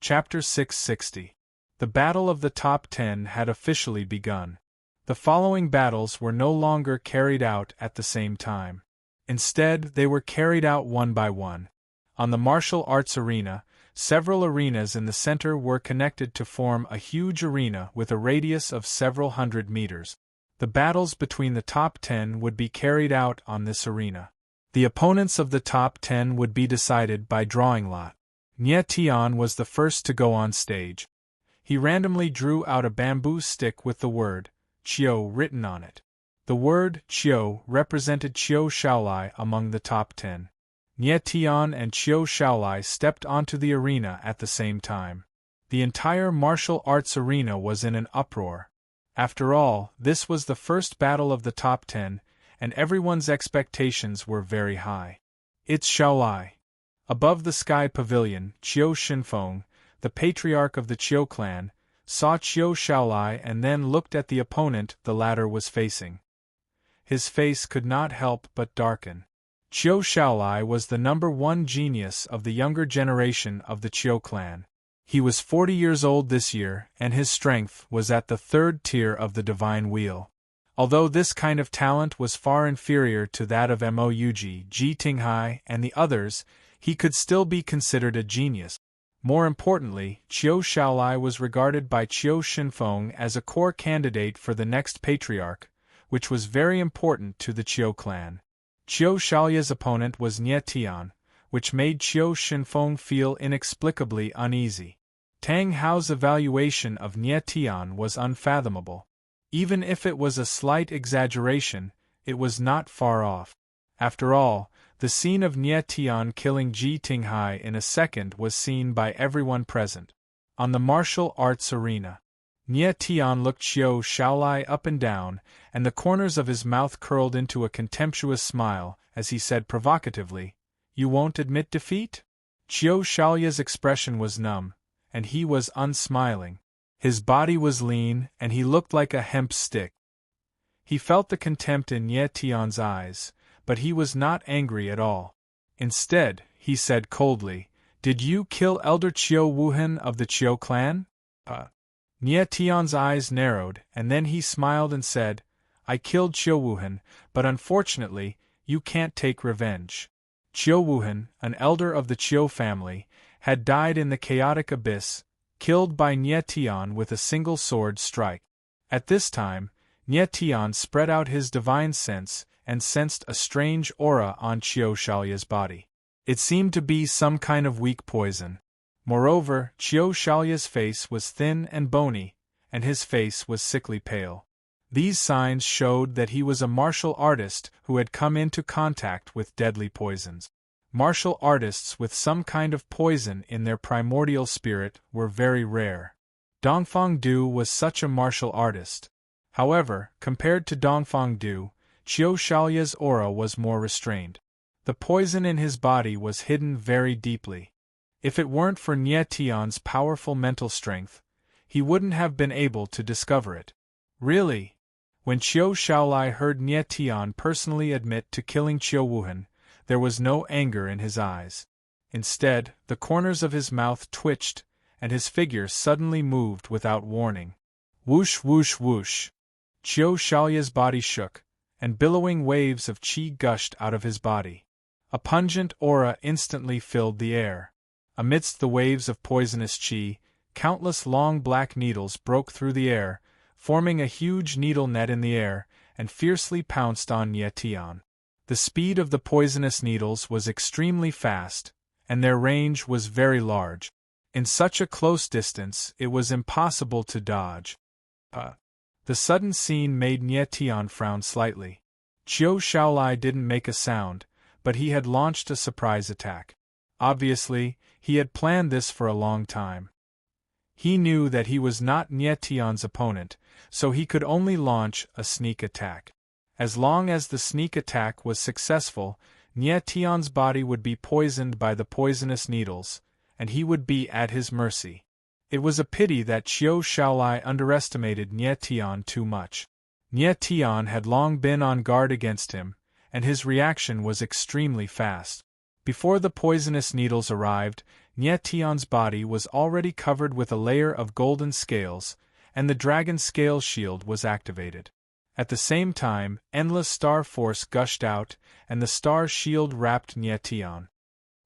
Chapter 660. The Battle of the Top 10 had officially begun. The following battles were no longer carried out at the same time. Instead, they were carried out one by one. On the martial arts arena, several arenas in the center were connected to form a huge arena with a radius of several hundred meters. The battles between the top 10 would be carried out on this arena. The opponents of the top 10 would be decided by drawing lot. Nye Tian was the first to go on stage. He randomly drew out a bamboo stick with the word Qiu written on it. The word Qiu represented Qiu Shaolai among the top 10. Nye Tian and Qiu Shaolai stepped onto the arena at the same time. The entire martial arts arena was in an uproar. After all, this was the first battle of the top 10, and everyone's expectations were very high. It's Shaolai. Above the sky pavilion, Qiu Xinfeng, the patriarch of the Qiu clan, saw Qiu Shaolai and then looked at the opponent the latter was facing. His face could not help but darken. Qiu Shaolai was the #1 genius of the younger generation of the Qiu clan. He was 40 years old this year, and his strength was at the 3rd tier of the divine wheel. Although this kind of talent was far inferior to that of Mouji, Ji Tinghai, and the others, he could still be considered a genius. More importantly, Qiu Shaolai was regarded by Qiu Xinfeng as a core candidate for the next patriarch, which was very important to the Qiu clan. Qiu Shaolai's opponent was Nye Tian, which made Qiu Xinfeng feel inexplicably uneasy. Tang Hao's evaluation of Nye Tian was unfathomable. Even if it was a slight exaggeration, it was not far off. After all, the scene of Nye Tian killing Ji Tinghai in a second was seen by everyone present. On the martial arts arena, Nye Tian looked Qiu Shaolai up and down, and the corners of his mouth curled into a contemptuous smile as he said provocatively, "You won't admit defeat?" Qiu Shaolai's expression was numb, and he was unsmiling. His body was lean, and he looked like a hemp stick. He felt the contempt in Nye Tian's eyes, but he was not angry at all. Instead, he said coldly, "Did you kill Elder Qiu Wuhan of the Qiu clan?" Nye Tian's eyes narrowed, and then he smiled and said, "I killed Qiu Wuhan, but unfortunately, you can't take revenge." Qiu Wuhan, an elder of the Qiu family, had died in the chaotic abyss, killed by Nye Tian with a single sword strike. At this time, Nye Tian spread out his divine sense and sensed a strange aura on Qiu Shaolai's body. It seemed to be some kind of weak poison. Moreover, Qiu Shaolai's face was thin and bony, and his face was sickly pale. These signs showed that he was a martial artist who had come into contact with deadly poisons. Martial artists with some kind of poison in their primordial spirit were very rare. Dongfang Du was such a martial artist. However, compared to Dongfang Du, Qiu Shaolai's aura was more restrained. The poison in his body was hidden very deeply. If it weren't for Nye Tian's powerful mental strength, he wouldn't have been able to discover it. Really? When Qiu Shaolai heard Nye Tian personally admit to killing Qiu Wuhan, there was no anger in his eyes. Instead, the corners of his mouth twitched, and his figure suddenly moved without warning. Whoosh whoosh whoosh. Qiu Shaolai's body shook, and billowing waves of qi gushed out of his body. A pungent aura instantly filled the air. Amidst the waves of poisonous qi, countless long black needles broke through the air, forming a huge needle net in the air, and fiercely pounced on Nye Tian. The speed of the poisonous needles was extremely fast, and their range was very large. In such a close distance, it was impossible to dodge. The sudden scene made Nye Tian frown slightly. Qiu Shaolai didn't make a sound, but he had launched a surprise attack. Obviously, he had planned this for a long time. He knew that he was not Nye Tian's opponent, so he could only launch a sneak attack. As long as the sneak attack was successful, Nye Tian's body would be poisoned by the poisonous needles, and he would be at his mercy. It was a pity that Qiu Shaolai underestimated Nye Tian too much. Nye Tian had long been on guard against him, and his reaction was extremely fast. Before the poisonous needles arrived, Nietion's body was already covered with a layer of golden scales, and the dragon scale shield was activated. At the same time, endless star force gushed out, and the star shield wrapped Nietion.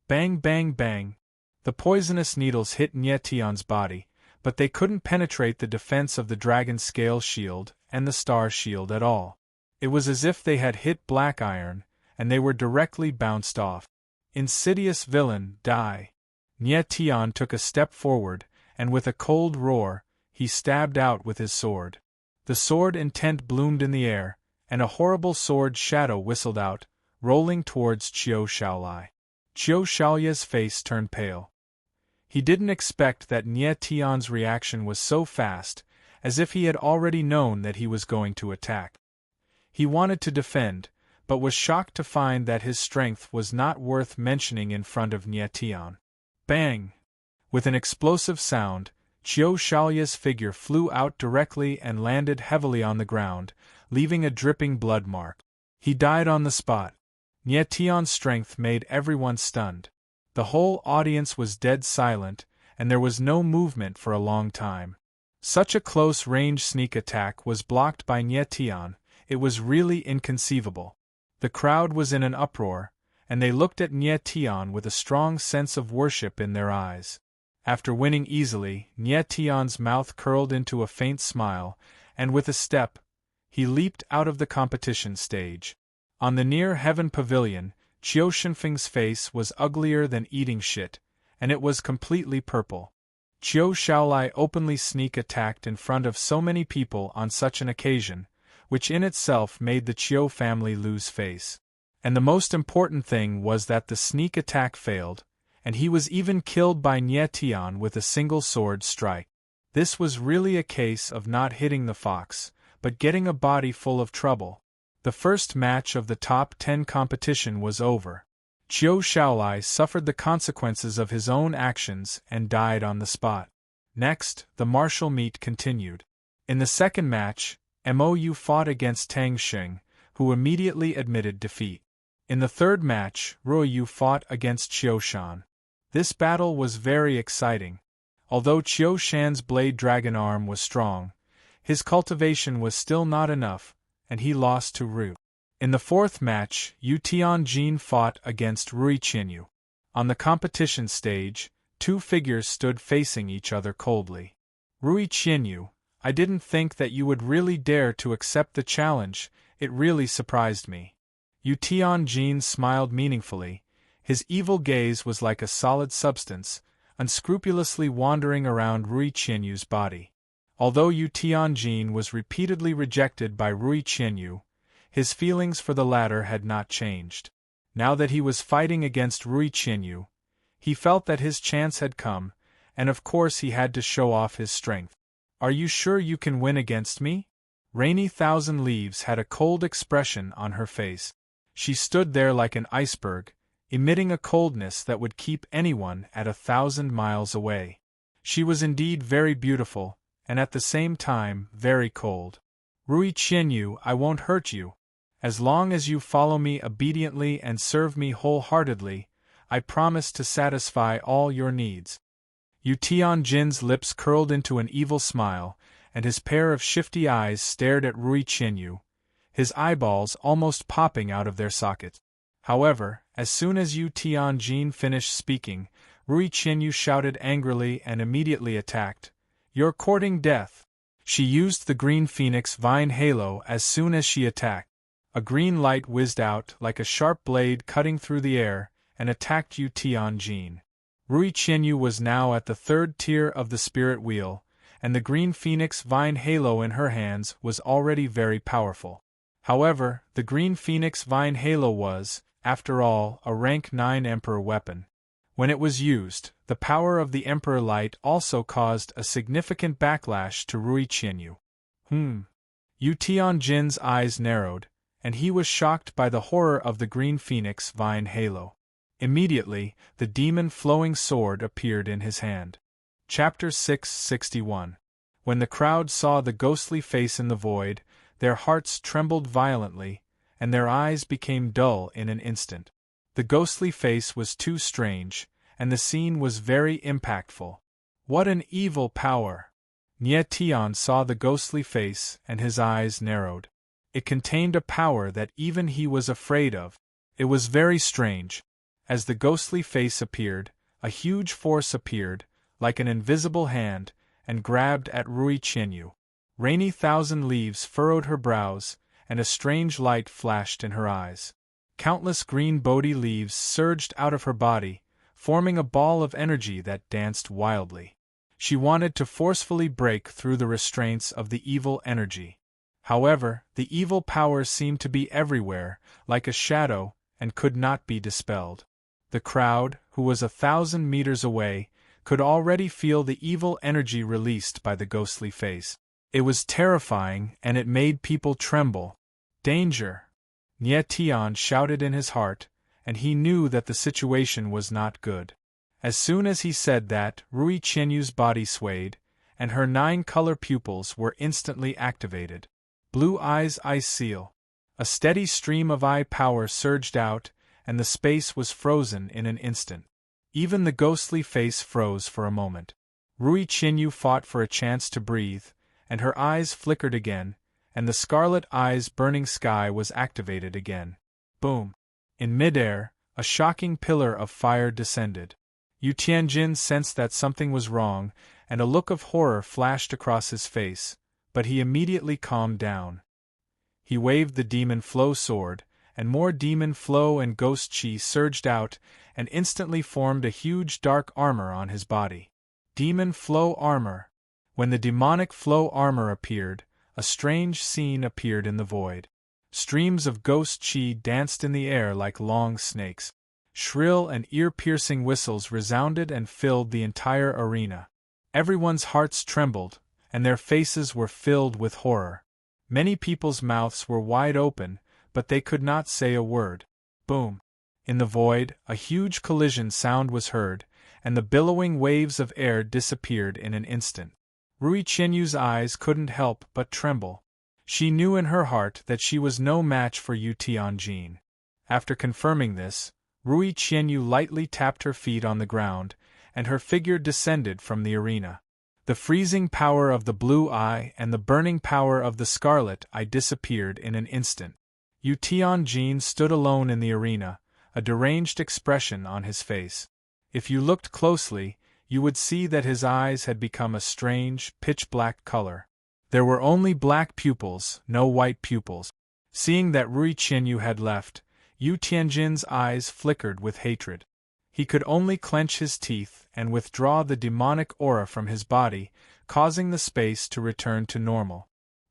Bang bang bang! The poisonous needles hit Nietion's body, but they couldn't penetrate the defense of the dragon scale shield and the star shield at all. It was as if they had hit black iron, and they were directly bounced off. Insidious villain, die! Nietion took a step forward, and with a cold roar, he stabbed out with his sword. The sword intent bloomed in the air, and a horrible sword shadow whistled out, rolling towards Qiu Shaolai. Qiu Shaolai's face turned pale. He didn't expect that Nietion's reaction was so fast, as if he had already known that he was going to attack. He wanted to defend, but was shocked to find that his strength was not worth mentioning in front of Nietion. Bang! With an explosive sound, Qiu Shaolai's figure flew out directly and landed heavily on the ground, leaving a dripping blood mark. He died on the spot. Nietion's strength made everyone stunned. The whole audience was dead silent, and there was no movement for a long time. Such a close-range sneak attack was blocked by Nietion. It was really inconceivable. The crowd was in an uproar, and they looked at Nietion with a strong sense of worship in their eyes. After winning easily, Nietion's mouth curled into a faint smile, and with a step, he leaped out of the competition stage. On the near heaven pavilion, Qiu Shenfeng's face was uglier than eating shit, and it was completely purple. Qiu Shaolai openly sneak attacked in front of so many people on such an occasion, which in itself made the Qiu family lose face. And the most important thing was that the sneak attack failed, and he was even killed by Nietion with a single sword strike. This was really a case of not hitting the fox, but getting a body full of trouble. The first match of the top 10 competition was over. Qiu Shaolai suffered the consequences of his own actions and died on the spot. Next, the martial meet continued. In the second match, Mou fought against Tang Xing, who immediately admitted defeat. In the third match, Ruoyu fought against Qiu Shan. This battle was very exciting. Although Qiu Shan's blade dragon arm was strong, his cultivation was still not enough, and he lost to Ru. In the fourth match, Yu Tianjin fought against Rui Qinyu. On the competition stage, two figures stood facing each other coldly. Rui Qinyu, I didn't think that you would really dare to accept the challenge, it really surprised me. Yu Tianjin smiled meaningfully, his evil gaze was like a solid substance, unscrupulously wandering around Rui Qinyu's body. Although Yu Tianjin was repeatedly rejected by Rui Qinyu, his feelings for the latter had not changed. Now that he was fighting against Rui Qinyu, he felt that his chance had come, and of course he had to show off his strength. Are you sure you can win against me? Rainy Thousand Leaves had a cold expression on her face. She stood there like an iceberg, emitting a coldness that would keep anyone at 1,000 miles away. She was indeed very beautiful, and at the same time very cold. Rui Qinyu, I won't hurt you. As long as you follow me obediently and serve me wholeheartedly, I promise to satisfy all your needs. Yu Tianjin's lips curled into an evil smile, and his pair of shifty eyes stared at Rui Qinyu, his eyeballs almost popping out of their sockets. However, as soon as Yu Tianjin finished speaking, Rui Qinyu shouted angrily and immediately attacked. You're courting death. She used the green phoenix vine halo as soon as she attacked. A green light whizzed out like a sharp blade cutting through the air, and attacked Yu Tianjin. Rui Qinyu was now at the third tier of the spirit wheel, and the green phoenix vine halo in her hands was already very powerful. However, the green phoenix vine halo was, after all, a rank 9 emperor weapon. When it was used, the power of the emperor light also caused a significant backlash to Rui Qinyu. Yu Tianjin's eyes narrowed, and he was shocked by the horror of the green phoenix vine halo. Immediately, the demon flowing sword appeared in his hand. Chapter 661. When the crowd saw the ghostly face in the void, their hearts trembled violently, and their eyes became dull in an instant. The ghostly face was too strange, and the scene was very impactful. What an evil power! Nie Tian saw the ghostly face, and his eyes narrowed. It contained a power that even he was afraid of. It was very strange. As the ghostly face appeared, a huge force appeared, like an invisible hand, and grabbed at Rui Qianyu. Rainy thousand leaves furrowed her brows, and a strange light flashed in her eyes. Countless green Bodhi leaves surged out of her body, forming a ball of energy that danced wildly. She wanted to forcefully break through the restraints of the evil energy. However, the evil powers seemed to be everywhere, like a shadow, and could not be dispelled. The crowd, who was 1,000 meters away, could already feel the evil energy released by the ghostly face. It was terrifying, and it made people tremble. Danger! Nie Tian shouted in his heart, and he knew that the situation was not good. As soon as he said that, Rui Qianyu's body swayed, and her 9-color pupils were instantly activated. Blue Eyes Ice Seal. A steady stream of eye power surged out, and the space was frozen in an instant. Even the ghostly face froze for a moment. Rui Qianyu fought for a chance to breathe, and her eyes flickered again, and the scarlet eyes burning sky was activated again. Boom! In midair, a shocking pillar of fire descended. Yu Tianjin sensed that something was wrong, and a look of horror flashed across his face, but he immediately calmed down. He waved the demon flow sword, and more demon flow and ghost chi surged out, and instantly formed a huge dark armor on his body. Demon flow armor. When the demonic flow armor appeared, a strange scene appeared in the void. Streams of ghost chi danced in the air like long snakes. Shrill and ear-piercing whistles resounded and filled the entire arena. Everyone's hearts trembled, and their faces were filled with horror. Many people's mouths were wide open, but they could not say a word. Boom! In the void, a huge collision sound was heard, and the billowing waves of air disappeared in an instant. Rui Qianyu's eyes couldn't help but tremble. She knew in her heart that she was no match for Yu Tianjin. After confirming this, Rui Qianyu lightly tapped her feet on the ground, and her figure descended from the arena. The freezing power of the blue eye and the burning power of the scarlet eye disappeared in an instant. Yu Tianjin stood alone in the arena, a deranged expression on his face. If you looked closely, you would see that his eyes had become a strange, pitch-black color. There were only black pupils, no white pupils. Seeing that Rui Qianyu had left, Yu Tianjin's eyes flickered with hatred. He could only clench his teeth and withdraw the demonic aura from his body, causing the space to return to normal.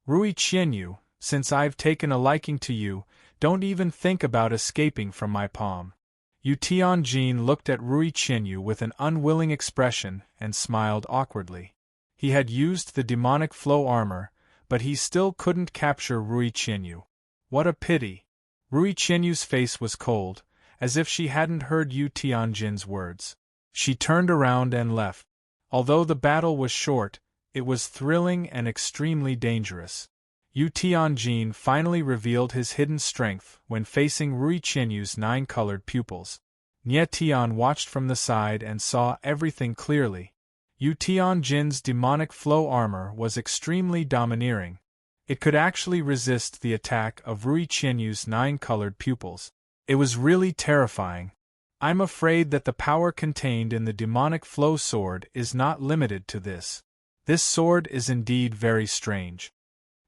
Rui Qianyu, since I've taken a liking to you, don't even think about escaping from my palm. Yu Tianjin looked at Rui Qianyu with an unwilling expression and smiled awkwardly. He had used the demonic flow armor, but he still couldn't capture Rui Qianyu. What a pity! Rui Qianyu's face was cold, as if she hadn't heard Yu Tianjin's words. She turned around and left. Although the battle was short, it was thrilling and extremely dangerous. Yu Tianjin finally revealed his hidden strength when facing Rui Qianyu's 9-colored pupils. Nie Tian watched from the side and saw everything clearly. Yu Tianjin's demonic flow armor was extremely domineering. It could actually resist the attack of Rui Qianyu's 9-colored pupils. It was really terrifying. I'm afraid that the power contained in the demonic flow sword is not limited to this. This sword is indeed very strange.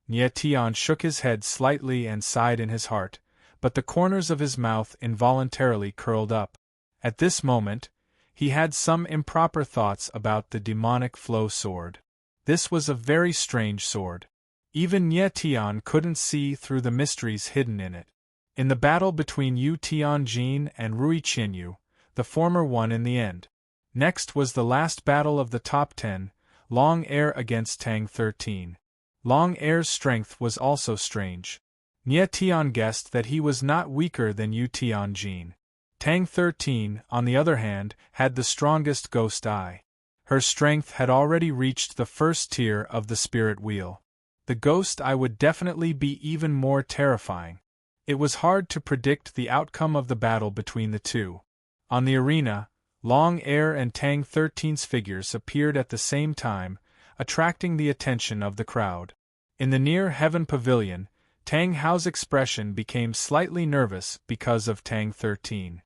Nie Tian shook his head slightly and sighed in his heart, but the corners of his mouth involuntarily curled up. At this moment, he had some improper thoughts about the demonic flow sword. This was a very strange sword. Even Nie Tian couldn't see through the mysteries hidden in it. In the battle between Yu Tianjin and Rui Qianyu, the former won in the end. Next was the last battle of the top 10, Long Air against Tang 13. Long Air's strength was also strange. Nie Tian guessed that he was not weaker than Yu Tianjin. Tang 13, on the other hand, had the strongest ghost eye. Her strength had already reached the first tier of the spirit wheel. The ghost eye would definitely be even more terrifying. It was hard to predict the outcome of the battle between the two. On the arena, Long Air and Tang 13's figures appeared at the same time, attracting the attention of the crowd. In the near Heaven Pavilion, Tang Hao's expression became slightly nervous because of Tang 13.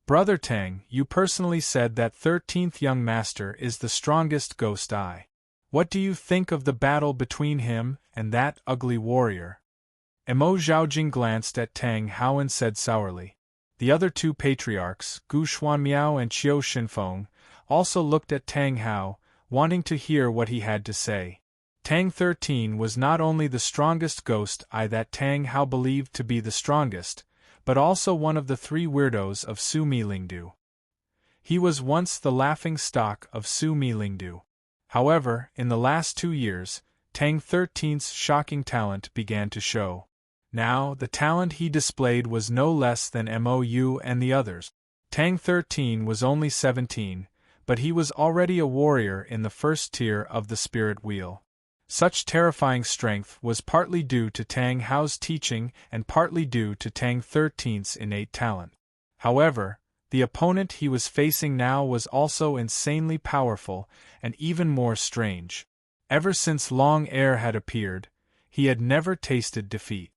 Brother Tang, you personally said that 13th young master is the strongest ghost eye. What do you think of the battle between him and that ugly warrior? Mo Zhaojing glanced at Tang Hao and said sourly. The other two patriarchs, Gu Xuanmiao and Qiu Shinfeng, also looked at Tang Hao, wanting to hear what he had to say. Tang 13 was not only the strongest ghost eye that Tang Hao believed to be the strongest, but also one of the three weirdos of Su Milingdu. He was once the laughing stock of Su Milingdu. However, in the last 2 years, Tang 13's shocking talent began to show. Now, the talent he displayed was no less than Mou and the others. Tang 13 was only 17, but he was already a warrior in the first tier of the spirit wheel. Such terrifying strength was partly due to Tang Hao's teaching and partly due to Tang 13's innate talent. However, the opponent he was facing now was also insanely powerful and even more strange. Ever since Long Air had appeared, he had never tasted defeat.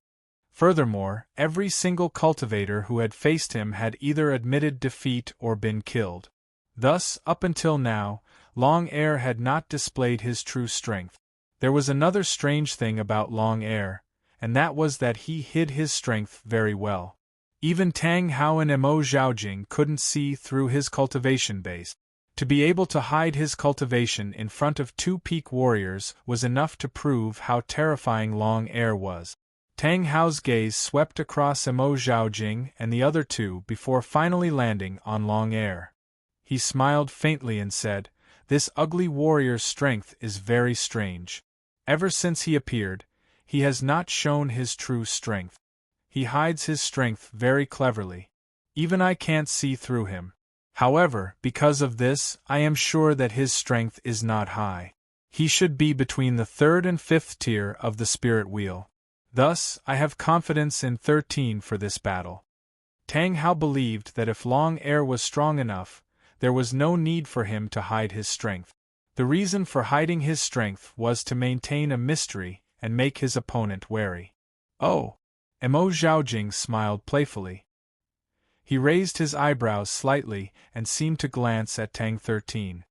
Furthermore, every single cultivator who had faced him had either admitted defeat or been killed. Thus, up until now, Long Air had not displayed his true strength. There was another strange thing about Long Air, and that was that he hid his strength very well. Even Tang Hao and Mo Zhaojing couldn't see through his cultivation base. To be able to hide his cultivation in front of two peak warriors was enough to prove how terrifying Long Air was. Tang Hao's gaze swept across Mo Zhaojing and the other two before finally landing on Long Air. He smiled faintly and said, "This ugly warrior's strength is very strange. Ever since he appeared, he has not shown his true strength. He hides his strength very cleverly. Even I can't see through him. However, because of this, I am sure that his strength is not high. He should be between the 3rd and 5th tier of the spirit wheel. Thus, I have confidence in 13 for this battle." Tang Hao believed that if Long Air was strong enough, there was no need for him to hide his strength. The reason for hiding his strength was to maintain a mystery and make his opponent wary. "Oh!" Mo Zhaojing smiled playfully. He raised his eyebrows slightly and seemed to glance at Tang 13.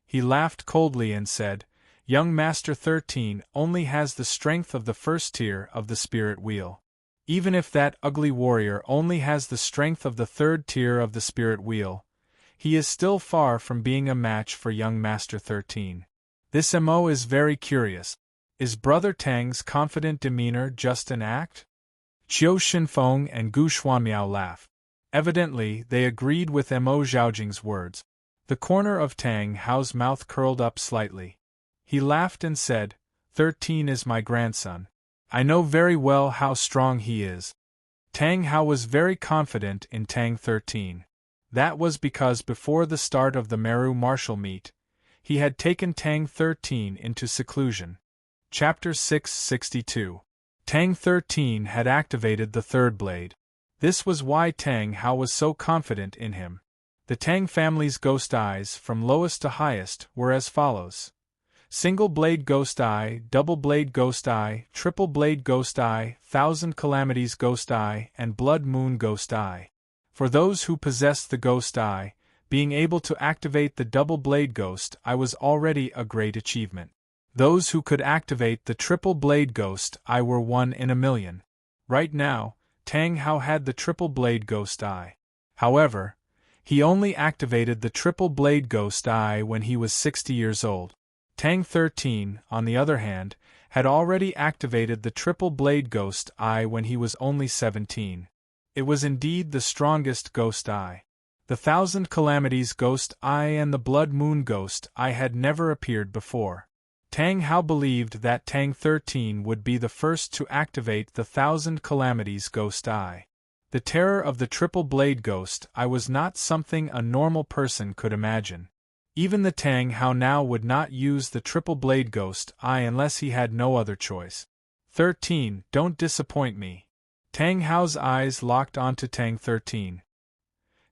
He laughed coldly and said, "Young Master 13 only has the strength of the 1st tier of the spirit wheel. Even if that ugly warrior only has the strength of the 3rd tier of the spirit wheel, he is still far from being a match for young Master 13. This Mo is very curious. Is Brother Tang's confident demeanor just an act?" Qiu Shinfeng and Gu Xuanmiao laughed. Evidently, they agreed with Mo Zhaojing's words. The corner of Tang Hao's mouth curled up slightly. He laughed and said, 13 is my grandson. I know very well how strong he is." Tang Hao was very confident in Tang 13. That was because before the start of the Meru martial meet, he had taken Tang 13 into seclusion. Chapter 662. Tang 13 had activated the 3rd blade. This was why Tang Hao was so confident in him. The Tang family's ghost eyes, from lowest to highest, were as follows: Single Blade Ghost Eye, Double Blade Ghost Eye, Triple Blade Ghost Eye, Thousand Calamities Ghost Eye, and Blood Moon Ghost Eye. For those who possessed the Ghost Eye, being able to activate the Double Blade Ghost Eye was already a great achievement. Those who could activate the Triple Blade Ghost Eye were 1 in a million. Right now, Tang Hao had the Triple Blade Ghost Eye. However, he only activated the Triple Blade Ghost Eye when he was 60 years old. Tang 13, on the other hand, had already activated the Triple Blade Ghost Eye when he was only 17. It was indeed the strongest Ghost Eye. The Thousand Calamities Ghost Eye and the Blood Moon Ghost Eye had never appeared before. Tang Hao believed that Tang 13 would be the first to activate the Thousand Calamities Ghost Eye. The terror of the Triple Blade Ghost Eye was not something a normal person could imagine. Even the Tang Hao now would not use the Triple Blade Ghost Eye unless he had no other choice. 13, don't disappoint me. Tang Hao's eyes locked onto Tang 13.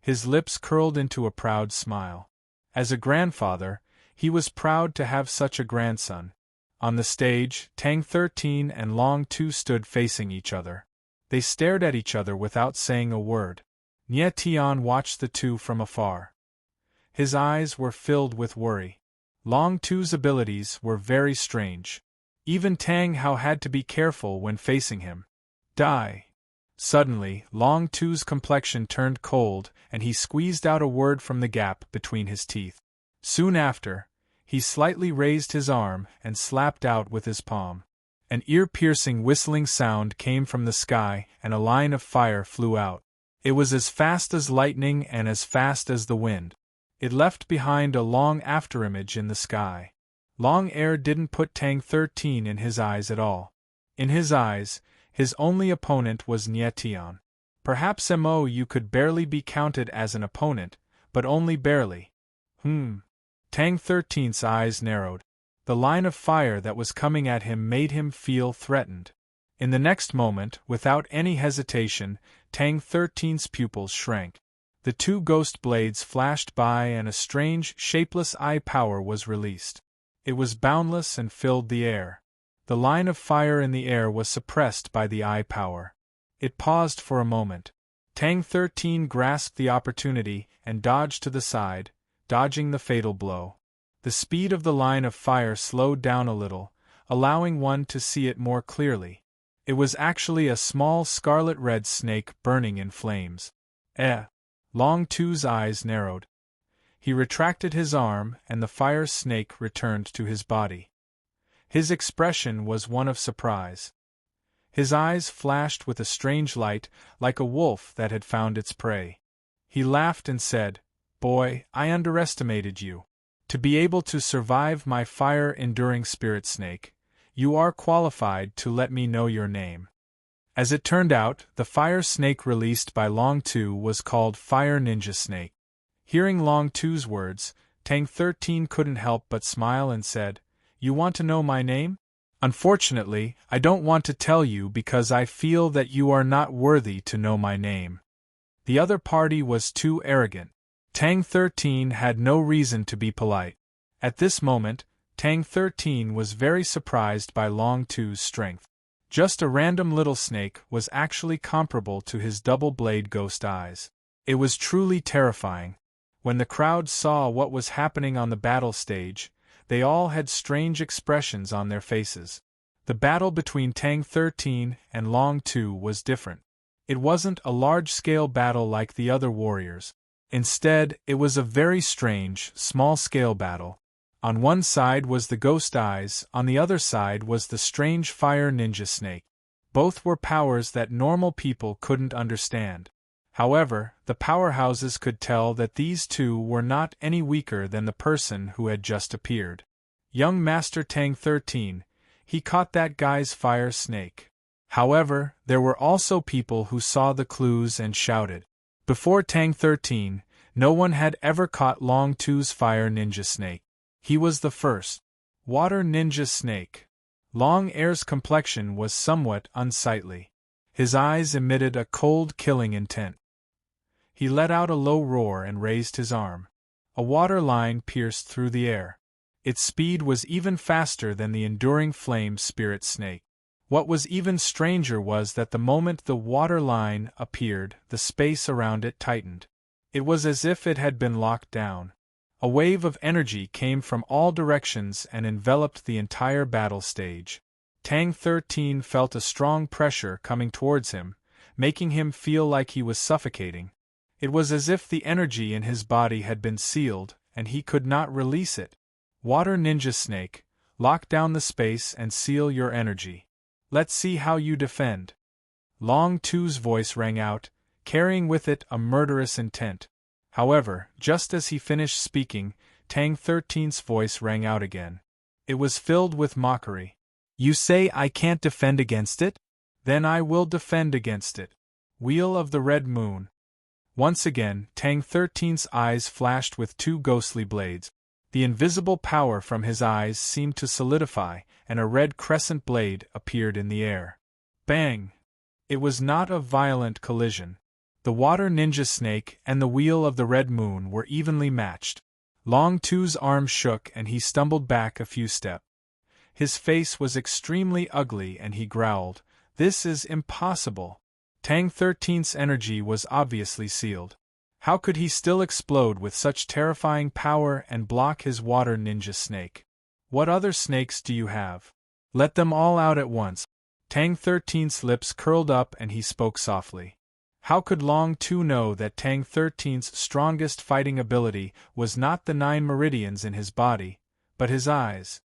His lips curled into a proud smile. As a grandfather, he was proud to have such a grandson. On the stage, Tang 13 and Long 2 stood facing each other. They stared at each other without saying a word. Nie Tian watched the two from afar. His eyes were filled with worry. Long 2's abilities were very strange. Even Tang Hao had to be careful when facing him. Die. Suddenly, Long 2's complexion turned cold and he squeezed out a word from the gap between his teeth. Soon after, he slightly raised his arm and slapped out with his palm. An ear-piercing whistling sound came from the sky and a line of fire flew out. It was as fast as lightning and as fast as the wind. It left behind a long afterimage in the sky. Long Air didn't put Tang 13 in his eyes at all. In his eyes, his only opponent was Nie Tian. Perhaps you could barely be counted as an opponent, but only barely. Tang 13's eyes narrowed. The line of fire that was coming at him made him feel threatened. In the next moment, without any hesitation, Tang 13's pupils shrank. The two ghost blades flashed by and a strange, shapeless eye power was released. It was boundless and filled the air. The line of fire in the air was suppressed by the eye power. It paused for a moment. Tang 13 grasped the opportunity and dodged to the side, dodging the fatal blow. The speed of the line of fire slowed down a little, allowing one to see it more clearly. It was actually a small scarlet-red snake burning in flames. Long 2's eyes narrowed. He retracted his arm and the fire snake returned to his body. His expression was one of surprise. His eyes flashed with a strange light, like a wolf that had found its prey. He laughed and said, "Boy, I underestimated you. To be able to survive my fire-enduring spirit snake, you are qualified to let me know your name." As it turned out, the fire snake released by Long 2 was called Fire Ninja Snake. Hearing Long 2's words, Tang 13 couldn't help but smile and said, "You want to know my name? Unfortunately, I don't want to tell you because I feel that you are not worthy to know my name." The other party was too arrogant. Tang 13 had no reason to be polite. At this moment, Tang 13 was very surprised by Long 2's strength. Just a random little snake was actually comparable to his double-blade ghost eyes. It was truly terrifying. When the crowd saw what was happening on the battle stage, they all had strange expressions on their faces. The battle between Tang 13 and Long 2 was different. It wasn't a large-scale battle like the other warriors. Instead, it was a very strange, small-scale battle. On one side was the ghost eyes, on the other side was the strange fire ninja snake. Both were powers that normal people couldn't understand. However, the powerhouses could tell that these two were not any weaker than the person who had just appeared. Young Master Tang 13, he caught that guy's fire snake. However, there were also people who saw the clues and shouted. Before Tang 13, no one had ever caught Long 2's fire ninja snake. He was the first. Water ninja snake. Long Air's complexion was somewhat unsightly. His eyes emitted a cold, killing intent. He let out a low roar and raised his arm. A water line pierced through the air. Its speed was even faster than the enduring flame spirit snake. What was even stranger was that the moment the water line appeared, the space around it tightened. It was as if it had been locked down. A wave of energy came from all directions and enveloped the entire battle stage. Tang 13 felt a strong pressure coming towards him, making him feel like he was suffocating. It was as if the energy in his body had been sealed, and he could not release it. Water Ninja Snake, lock down the space and seal your energy. Let's see how you defend. Long 2's voice rang out, carrying with it a murderous intent. However, just as he finished speaking, Tang 13's voice rang out again. It was filled with mockery. You say I can't defend against it? Then I will defend against it. Wheel of the Red Moon. Once again, Tang 13's eyes flashed with two ghostly blades. The invisible power from his eyes seemed to solidify, and a red crescent blade appeared in the air. Bang! It was not a violent collision. The water ninja snake and the wheel of the red moon were evenly matched. Long Tu's arm shook and he stumbled back a few steps. His face was extremely ugly and he growled, "This is impossible." Tang 13's energy was obviously sealed. How could he still explode with such terrifying power and block his water ninja snake? "What other snakes do you have? Let them all out at once." Tang 13's lips curled up and he spoke softly. How could Long Tu know that Tang 13's strongest fighting ability was not the 9 meridians in his body, but his eyes?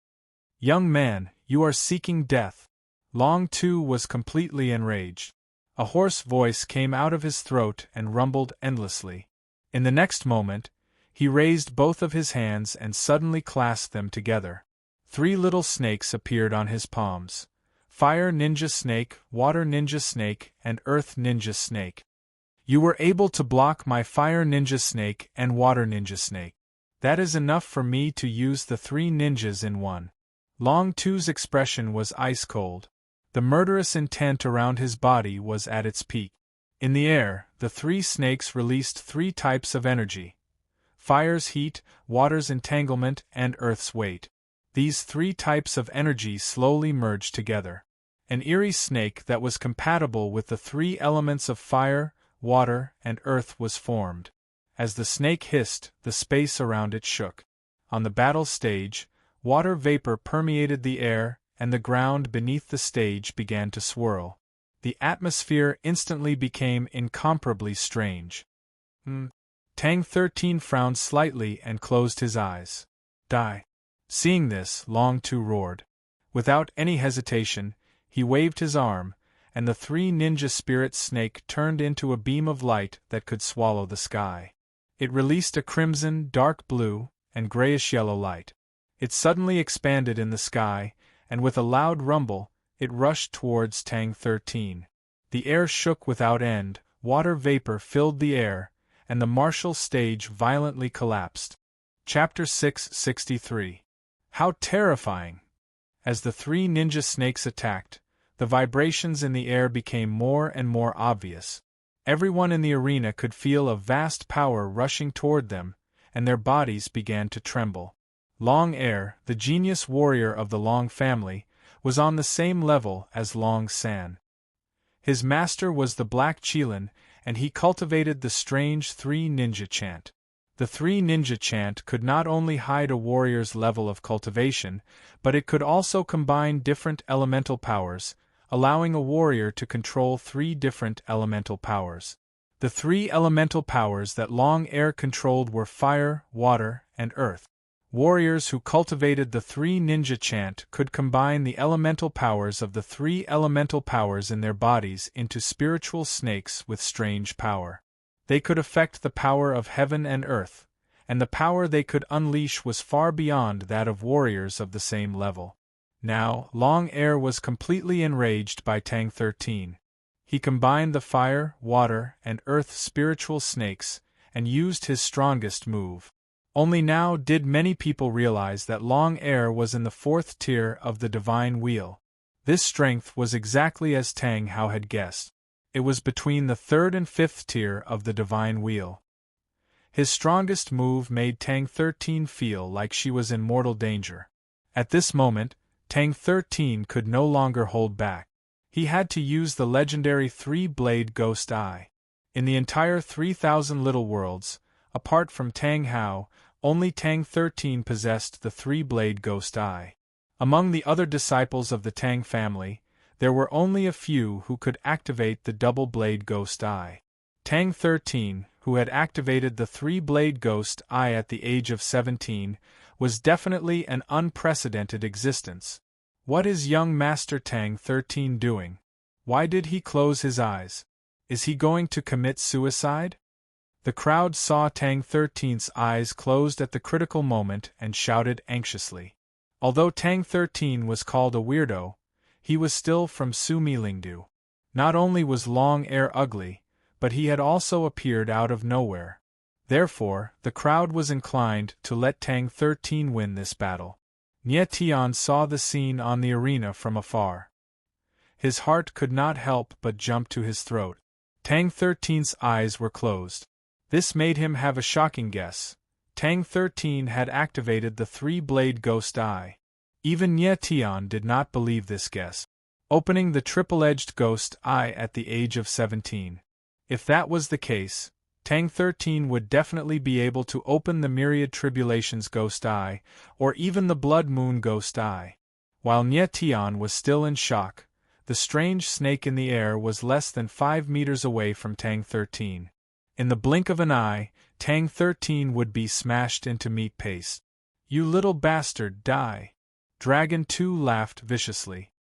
"Young man, you are seeking death." Long Tu was completely enraged. A hoarse voice came out of his throat and rumbled endlessly. In the next moment, he raised both of his hands and suddenly clasped them together. 3 little snakes appeared on his palms. Fire Ninja Snake, Water Ninja Snake, and Earth Ninja Snake. "You were able to block my Fire Ninja Snake and Water Ninja Snake. That is enough for me to use the 3 ninjas in one." Long Tu's expression was ice cold. The murderous intent around his body was at its peak. In the air, the 3 snakes released 3 types of energy: fire's heat, water's entanglement, and earth's weight. These 3 types of energy slowly merged together. An eerie snake that was compatible with the 3 elements of fire, water, and earth was formed. As the snake hissed, the space around it shook. On the battle stage, water vapor permeated the air, and the ground beneath the stage began to swirl. The atmosphere instantly became incomparably strange. Tang 13 frowned slightly and closed his eyes. "Die." Seeing this, Long Tu roared. Without any hesitation, he waved his arm, and the 3 ninja spirit snake turned into a beam of light that could swallow the sky. It released a crimson, dark blue, and grayish-yellow light. It suddenly expanded in the sky, and with a loud rumble, it rushed towards Tang 13. The air shook without end, water vapor filled the air, and the martial stage violently collapsed. Chapter 663. How terrifying! As the 3 ninja snakes attacked, the vibrations in the air became more and more obvious. Everyone in the arena could feel a vast power rushing toward them, and their bodies began to tremble. Long Air, the genius warrior of the Long family, was on the same level as Long San. His master was the Black Qilin, and he cultivated the strange 3 ninja chant. The 3 ninja chant could not only hide a warrior's level of cultivation, but it could also combine different elemental powers, allowing a warrior to control 3 different elemental powers. The 3 elemental powers that Long Air controlled were fire, water, and earth. Warriors who cultivated the 3 ninja chant could combine the elemental powers of the 3 elemental powers in their bodies into spiritual snakes with strange power. They could affect the power of heaven and earth, and the power they could unleash was far beyond that of warriors of the same level. Now, Long Air was completely enraged by Tang 13. He combined the fire, water, and earth spiritual snakes, and used his strongest move. Only now did many people realize that Long Air was in the 4th tier of the Divine Wheel. This strength was exactly as Tang Hao had guessed. It was between the 3rd and 5th tier of the Divine Wheel. His strongest move made Tang 13 feel like she was in mortal danger. At this moment, Tang 13 could no longer hold back. He had to use the legendary 3-blade Ghost Eye. In the entire 3,000 little worlds, apart from Tang Hao, only Tang 13 possessed the 3-blade Ghost Eye. Among the other disciples of the Tang family, there were only a few who could activate the double-blade Ghost Eye. Tang 13, who had activated the 3-blade Ghost Eye at the age of 17, was definitely an unprecedented existence. What is young Master Tang 13 doing? Why did he close his eyes? Is he going to commit suicide? The crowd saw Tang 13's eyes closed at the critical moment and shouted anxiously. Although Tang 13 was called a weirdo, he was still from Sumilingdu. Not only was Long Air ugly, but he had also appeared out of nowhere. Therefore, the crowd was inclined to let Tang 13 win this battle. Nie Tian saw the scene on the arena from afar. His heart could not help but jump to his throat. Tang 13's eyes were closed. This made him have a shocking guess. Tang 13 had activated the three-blade ghost eye. Even Nye Tian did not believe this guess. Opening the triple-edged ghost eye at the age of 17. If that was the case, Tang 13 would definitely be able to open the Myriad Tribulations ghost eye, or even the Blood Moon ghost eye. While Nye Tian was still in shock, the strange snake in the air was less than 5 meters away from Tang 13. In the blink of an eye, Tang 13 would be smashed into meat paste. "You little bastard, die!" Dragon 2 laughed viciously.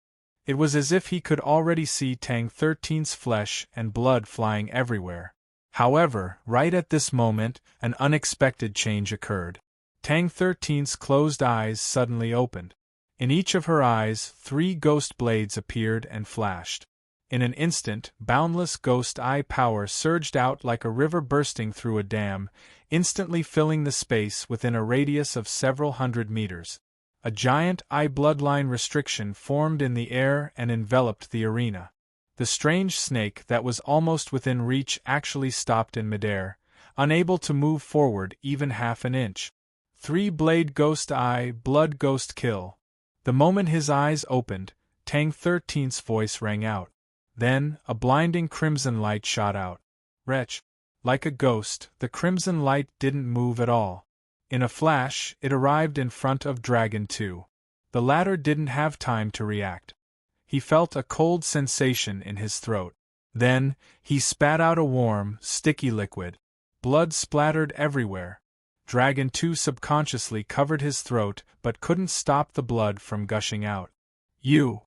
It was as if he could already see Tang 13's flesh and blood flying everywhere. However, right at this moment, an unexpected change occurred. Tang 13's closed eyes suddenly opened. In each of her eyes, 3 ghost blades appeared and flashed. In an instant, boundless ghost eye power surged out like a river bursting through a dam, instantly filling the space within a radius of several hundred meters. A giant eye bloodline restriction formed in the air and enveloped the arena. The strange snake that was almost within reach actually stopped in midair, unable to move forward even half an inch. 3-blade ghost eye, blood ghost kill. The moment his eyes opened, Tang 13's voice rang out. Then, a blinding crimson light shot out. Wretch! Like a ghost, the crimson light didn't move at all. In a flash, it arrived in front of Dragon 2. The latter didn't have time to react. He felt a cold sensation in his throat. Then, he spat out a warm, sticky liquid. Blood splattered everywhere. Dragon 2 subconsciously covered his throat but couldn't stop the blood from gushing out. "You!"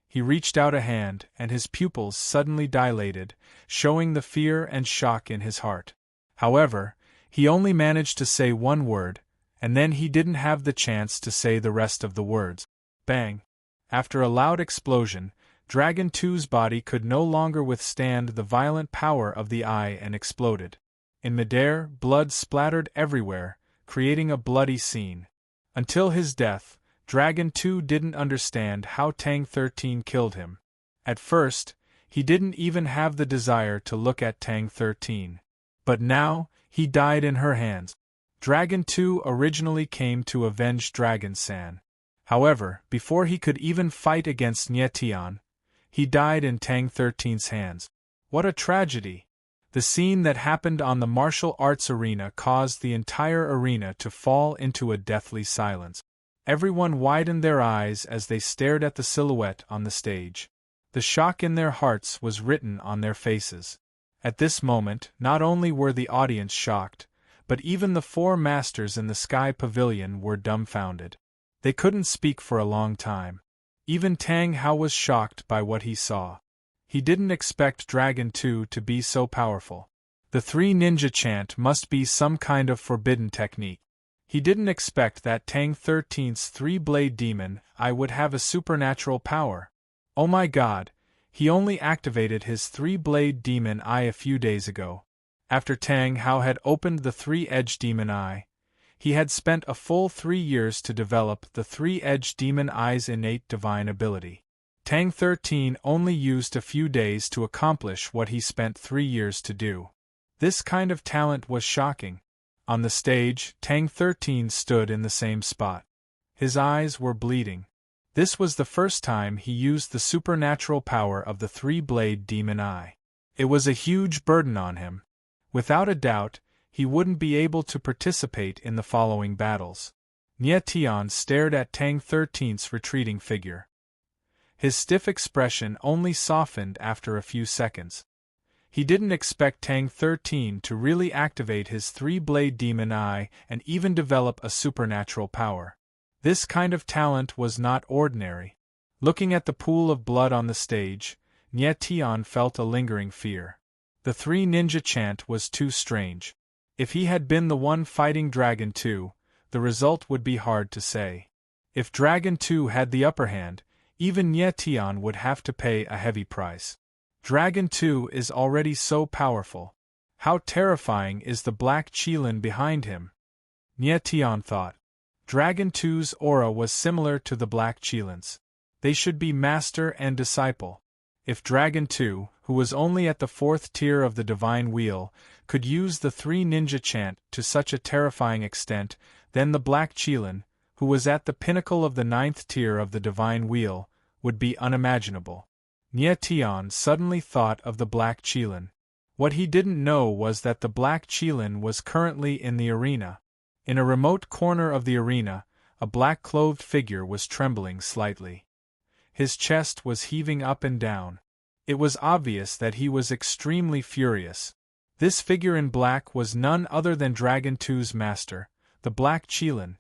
He reached out a hand, and his pupils suddenly dilated, showing the fear and shock in his heart. However, he only managed to say one word, and then he didn't have the chance to say the rest of the words. Bang! After a loud explosion, Dragon 2's body could no longer withstand the violent power of the eye and exploded. In midair, blood splattered everywhere, creating a bloody scene. Until his death, Dragon 2 didn't understand how Tang 13 killed him. At first, he didn't even have the desire to look at Tang 13. But now, he died in her hands. Dragon 2 originally came to avenge Dragon San. However, before he could even fight against Nye Tian, he died in Tang 13's hands. What a tragedy! The scene that happened on the martial arts arena caused the entire arena to fall into a deathly silence. Everyone widened their eyes as they stared at the silhouette on the stage. The shock in their hearts was written on their faces. At this moment, not only were the audience shocked, but even the 4 masters in the Sky Pavilion were dumbfounded. They couldn't speak for a long time. Even Tang Hao was shocked by what he saw. He didn't expect Dragon 2 to be so powerful. The 3 ninja chant must be some kind of forbidden technique. He didn't expect that Tang 13's 3-blade demon eye would have a supernatural power. Oh my god, he only activated his 3-blade demon eye a few days ago. After Tang Hao had opened the 3-edged demon eye, he had spent a full 3 years to develop the 3-edged demon eye's innate divine ability. Tang 13 only used a few days to accomplish what he spent 3 years to do. This kind of talent was shocking. On the stage, Tang 13 stood in the same spot. His eyes were bleeding. This was the first time he used the supernatural power of the 3-blade demon eye. It was a huge burden on him. Without a doubt, he wouldn't be able to participate in the following battles. Nye Tian stared at Tang 13's retreating figure. His stiff expression only softened after a few seconds. He didn't expect Tang 13 to really activate his 3-blade demon eye and even develop a supernatural power. This kind of talent was not ordinary. Looking at the pool of blood on the stage, Nye Tian felt a lingering fear. The 3 ninja chant was too strange. If he had been the one fighting Dragon 2, the result would be hard to say. If Dragon 2 had the upper hand, even Nye Tian would have to pay a heavy price. Dragon 2 is already so powerful. How terrifying is the black Qilin behind him? Nye Tian thought. Dragon 2's aura was similar to the black Qilin's. They should be master and disciple. If Dragon 2, who was only at the 4th tier of the Divine Wheel, could use the 3 ninja chant to such a terrifying extent, then the Black Qilin, who was at the pinnacle of the 9th tier of the Divine Wheel, would be unimaginable. Nie Tian suddenly thought of the Black Qilin. What he didn't know was that the Black Qilin was currently in the arena. In a remote corner of the arena, a black-clothed figure was trembling slightly. His chest was heaving up and down. It was obvious that he was extremely furious. This figure in black was none other than Dragon 2's master, the Black Qilin.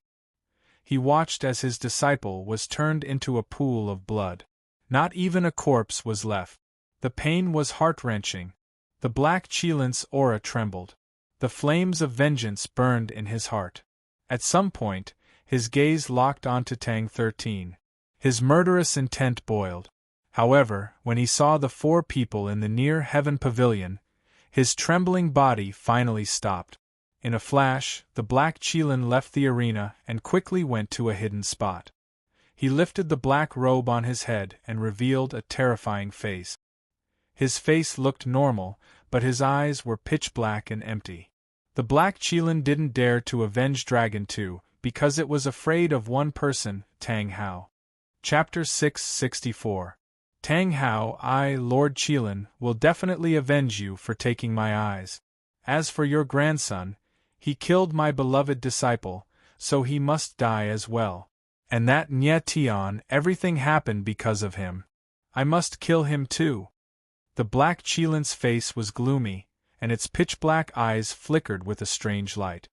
He watched as his disciple was turned into a pool of blood. Not even a corpse was left. The pain was heart-wrenching. The Black Qilin's aura trembled. The flames of vengeance burned in his heart. At some point, his gaze locked onto Tang 13. His murderous intent boiled. However, when he saw the 4 people in the near heaven pavilion, his trembling body finally stopped. In a flash, the Black Qilin left the arena and quickly went to a hidden spot. He lifted the black robe on his head and revealed a terrifying face. His face looked normal, but his eyes were pitch black and empty. The Black Qilin didn't dare to avenge Dragon 2 because it was afraid of one person, Tang Hao. Chapter 664. Tang Hao, I, Lord Qilin, will definitely avenge you for taking my eyes. As for your grandson, he killed my beloved disciple, so he must die as well. And that Nie Tian, everything happened because of him. I must kill him too. The Black Qilin's face was gloomy, and its pitch-black eyes flickered with a strange light.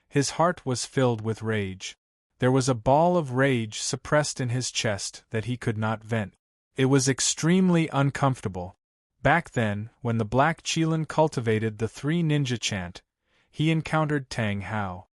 His heart was filled with rage. There was a ball of rage suppressed in his chest that he could not vent. It was extremely uncomfortable. Back then, when the Black Qilin cultivated the 3 ninja chant, he encountered Tang Hao.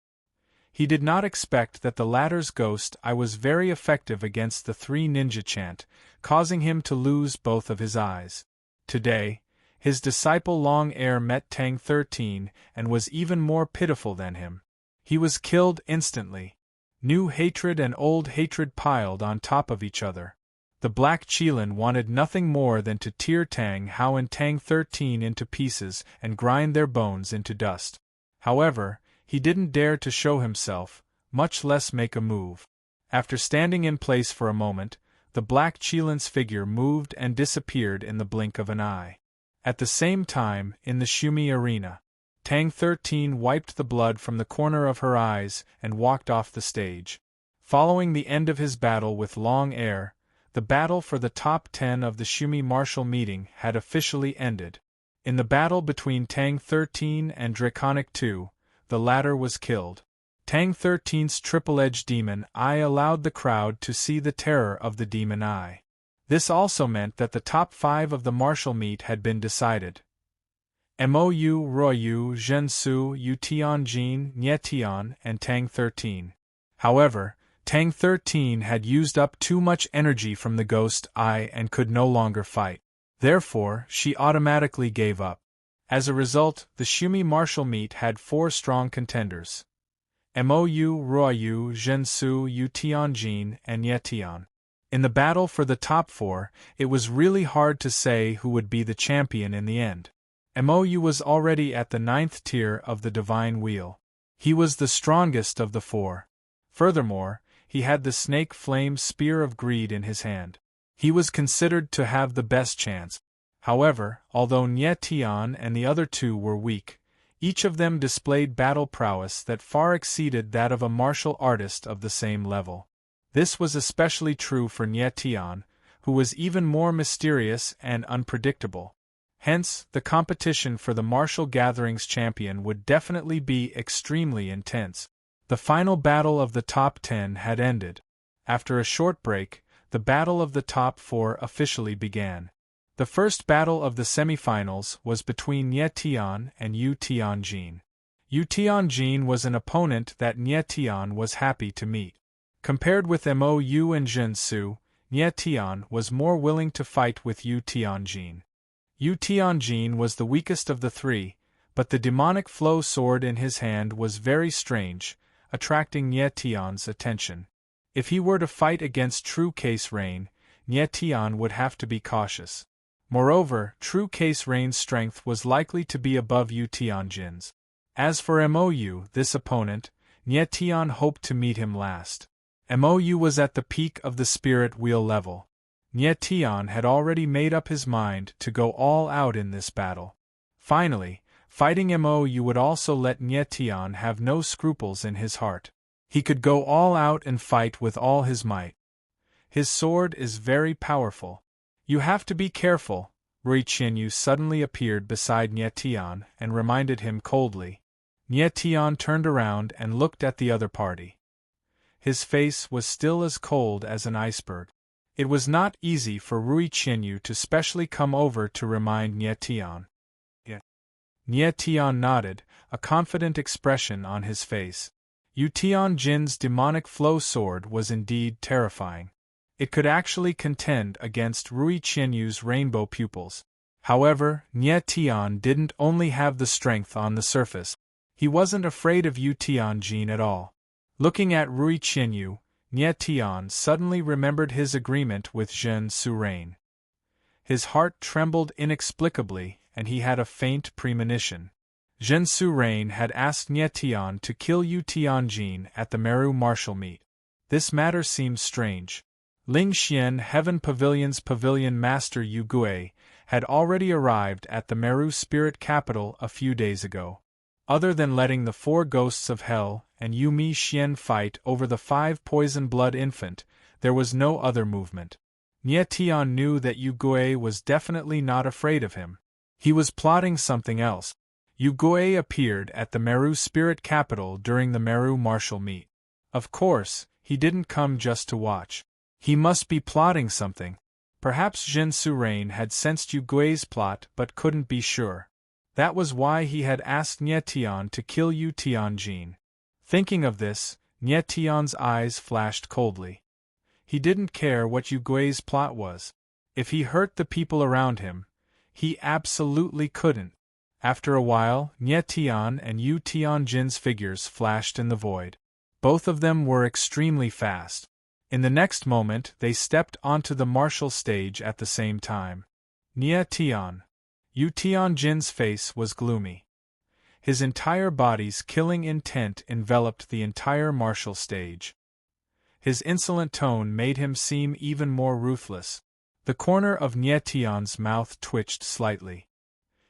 He did not expect that the latter's ghost eye was very effective against the 3 ninja chant, causing him to lose both of his eyes. Today, his disciple Long Air met Tang 13 and was even more pitiful than him. He was killed instantly. New hatred and old hatred piled on top of each other. The Black Qilin wanted nothing more than to tear Tang Hao and Tang 13 into pieces and grind their bones into dust. However, he didn't dare to show himself, much less make a move. After standing in place for a moment, the Black Qilin's figure moved and disappeared in the blink of an eye. At the same time, in the Shumi arena, Tang 13 wiped the blood from the corner of her eyes and walked off the stage. Following the end of his battle with Long Air, the battle for the top 10 of the Shumi martial meeting had officially ended. In the battle between Tang 13 and Draconic 2, the latter was killed. Tang 13's triple-edged demon eye allowed the crowd to see the terror of the demon eye. This also meant that the top 5 of the martial meet had been decided. Mou Ruoyu, Zhensu, Yu Tianjin, Nie Tian, and Tang 13. However, Tang 13 had used up too much energy from the ghost eye and could no longer fight. Therefore, she automatically gave up. As a result, the Shumi martial meet had 4 strong contenders. Mou Ruoyu, Zhensu, Yu Tianjin, and Nie Tian. In the battle for the top 4, it was really hard to say who would be the champion in the end. Mou was already at the 9th tier of the Divine Wheel. He was the strongest of the 4. Furthermore, he had the snake flame spear of greed in his hand. He was considered to have the best chance. However, although Nie Tian and the other 2 were weak, each of them displayed battle prowess that far exceeded that of a martial artist of the same level. This was especially true for Nie Tian, who was even more mysterious and unpredictable. Hence, the competition for the martial gatherings champion would definitely be extremely intense. The final battle of the top 10 had ended. After a short break, the battle of the top 4 officially began. The first battle of the semifinals was between Nie Tian and Yu Tianjin. Yu Tianjin was an opponent that Nie Tian was happy to meet. Compared with Mou and Zhensu, Nie Tian was more willing to fight with Yu Tianjin. Yu Tianjin was the weakest of the 3, but the demonic flow sword in his hand was very strange, attracting Nie Tian's attention. If he were to fight against true case Rain, Nie Tian would have to be cautious. Moreover, true Case Rain's strength was likely to be above Yu Tianjin's. As for Mou, this opponent, Nie Tian hoped to meet him last. Mou was at the peak of the spirit wheel level. Nie Tian had already made up his mind to go all out in this battle. Finally, fighting Mou would also let Nie Tian have no scruples in his heart. He could go all out and fight with all his might. His sword is very powerful. You have to be careful. Rui Qianyu suddenly appeared beside Nie Tian and reminded him coldly. Nie Tian turned around and looked at the other party. His face was still as cold as an iceberg. It was not easy for Rui Qianyu to specially come over to remind Nie Tian. Nie Tian nodded, a confident expression on his face. Yu Tianjin's demonic flow sword was indeed terrifying. It could actually contend against Rui Qianyu's rainbow pupils. However, Nie Tian didn't only have the strength on the surface. He wasn't afraid of Yu Tianjin at all. Looking at Rui Qianyu, Nie Tian suddenly remembered his agreement with Zhen Surain. His heart trembled inexplicably, and he had a faint premonition. Zhen Surain had asked Nie Tian to kill Yu Tianjin at the Meru martial meet. This matter seemed strange. Ling Xian Heaven Pavilion's pavilion master Yu Gui had already arrived at the Meru spirit capital a few days ago. Other than letting the 4 ghosts of hell and Yu Mi Xian fight over the 5 poison blood infant, there was no other movement. Nie Tian knew that Yu Gui was definitely not afraid of him. He was plotting something else. Yu Gui appeared at the Meru spirit capital during the Meru martial meet. Of course, he didn't come just to watch. He must be plotting something. Perhaps Zhen Surain had sensed Yu Gui's plot but couldn't be sure. That was why he had asked Nie Tian to kill Yu Tianjin. Thinking of this, Nie Tian's eyes flashed coldly. He didn't care what Yu Gui's plot was. If he hurt the people around him, he absolutely couldn't. After a while, Nie Tian and Yu Tianjin's figures flashed in the void. Both of them were extremely fast. In the next moment, they stepped onto the martial stage at the same time. Nie Tian. Yu Tianjin's face was gloomy. His entire body's killing intent enveloped the entire martial stage. His insolent tone made him seem even more ruthless. The corner of Nie Tian's mouth twitched slightly.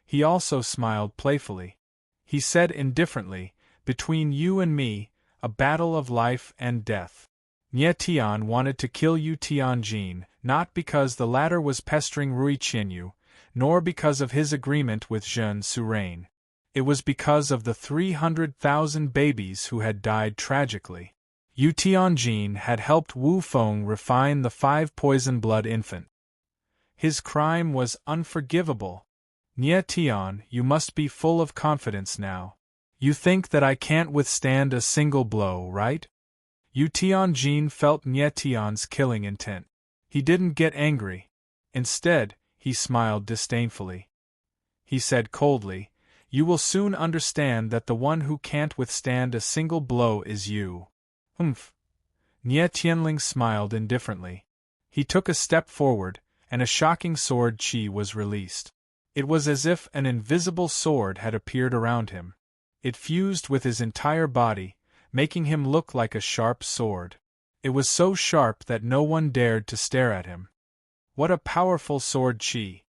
He also smiled playfully. He said indifferently, "Between you and me, a battle of life and death." Nie Tian wanted to kill Yu Tianjin, not because the latter was pestering Rui Qianyu, nor because of his agreement with Zhen Surain. It was because of the 300,000 babies who had died tragically. Yu Tianjin had helped Wu Feng refine the 5 poison blood infant. His crime was unforgivable. Nie Tian, you must be full of confidence now. You think that I can't withstand a single blow, right? Yu Tianjin felt Nie Tian's killing intent. He didn't get angry. Instead, he smiled disdainfully. He said coldly, "You will soon understand that the one who can't withstand a single blow is you." Humph. Nie Tianling smiled indifferently. He took a step forward, and a shocking sword chi was released. It was as if an invisible sword had appeared around him. It fused with his entire body, making him look like a sharp sword. It was so sharp that no one dared to stare at him. What a powerful sword chi!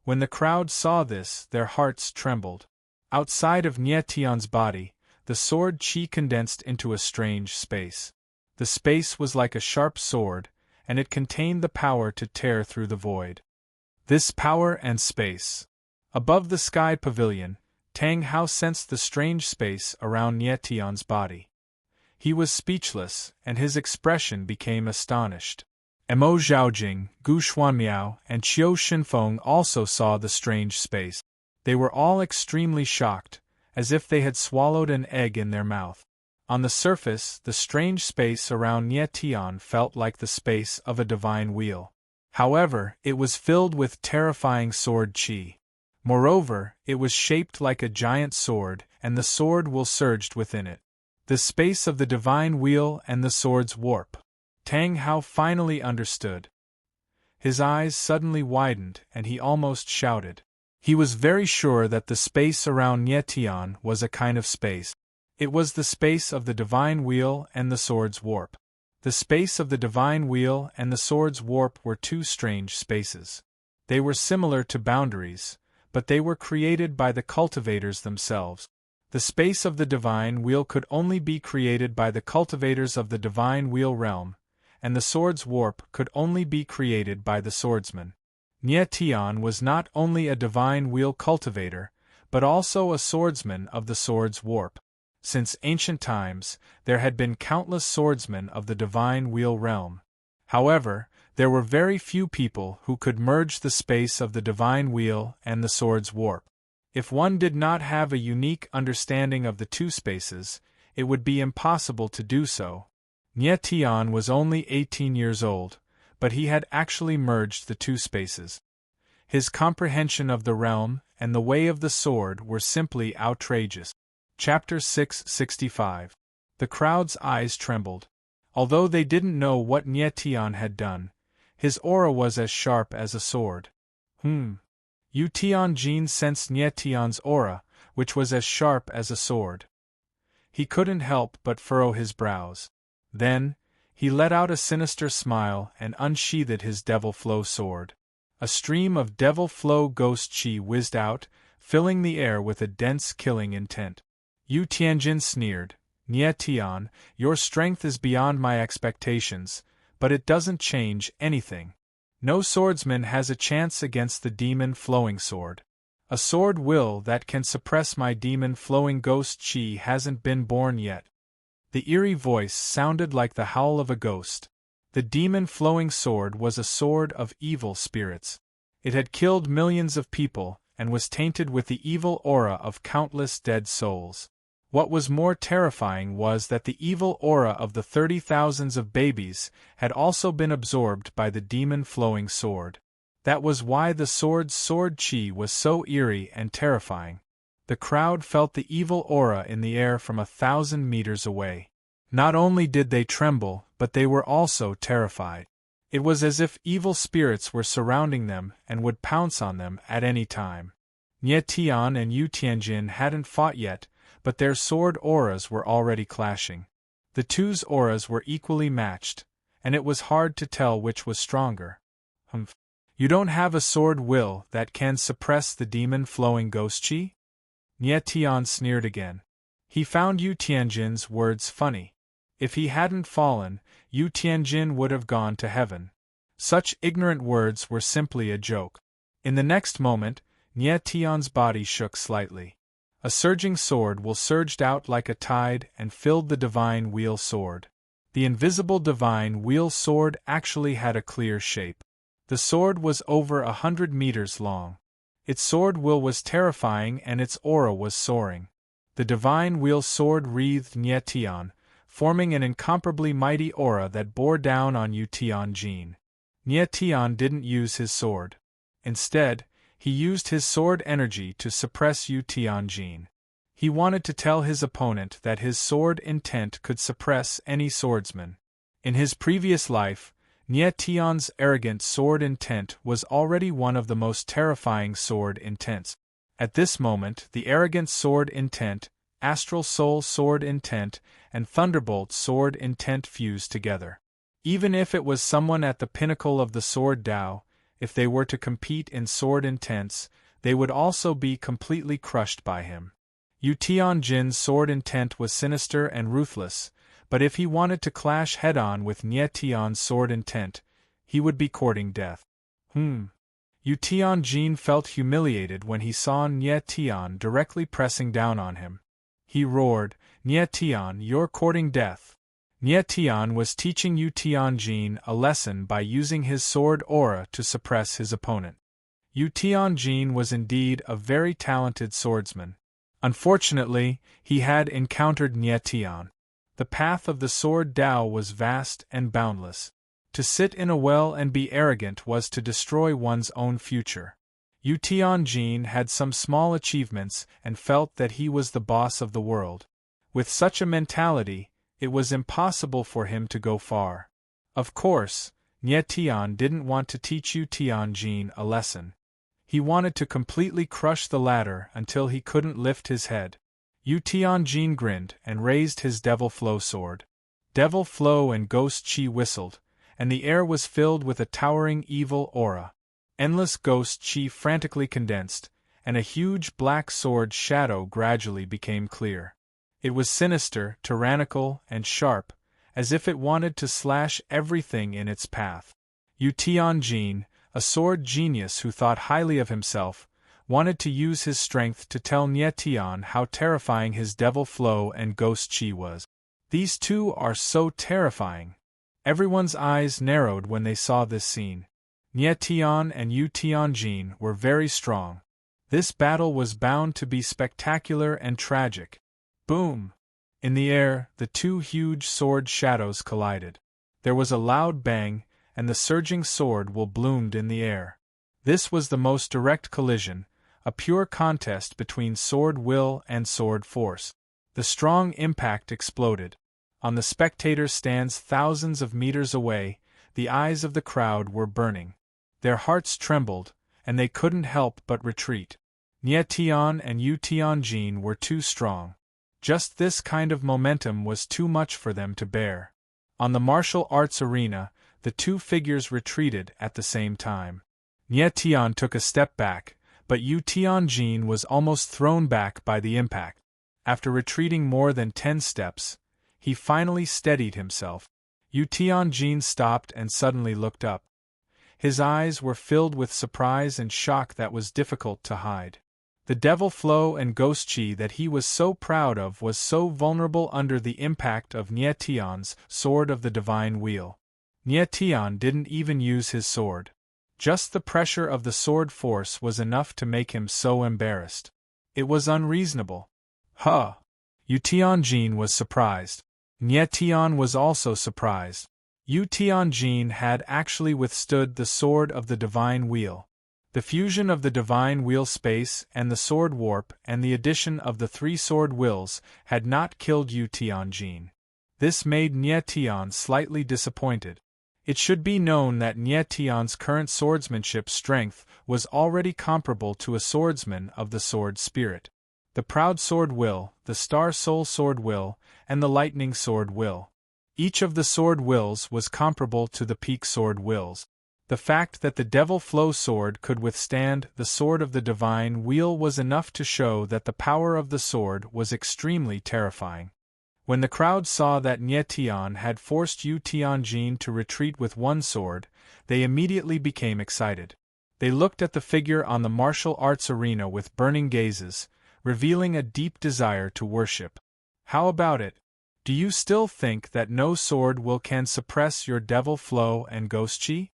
When the crowd saw this, their hearts trembled. Outside of Nie Tian's body, the sword chi condensed into a strange space. The space was like a sharp sword, and it contained the power to tear through the void. This power and space. Above the sky pavilion, Tang Hao sensed the strange space around Nie Tian's body. He was speechless, and his expression became astonished. Mo Zhaojing, Gu Xuanmiao, and Qiu Shinfeng also saw the strange space. They were all extremely shocked, as if they had swallowed an egg in their mouth. On the surface, the strange space around Nie Tian felt like the space of a divine wheel. However, it was filled with terrifying sword chi. Moreover, it was shaped like a giant sword, and the sword will surged within it. The space of the divine wheel and the sword's warp. Tang Hao finally understood. His eyes suddenly widened and he almost shouted. He was very sure that the space around Nye Tian was a kind of space. It was the space of the divine wheel and the sword's warp. The space of the divine wheel and the sword's warp were two strange spaces. They were similar to boundaries, but they were created by the cultivators themselves. The space of the divine wheel could only be created by the cultivators of the divine wheel realm, and the sword's warp could only be created by the swordsman. Nye Tian was not only a divine wheel cultivator, but also a swordsman of the sword's warp. Since ancient times, there had been countless swordsmen of the divine wheel realm. However, there were very few people who could merge the space of the divine wheel and the sword's warp. If one did not have a unique understanding of the two spaces, it would be impossible to do so. Nye Tian was only 18 years old, but he had actually merged the two spaces. His comprehension of the realm and the way of the sword were simply outrageous. Chapter 665. The crowd's eyes trembled. Although they didn't know what Nye Tian had done, his aura was as sharp as a sword. Yu Tianjin sensed Nye Tian's aura, which was as sharp as a sword. He couldn't help but furrow his brows. Then, he let out a sinister smile and unsheathed his devil flow sword. A stream of devil flow ghost chi whizzed out, filling the air with a dense killing intent. Yu Tianjin sneered, "Nye Tian, your strength is beyond my expectations, but it doesn't change anything. No swordsman has a chance against the demon-flowing sword. A sword will that can suppress my demon-flowing ghost chi hasn't been born yet." The eerie voice sounded like the howl of a ghost. The demon-flowing sword was a sword of evil spirits. It had killed millions of people, and was tainted with the evil aura of countless dead souls. What was more terrifying was that the evil aura of the 30,000s of babies had also been absorbed by the demon-flowing sword. That was why the sword's sword chi was so eerie and terrifying. The crowd felt the evil aura in the air from 1,000 meters away. Not only did they tremble, but they were also terrified. It was as if evil spirits were surrounding them and would pounce on them at any time. Nye Tian and Yu Tianjin hadn't fought yet, but their sword auras were already clashing. The two's auras were equally matched, and it was hard to tell which was stronger. You don't have a sword will that can suppress the demon-flowing ghost chi? Nye Tian sneered again. He found Yu Tianjin's words funny. If he hadn't fallen, Yu Tianjin would have gone to heaven. Such ignorant words were simply a joke. In the next moment, Nye Tian's body shook slightly. A surging sword will surged out like a tide and filled the divine wheel sword. The invisible divine wheel sword actually had a clear shape. The sword was over 100 meters long. Its sword will was terrifying and its aura was soaring. The divine wheel sword wreathed Nye Tian, forming an incomparably mighty aura that bore down on Yu Tianjin. Nye Tian didn't use his sword. Instead, he used his sword energy to suppress Yu Tianjin. He wanted to tell his opponent that his sword intent could suppress any swordsman. In his previous life, Nye Tian's arrogant sword intent was already one of the most terrifying sword intents. At this moment, the arrogant sword intent, astral soul sword intent, and thunderbolt sword intent fused together. Even if it was someone at the pinnacle of the sword Dao, if they were to compete in sword intents, they would also be completely crushed by him. Yu Tianjin's sword intent was sinister and ruthless, but if he wanted to clash head-on with Nye Tian's sword intent, he would be courting death. Yu Tianjin felt humiliated when he saw Nye Tian directly pressing down on him. He roared, "Nye Tian, you're courting death." Nye Tian was teaching Yu Tianjin a lesson by using his sword aura to suppress his opponent. Yu Tianjin was indeed a very talented swordsman. Unfortunately, he had encountered Nye Tian. The path of the sword Dao was vast and boundless. To sit in a well and be arrogant was to destroy one's own future. Yu Tianjin had some small achievements and felt that he was the boss of the world. With such a mentality, it was impossible for him to go far. Of course, Nie Tian didn't want to teach Yu Tianjin a lesson. He wanted to completely crush the latter until he couldn't lift his head. Yu Tianjin grinned and raised his Devil Flow sword. Devil Flow and Ghost Chi whistled, and the air was filled with a towering evil aura. Endless Ghost Chi frantically condensed, and a huge black sword shadow gradually became clear. It was sinister, tyrannical, and sharp, as if it wanted to slash everything in its path. Yu Tianjin, a sword genius who thought highly of himself, wanted to use his strength to tell Nie Tian how terrifying his Devil Flow and Ghost Chi was. These two are so terrifying. Everyone's eyes narrowed when they saw this scene. Nie Tian and Yu Tianjin were very strong. This battle was bound to be spectacular and tragic. Boom! In the air, the two huge sword shadows collided. There was a loud bang, and the surging sword will bloomed in the air. This was the most direct collision, a pure contest between sword will and sword force. The strong impact exploded. On the spectator stands thousands of meters away, the eyes of the crowd were burning. Their hearts trembled, and they couldn't help but retreat. Nie Tian and Yu Tianjin were too strong. Just this kind of momentum was too much for them to bear. On the martial arts arena, the two figures retreated at the same time. Nie Tian took a step back, but Yu Tianjin was almost thrown back by the impact. After retreating more than 10 steps, he finally steadied himself. Yu Tianjin stopped and suddenly looked up. His eyes were filled with surprise and shock that was difficult to hide. The Devil Flow and Ghost Chi that he was so proud of was so vulnerable under the impact of Nie Tian's Sword of the Divine Wheel. Nie Tian didn't even use his sword. Just the pressure of the sword force was enough to make him so embarrassed. It was unreasonable. Huh! Yu Tianjin was surprised. Nie Tian was also surprised. Yu Tianjin had actually withstood the Sword of the Divine Wheel. The fusion of the Divine Wheel space and the Sword Warp and the addition of the 3 Sword Wills had not killed Yu Tianjin. This made Nie Tian slightly disappointed. It should be known that Nie Tian's current swordsmanship strength was already comparable to a swordsman of the Sword Spirit. The Proud Sword Will, the Star Soul Sword Will, and the Lightning Sword Will. Each of the Sword Wills was comparable to the Peak Sword Wills. The fact that the Devil Flow sword could withstand the Sword of the Divine Wheel was enough to show that the power of the sword was extremely terrifying. When the crowd saw that Nie Tian had forced Yu Tianjin to retreat with one sword, they immediately became excited. They looked at the figure on the martial arts arena with burning gazes, revealing a deep desire to worship. How about it? Do you still think that no sword will can suppress your Devil Flow and Ghost Chi?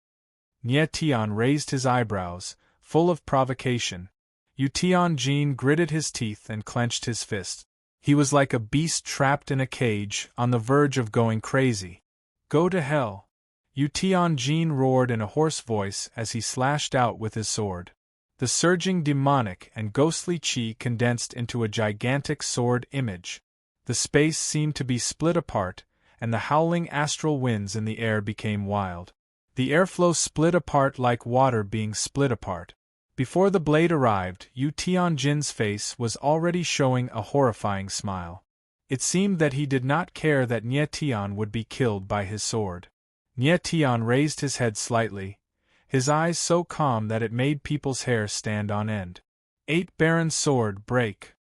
Nie Tian raised his eyebrows, full of provocation. Yu Tianjin gritted his teeth and clenched his fist. He was like a beast trapped in a cage, on the verge of going crazy. Go to hell! Yu Tianjin roared in a hoarse voice as he slashed out with his sword. The surging demonic and ghostly chi condensed into a gigantic sword image. The space seemed to be split apart, and the howling astral winds in the air became wild. The airflow split apart like water being split apart. Before the blade arrived, Yu Tianjin's face was already showing a horrifying smile. It seemed that he did not care that Nie Tian would be killed by his sword. Nie Tian raised his head slightly, his eyes so calm that it made people's hair stand on end. 8 Baron's sword break.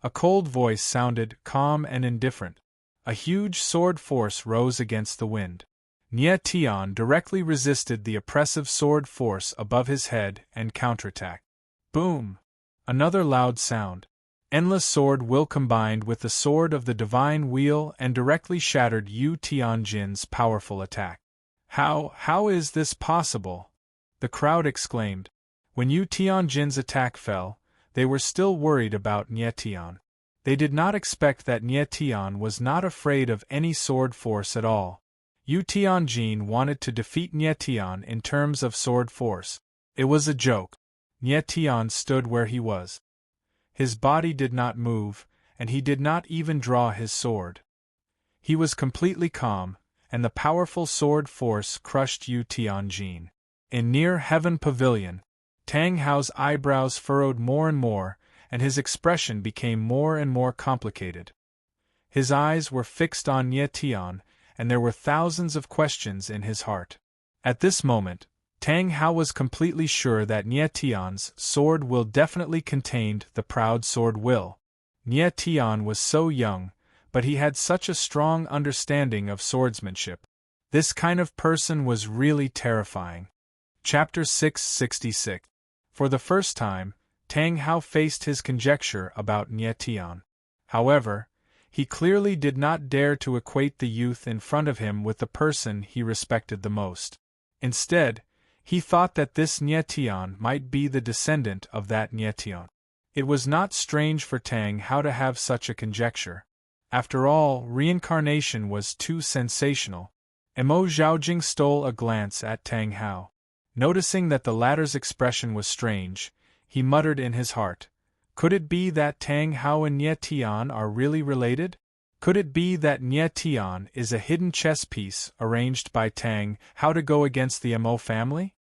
A cold voice sounded, calm and indifferent. A huge sword force rose against the wind. Nie Tian directly resisted the oppressive sword force above his head and counterattacked. Boom! Another loud sound. Endless Sword Will combined with the Sword of the Divine Wheel and directly shattered Yu Tianjin's powerful attack. How is this possible? The crowd exclaimed. When Yu Tianjin's attack fell, they were still worried about Nie Tian. They did not expect that Nie Tian was not afraid of any sword force at all. Yu Tianjin wanted to defeat Nie Tian in terms of sword force. It was a joke. Nie Tian stood where he was. His body did not move, and he did not even draw his sword. He was completely calm, and the powerful sword force crushed Yu Tianjin. In near Heaven Pavilion, Tang Hao's eyebrows furrowed more and more, and his expression became more and more complicated. His eyes were fixed on Nye Tian, and there were thousands of questions in his heart. At this moment, Tang Hao was completely sure that Nye Tian's sword will definitely contained the proud sword will. Nye Tian was so young, but he had such a strong understanding of swordsmanship. This kind of person was really terrifying. Chapter 666. For the first time, Tang Hao faced his conjecture about Nye Tian. However, he clearly did not dare to equate the youth in front of him with the person he respected the most. Instead, he thought that this Nye Tian might be the descendant of that Nye Tian. It was not strange for Tang Hao to have such a conjecture. After all, reincarnation was too sensational. Mo Zhaojing stole a glance at Tang Hao. Noticing that the latter's expression was strange, he muttered in his heart, "Could it be that Tang Hao and Nye Tian are really related? Could it be that Nye Tian is a hidden chess piece arranged by Tang Hao to go against the Mo family?"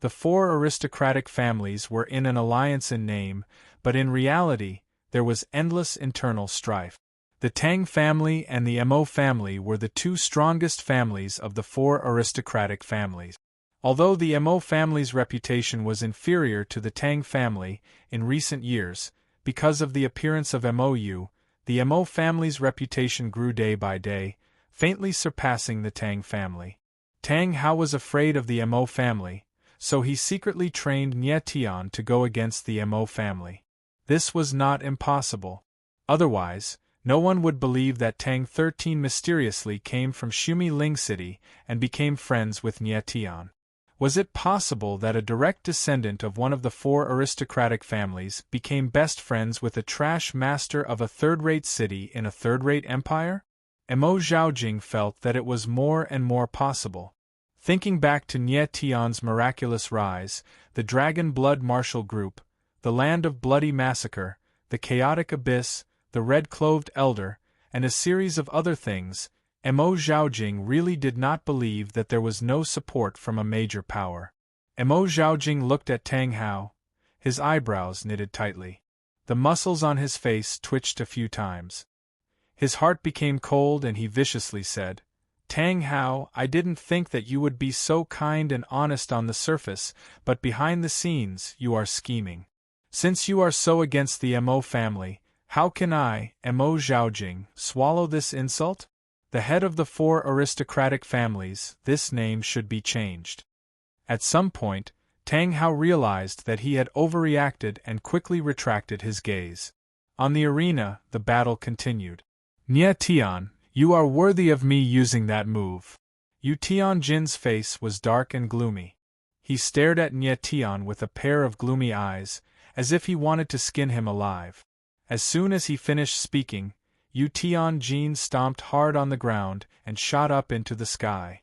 The four aristocratic families were in an alliance in name, but in reality, there was endless internal strife. The Tang family and the Mo family were the two strongest families of the four aristocratic families. Although the Mo family's reputation was inferior to the Tang family in recent years, because of the appearance of Mou, the Mo family's reputation grew day by day, faintly surpassing the Tang family. Tang Hao was afraid of the Mo family, so he secretly trained Nye Tian to go against the Mo family. This was not impossible. Otherwise, no one would believe that Tang 13 mysteriously came from Xumi Ling City and became friends with Nye Tian. Was it possible that a direct descendant of one of the four aristocratic families became best friends with a trash master of a third-rate city in a third-rate empire? Mo Zhaojing felt that it was more and more possible. Thinking back to Nye Tian's miraculous rise, the Dragon Blood Martial Group, the Land of Bloody Massacre, the Chaotic Abyss, the Red-Cloved Elder, and a series of other things, Mo Zhaojing really did not believe that there was no support from a major power. Mo Zhaojing looked at Tang Hao. His eyebrows knitted tightly. The muscles on his face twitched a few times. His heart became cold and he viciously said, "Tang Hao, I didn't think that you would be so kind and honest on the surface, but behind the scenes you are scheming. Since you are so against the Mo family, how can I, Mo Zhaojing, swallow this insult? The head of the four aristocratic families, this name should be changed." At some point, Tang Hao realized that he had overreacted and quickly retracted his gaze. On the arena, the battle continued. "Nye Tian, you are worthy of me using that move." Yu Tianjin's face was dark and gloomy. He stared at Nye Tian with a pair of gloomy eyes, as if he wanted to skin him alive. As soon as he finished speaking, Yu Tianjin stomped hard on the ground and shot up into the sky.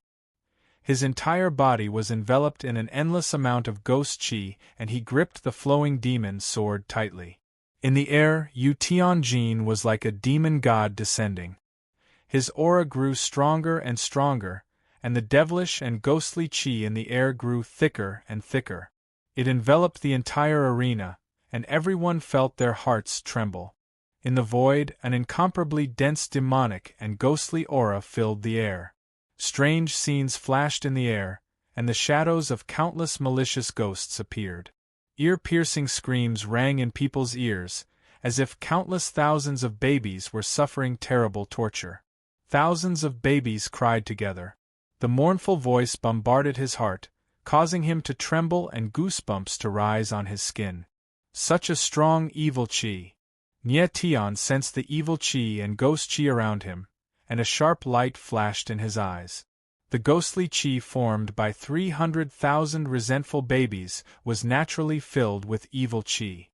His entire body was enveloped in an endless amount of ghost qi, and he gripped the flowing demon sword tightly. In the air, Yu Tianjin was like a demon god descending. His aura grew stronger and stronger, and the devilish and ghostly qi in the air grew thicker and thicker. It enveloped the entire arena, and everyone felt their hearts tremble. In the void, an incomparably dense demonic and ghostly aura filled the air. Strange scenes flashed in the air, and the shadows of countless malicious ghosts appeared. Ear-piercing screams rang in people's ears, as if countless thousands of babies were suffering terrible torture. Thousands of babies cried together. The mournful voice bombarded his heart, causing him to tremble and goosebumps to rise on his skin. Such a strong evil qi! Nye Tian sensed the evil qi and ghost qi around him, and a sharp light flashed in his eyes. The ghostly qi formed by 300,000 resentful babies was naturally filled with evil qi.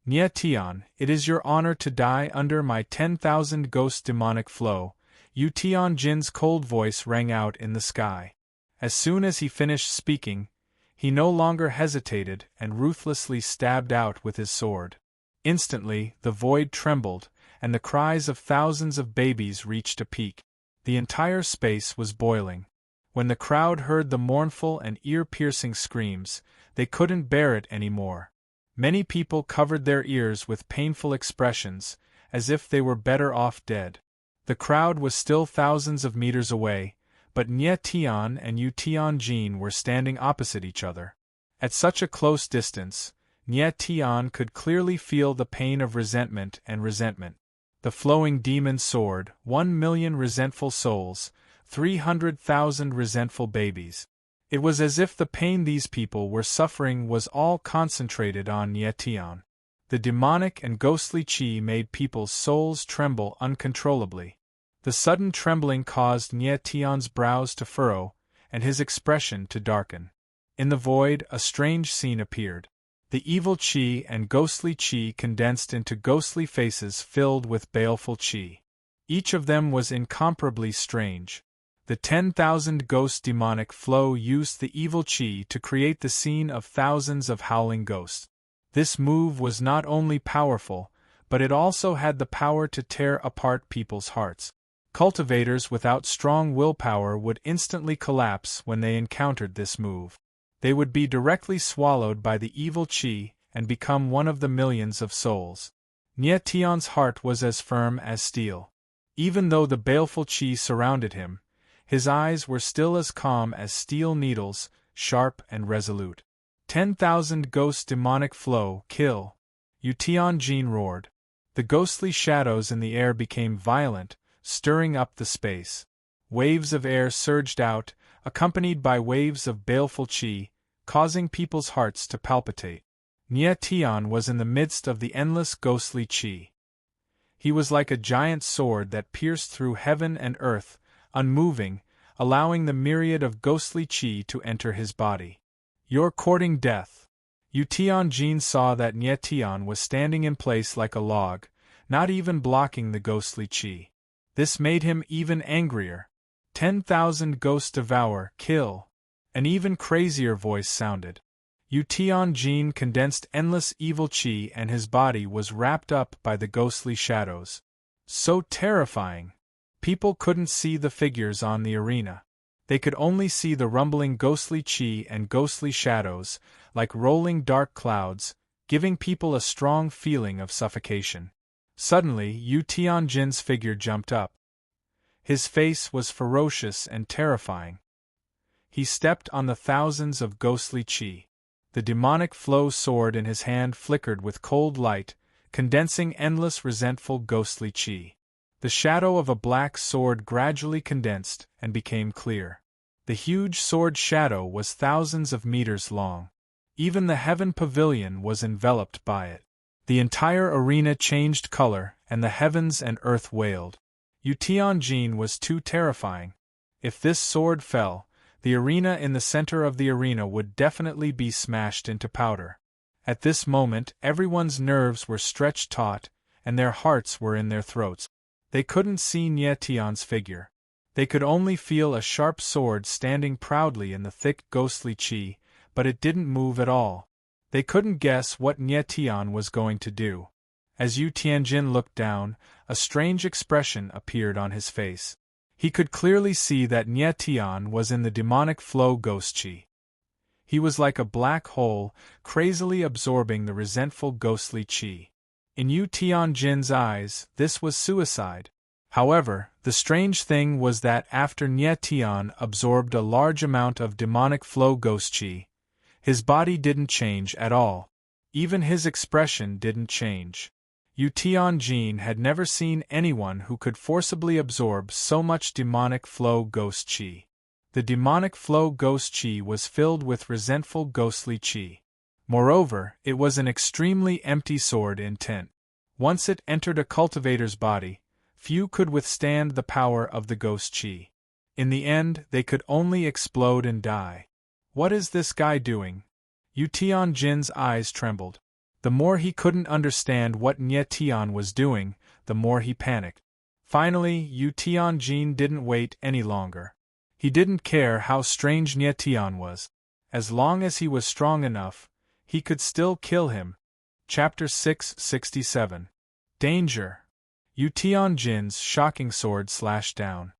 "Nye Tian, it is your honor to die under my 10,000 ghost demonic flow," Yu Tianjin's cold voice rang out in the sky. As soon as he finished speaking, he no longer hesitated and ruthlessly stabbed out with his sword. Instantly, the void trembled, and the cries of thousands of babies reached a peak. The entire space was boiling. When the crowd heard the mournful and ear-piercing screams, they couldn't bear it anymore. Many people covered their ears with painful expressions, as if they were better off dead. The crowd was still thousands of meters away, but Nye Tian and Yu Tianjin were standing opposite each other. At such a close distance, Nye Tian could clearly feel the pain of resentment and resentment. The flowing demon sword, 1,000,000 resentful souls, 300,000 resentful babies. It was as if the pain these people were suffering was all concentrated on Nye Tian. The demonic and ghostly qi made people's souls tremble uncontrollably. The sudden trembling caused Nye Tian's brows to furrow, and his expression to darken. In the void, a strange scene appeared. The evil qi and ghostly qi condensed into ghostly faces filled with baleful qi. Each of them was incomparably strange. The 10,000 ghost demonic flow used the evil qi to create the scene of thousands of howling ghosts. This move was not only powerful, but it also had the power to tear apart people's hearts. Cultivators without strong willpower would instantly collapse when they encountered this move. They would be directly swallowed by the evil qi and become one of the millions of souls. Nye Tian's heart was as firm as steel. Even though the baleful qi surrounded him, his eyes were still as calm as steel needles, sharp and resolute. 10,000 ghost demonic flow, kill! Yu Tianjin roared. The ghostly shadows in the air became violent, stirring up the space. Waves of air surged out, accompanied by waves of baleful qi, causing people's hearts to palpitate. Nye Tian was in the midst of the endless ghostly qi. He was like a giant sword that pierced through heaven and earth, unmoving, allowing the myriad of ghostly qi to enter his body. You're courting death. Yu Tianjin saw that Nye Tian was standing in place like a log, not even blocking the ghostly qi. This made him even angrier. 10,000 ghosts devour, kill! An even crazier voice sounded. Yu Tianjin condensed endless evil qi and his body was wrapped up by the ghostly shadows. So terrifying! People couldn't see the figures on the arena. They could only see the rumbling ghostly qi and ghostly shadows, like rolling dark clouds, giving people a strong feeling of suffocation. Suddenly, Yu Tianjin's figure jumped up. His face was ferocious and terrifying. He stepped on the thousands of ghostly qi. The demonic flow sword in his hand flickered with cold light, condensing endless resentful ghostly qi. The shadow of a black sword gradually condensed and became clear. The huge sword shadow was thousands of meters long. Even the heaven pavilion was enveloped by it. The entire arena changed color, and the heavens and earth wailed. Yu Tianjin was too terrifying. If this sword fell, the arena in the center of the arena would definitely be smashed into powder. At this moment, everyone's nerves were stretched taut, and their hearts were in their throats. They couldn't see Nye Tian's figure. They could only feel a sharp sword standing proudly in the thick ghostly qi, but it didn't move at all. They couldn't guess what Nye Tian was going to do. As Yu Tianjin looked down, a strange expression appeared on his face. He could clearly see that Nye Tian was in the demonic flow ghost qi. He was like a black hole, crazily absorbing the resentful ghostly qi. In Yu Tianjin's eyes, this was suicide. However, the strange thing was that after Nye Tian absorbed a large amount of demonic flow ghost qi, his body didn't change at all. Even his expression didn't change. Yu Tianjin had never seen anyone who could forcibly absorb so much demonic flow ghost qi. The demonic flow ghost qi was filled with resentful ghostly qi. Moreover, it was an extremely empty sword intent. Once it entered a cultivator's body, few could withstand the power of the ghost qi. In the end, they could only explode and die. What is this guy doing? Yu Tianjin's eyes trembled. The more he couldn't understand what Nye Tian was doing, the more he panicked. Finally, Yu Tianjin didn't wait any longer. He didn't care how strange Nye Tian was. As long as he was strong enough, he could still kill him. Chapter 667. Danger! Yu Tianjin's shocking sword slashed down.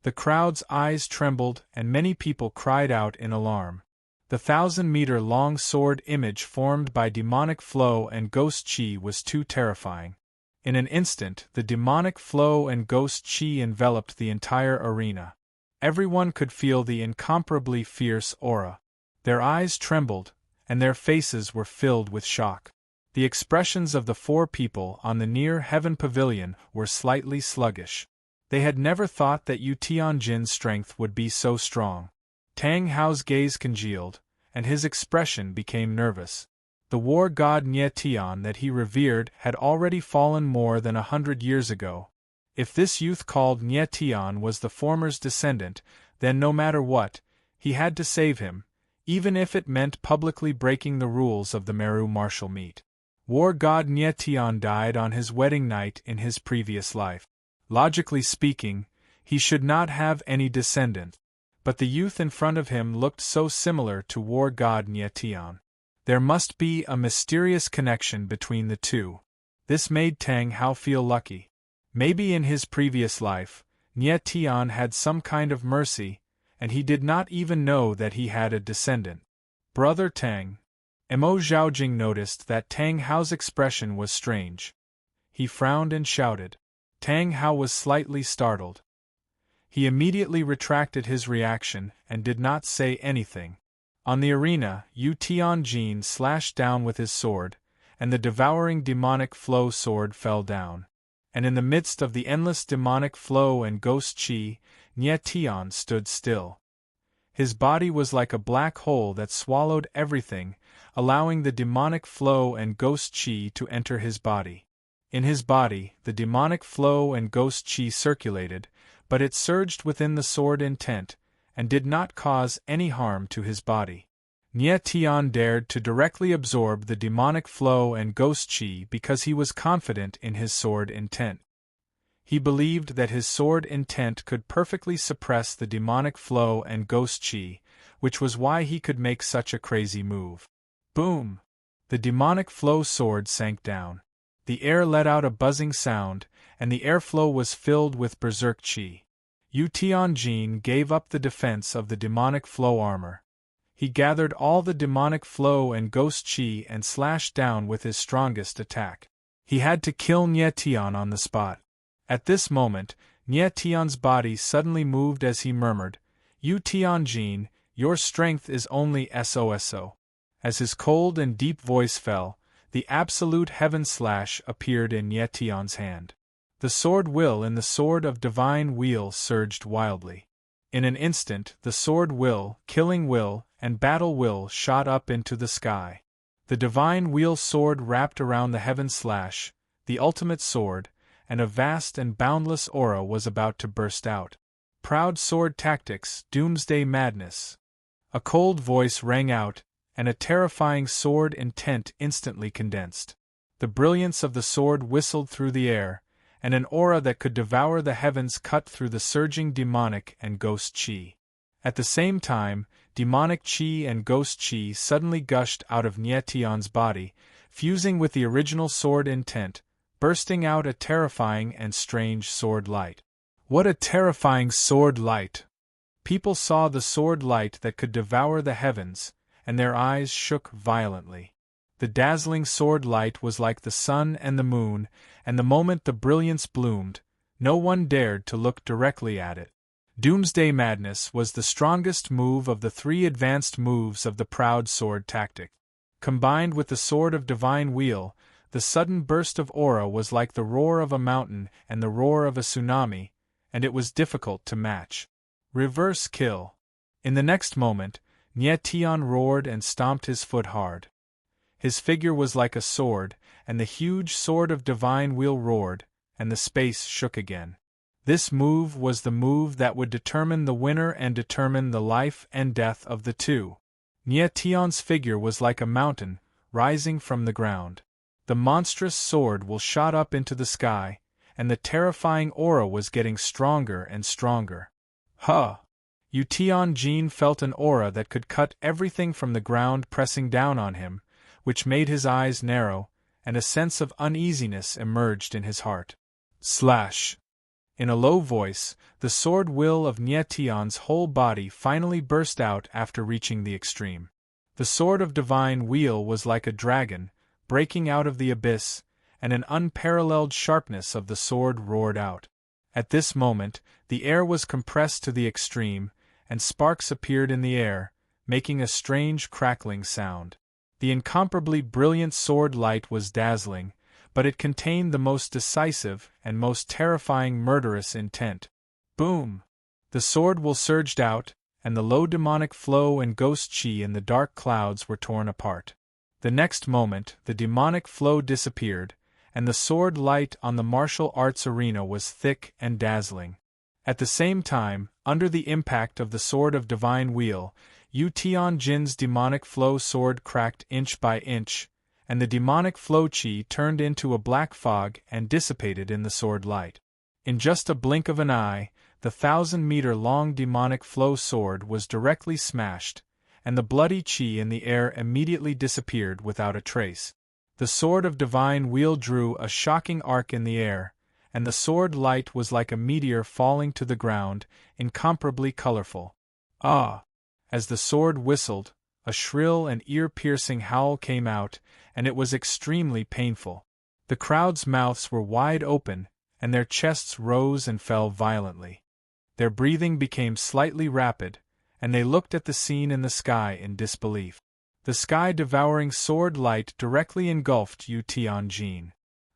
The crowd's eyes trembled and many people cried out in alarm. The 1,000-meter-long sword image formed by demonic flow and ghost chi was too terrifying. In an instant, the demonic flow and ghost chi enveloped the entire arena. Everyone could feel the incomparably fierce aura. Their eyes trembled, and their faces were filled with shock. The expressions of the 4 people on the near heaven pavilion were slightly sluggish. They had never thought that Yu Tianjin's strength would be so strong. Tang Hao's gaze congealed, and his expression became nervous. The war god Nye Tian that he revered had already fallen more than 100 years ago. If this youth called Nye Tian was the former's descendant, then no matter what, he had to save him, even if it meant publicly breaking the rules of the Meru martial meet. War god Nye Tian died on his wedding night in his previous life. Logically speaking, he should not have any descendant. But the youth in front of him looked so similar to war god Nye Tian. There must be a mysterious connection between the two. This made Tang Hao feel lucky. Maybe in his previous life, Nye Tian had some kind of mercy, and he did not even know that he had a descendant. Brother Tang. Mo Zhaojing noticed that Tang Hao's expression was strange. He frowned and shouted. Tang Hao was slightly startled. He immediately retracted his reaction and did not say anything. On the arena, Yu Tianjin slashed down with his sword, and the devouring demonic flow sword fell down. And in the midst of the endless demonic flow and ghost chi, Nye Tian stood still. His body was like a black hole that swallowed everything, allowing the demonic flow and ghost chi to enter his body. In his body, the demonic flow and ghost chi circulated, but it surged within the sword intent, and did not cause any harm to his body. Nye Tian dared to directly absorb the demonic flow and ghost chi because he was confident in his sword intent. He believed that his sword intent could perfectly suppress the demonic flow and ghost chi, which was why he could make such a crazy move. Boom! The demonic flow sword sank down. The air let out a buzzing sound, and the airflow was filled with berserk chi. Yu Tianjin gave up the defense of the demonic flow armor. He gathered all the demonic flow and ghost chi and slashed down with his strongest attack. He had to kill Nye Tian on the spot. At this moment, Nye Tian's body suddenly moved as he murmured, "Yu Tianjin, your strength is only so." As his cold and deep voice fell, the absolute heaven slash appeared in Nye Tian's hand. The sword will in the sword of divine wheel surged wildly. In an instant, the sword will, killing will, and battle will shot up into the sky. The divine wheel sword wrapped around the heaven slash, the ultimate sword, and a vast and boundless aura was about to burst out. Proud sword tactics, doomsday madness. A cold voice rang out, and a terrifying sword intent instantly condensed. The brilliance of the sword whistled through the air, and an aura that could devour the heavens cut through the surging demonic and ghost chi. At the same time, demonic chi and ghost chi suddenly gushed out of Nye Tian's body, fusing with the original sword intent, bursting out a terrifying and strange sword light. What a terrifying sword light! People saw the sword light that could devour the heavens, and their eyes shook violently. The dazzling sword light was like the sun and the moon, and the moment the brilliance bloomed, no one dared to look directly at it. Doomsday Madness was the strongest move of the 3 advanced moves of the proud sword tactic. Combined with the sword of divine wheel, the sudden burst of aura was like the roar of a mountain and the roar of a tsunami, and it was difficult to match. Reverse kill. In the next moment, Nye Tian roared and stomped his foot hard. His figure was like a sword, and the huge sword of divine wheel roared, and the space shook again. This move was the move that would determine the winner and determine the life and death of the two. Nye Tian's figure was like a mountain, rising from the ground. The monstrous sword will shot up into the sky, and the terrifying aura was getting stronger and stronger. Huh! Yu Tianjin felt an aura that could cut everything from the ground pressing down on him, which made his eyes narrow, and a sense of uneasiness emerged in his heart. Slash! In a low voice, the sword will of Nye Tian's whole body finally burst out after reaching the extreme. The sword of divine wheel was like a dragon, breaking out of the abyss, and an unparalleled sharpness of the sword roared out. At this moment, the air was compressed to the extreme, and sparks appeared in the air, making a strange crackling sound. The incomparably brilliant sword light was dazzling, but it contained the most decisive and most terrifying murderous intent. Boom! The sword will surged out, and the low demonic flow and ghost chi in the dark clouds were torn apart. The next moment, the demonic flow disappeared, and the sword light on the martial arts arena was thick and dazzling. At the same time, under the impact of the sword of divine wheel, Yu Tianjin's demonic flow sword cracked inch by inch, and the demonic flow chi turned into a black fog and dissipated in the sword light. In just a blink of an eye, the 1,000-meter-long demonic flow sword was directly smashed, and the bloody chi in the air immediately disappeared without a trace. The sword of divine wheel drew a shocking arc in the air, and the sword light was like a meteor falling to the ground, incomparably colorful. Ah! As the sword whistled, a shrill and ear-piercing howl came out, and it was extremely painful. The crowd's mouths were wide open, and their chests rose and fell violently. Their breathing became slightly rapid, and they looked at the scene in the sky in disbelief. The sky-devouring sword light directly engulfed Yu Tianjin.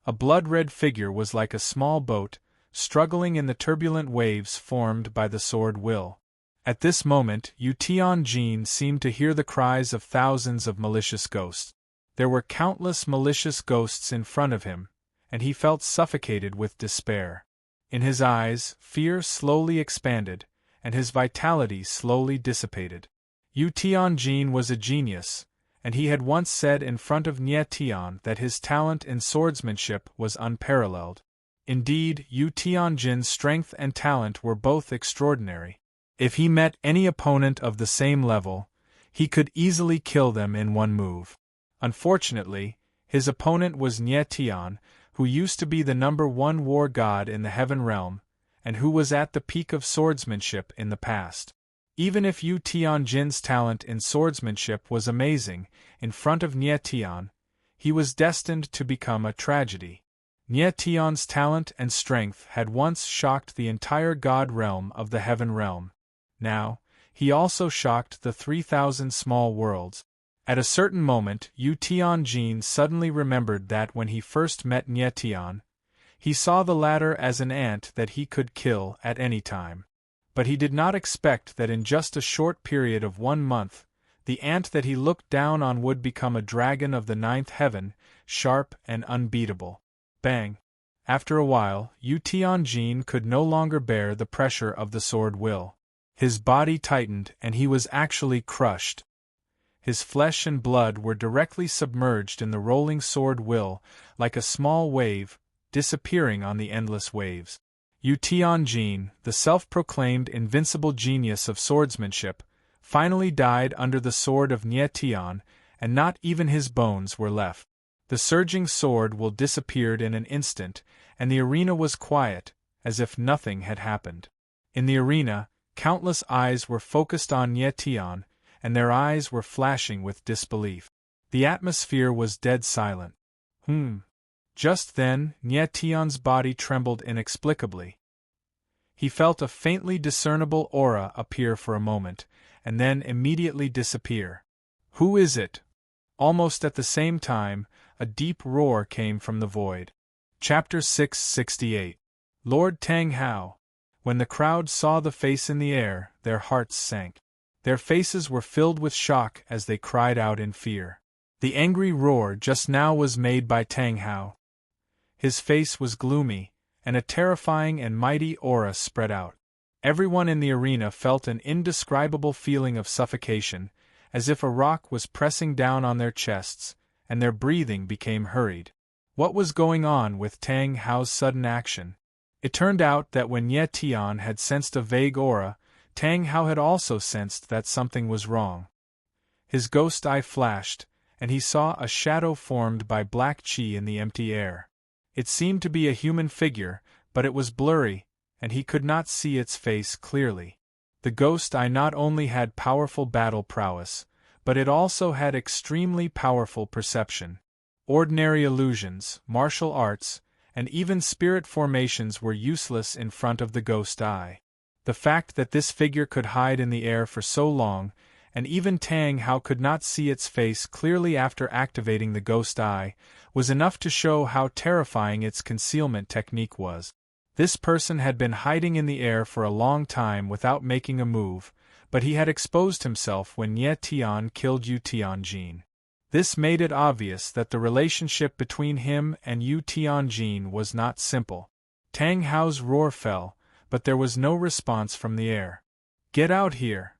A blood-red figure was like a small boat, struggling in the turbulent waves formed by the sword will. At this moment, Yu Tianjin seemed to hear the cries of thousands of malicious ghosts. There were countless malicious ghosts in front of him, and he felt suffocated with despair. In his eyes, fear slowly expanded, and his vitality slowly dissipated. Yu Tianjin was a genius, and he had once said in front of Nye Tian that his talent in swordsmanship was unparalleled. Indeed, Yu Tianjin's strength and talent were both extraordinary. If he met any opponent of the same level, he could easily kill them in one move. Unfortunately, his opponent was Nye Tian, who used to be the #1 war god in the heaven realm, and who was at the peak of swordsmanship in the past. Even if Yu Tianjin's talent in swordsmanship was amazing, in front of Nye Tian, he was destined to become a tragedy. Nye Tian's talent and strength had once shocked the entire god realm of the heaven realm. Now, he also shocked the 3,000 small worlds. At a certain moment, Yu Tianjin suddenly remembered that when he first met Nye Tian, he saw the latter as an ant that he could kill at any time. But he did not expect that in just a short period of 1 month, the ant that he looked down on would become a dragon of the 9th heaven, sharp and unbeatable. Bang! After a while, Yu Tianjin could no longer bear the pressure of the sword will. His body tightened and he was actually crushed. His flesh and blood were directly submerged in the rolling sword will, like a small wave, disappearing on the endless waves. Yu Tianjin, the self-proclaimed invincible genius of swordsmanship, finally died under the sword of Nye Tian, and not even his bones were left. The surging sword will disappeared in an instant, and the arena was quiet, as if nothing had happened. In the arena, countless eyes were focused on Nye Tian, and their eyes were flashing with disbelief. The atmosphere was dead silent. Just then, Nye Tian's body trembled inexplicably. He felt a faintly discernible aura appear for a moment, and then immediately disappear. Who is it? Almost at the same time, a deep roar came from the void. Chapter 668. Lord Tang Hao. When the crowd saw the face in the air, their hearts sank. Their faces were filled with shock as they cried out in fear. The angry roar just now was made by Tang Hao. His face was gloomy, and a terrifying and mighty aura spread out. Everyone in the arena felt an indescribable feeling of suffocation, as if a rock was pressing down on their chests, and their breathing became hurried. What was going on with Tang Hao's sudden action? It turned out that when Nye Tian had sensed a vague aura, Tang Hao had also sensed that something was wrong. His ghost eye flashed, and he saw a shadow formed by black chi in the empty air. It seemed to be a human figure, but it was blurry, and he could not see its face clearly. The ghost eye not only had powerful battle prowess, but it also had extremely powerful perception. Ordinary illusions, martial arts, and even spirit formations were useless in front of the ghost eye. The fact that this figure could hide in the air for so long, and even Tang Hao could not see its face clearly after activating the ghost eye, was enough to show how terrifying its concealment technique was. This person had been hiding in the air for a long time without making a move, but he had exposed himself when Nie Tian killed Yu Tianjin. This made it obvious that the relationship between him and Yu Tianjin was not simple. Tang Hao's roar fell, but there was no response from the air. "Get out here!"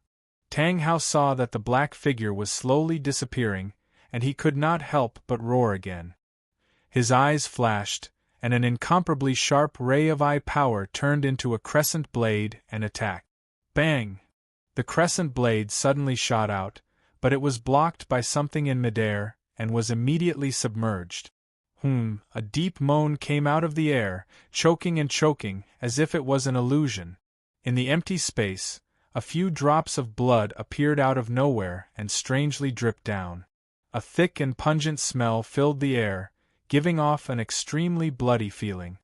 Tang Hao saw that the black figure was slowly disappearing, and he could not help but roar again. His eyes flashed, and an incomparably sharp ray of eye power turned into a crescent blade and attacked. Bang! The crescent blade suddenly shot out, but it was blocked by something in midair, and was immediately submerged. A deep moan came out of the air, choking, as if it was an illusion. In the empty space, a few drops of blood appeared out of nowhere and strangely dripped down. A thick and pungent smell filled the air, giving off an extremely bloody feeling.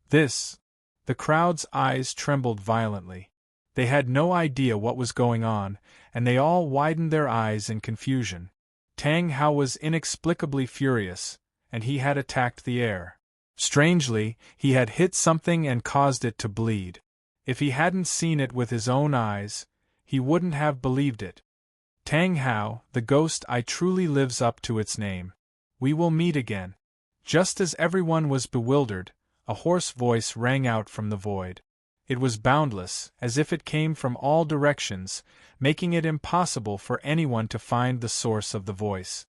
The crowd's eyes trembled violently. They had no idea what was going on, and they all widened their eyes in confusion. Tang Hao was inexplicably furious, and he had attacked the air. Strangely, he had hit something and caused it to bleed. If he hadn't seen it with his own eyes, he wouldn't have believed it. Tang Hao, the ghost eye, truly lives up to its name. We will meet again. Just as everyone was bewildered, a hoarse voice rang out from the void. It was boundless, as if it came from all directions, making it impossible for anyone to find the source of the voice.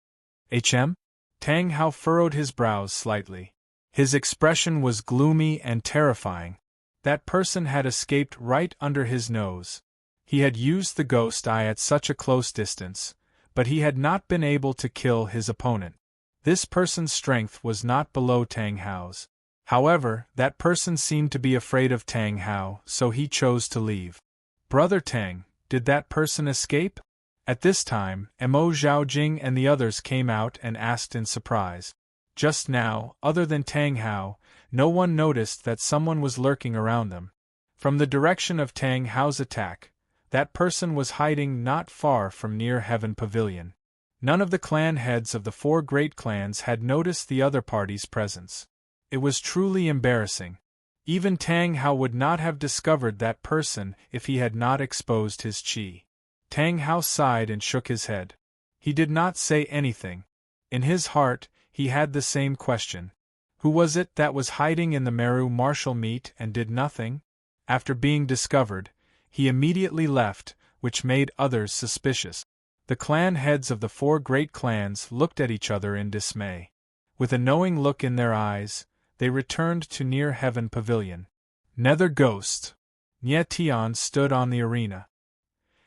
"HM?" Tang Hao furrowed his brows slightly. His expression was gloomy and terrifying. That person had escaped right under his nose. He had used the ghost eye at such a close distance, but he had not been able to kill his opponent. This person's strength was not below Tang Hao's. However, that person seemed to be afraid of Tang Hao, so he chose to leave. "Brother Tang, did that person escape?" At this time, Mo Zhaojing and the others came out and asked in surprise. Just now, other than Tang Hao, no one noticed that someone was lurking around them. From the direction of Tang Hao's attack, that person was hiding not far from near Heaven Pavilion. None of the clan heads of the 4 great clans had noticed the other party's presence. It was truly embarrassing. Even Tang Hao would not have discovered that person if he had not exposed his qi. Tang Hao sighed and shook his head. He did not say anything. In his heart, he had the same question. Who was it that was hiding in the Meru martial meet and did nothing? After being discovered, he immediately left, which made others suspicious. The clan heads of the 4 great clans looked at each other in dismay. With a knowing look in their eyes, they returned to near Heaven Pavilion. Nether Ghost. Nie Tian stood on the arena.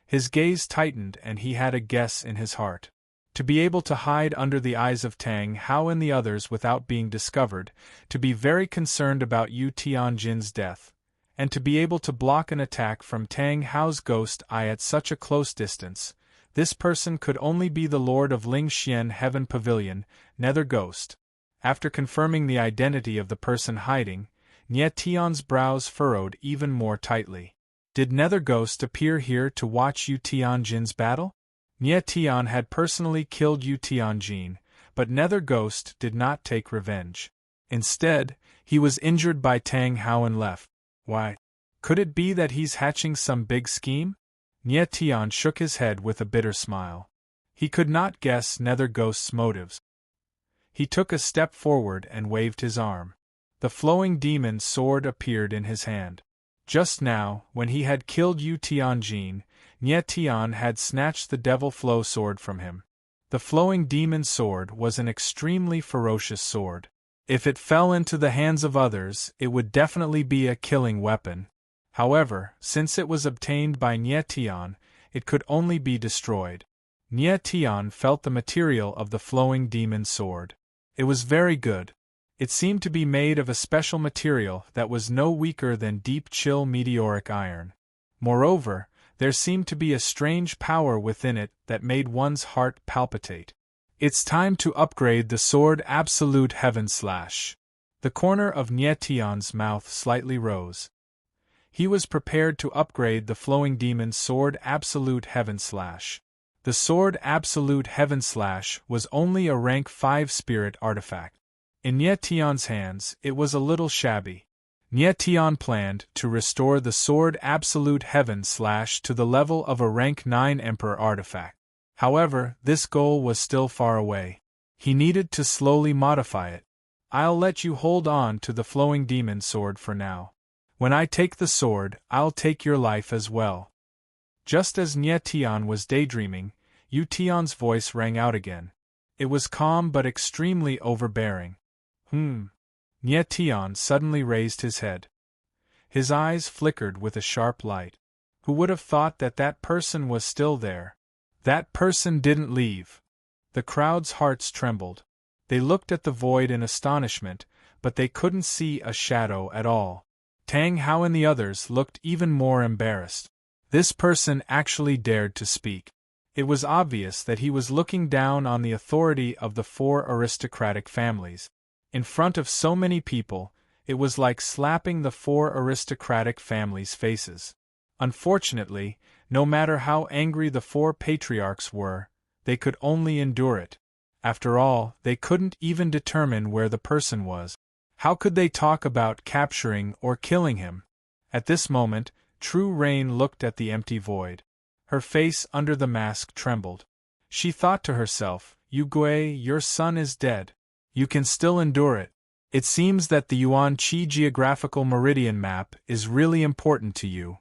His gaze tightened and he had a guess in his heart. To be able to hide under the eyes of Tang Hao and the others without being discovered, to be very concerned about Yu Tianjin's death, and to be able to block an attack from Tang Hao's ghost eye at such a close distance, this person could only be the Lord of Lingxian Heaven Pavilion, Nether Ghost. After confirming the identity of the person hiding, Nie Tian's brows furrowed even more tightly. Did Nether Ghost appear here to watch Yu Tianjin's battle? Nie Tian had personally killed Yu Tianjin, but Nether Ghost did not take revenge. Instead, he was injured by Tang Hao and left. Why? Could it be that he's hatching some big scheme? Nie Tian shook his head with a bitter smile. He could not guess Nether Ghost's motives. He took a step forward and waved his arm. The flowing demon sword appeared in his hand. Just now, when he had killed Yu Tianjin, Nie Tian had snatched the devil flow sword from him. The flowing demon sword was an extremely ferocious sword. If it fell into the hands of others, it would definitely be a killing weapon. However, since it was obtained by Nie Tian, it could only be destroyed. Nie Tian felt the material of the flowing demon sword. It was very good. It seemed to be made of a special material that was no weaker than deep chill meteoric iron. Moreover, there seemed to be a strange power within it that made one's heart palpitate. It's time to upgrade the sword Absolute Heaven Slash. The corner of Nye Tian's mouth slightly rose. He was prepared to upgrade the flowing demon's sword Absolute Heaven Slash. The sword Absolute Heaven Slash was only a rank 5 spirit artifact. In Nye Tian's hands, it was a little shabby. Nye Tian planned to restore the sword Absolute Heaven Slash to the level of a rank 9 Emperor artifact. However, this goal was still far away. He needed to slowly modify it. I'll let you hold on to the flowing demon sword for now. When I take the sword, I'll take your life as well. Just as Nye Tian was daydreaming, Yu Tian's voice rang out again. It was calm but extremely overbearing. Nye Tian suddenly raised his head. His eyes flickered with a sharp light. Who would have thought that that person was still there? That person didn't leave. The crowd's hearts trembled. They looked at the void in astonishment, but they couldn't see a shadow at all. Tang Hao and the others looked even more embarrassed. This person actually dared to speak. It was obvious that he was looking down on the authority of the 4 aristocratic families. In front of so many people, it was like slapping the 4 aristocratic families' faces. Unfortunately, no matter how angry the 4 patriarchs were, they could only endure it. After all, they couldn't even determine where the person was. How could they talk about capturing or killing him? At this moment, True Rain looked at the empty void. Her face under the mask trembled. She thought to herself, Yu Gui, your son is dead. You can still endure it. It seems that the Yuan Qi geographical meridian map is really important to you.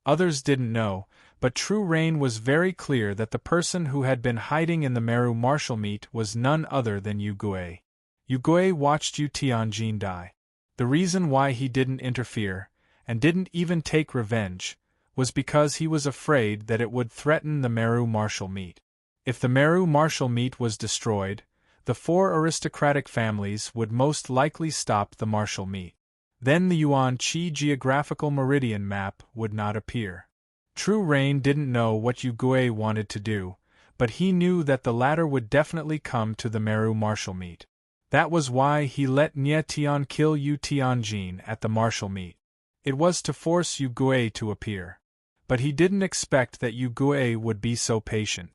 Others didn't know, but True Rain was very clear that the person who had been hiding in the Meru martial meet was none other than Yu Gui. Yu Gui watched Yu Tianjin die. The reason why he didn't interfere, and didn't even take revenge, was because he was afraid that it would threaten the Meru martial meet. If the Meru martial meet was destroyed, the 4 aristocratic families would most likely stop the martial meet. Then the Yuan Qi geographical meridian map would not appear. True Rain didn't know what Yu Gui wanted to do, but he knew that the latter would definitely come to the Meru martial meet. That was why he let Nye Tian kill Yu Tianjin at the martial meet. It was to force Yu Gui to appear. But he didn't expect that Yu Gui would be so patient.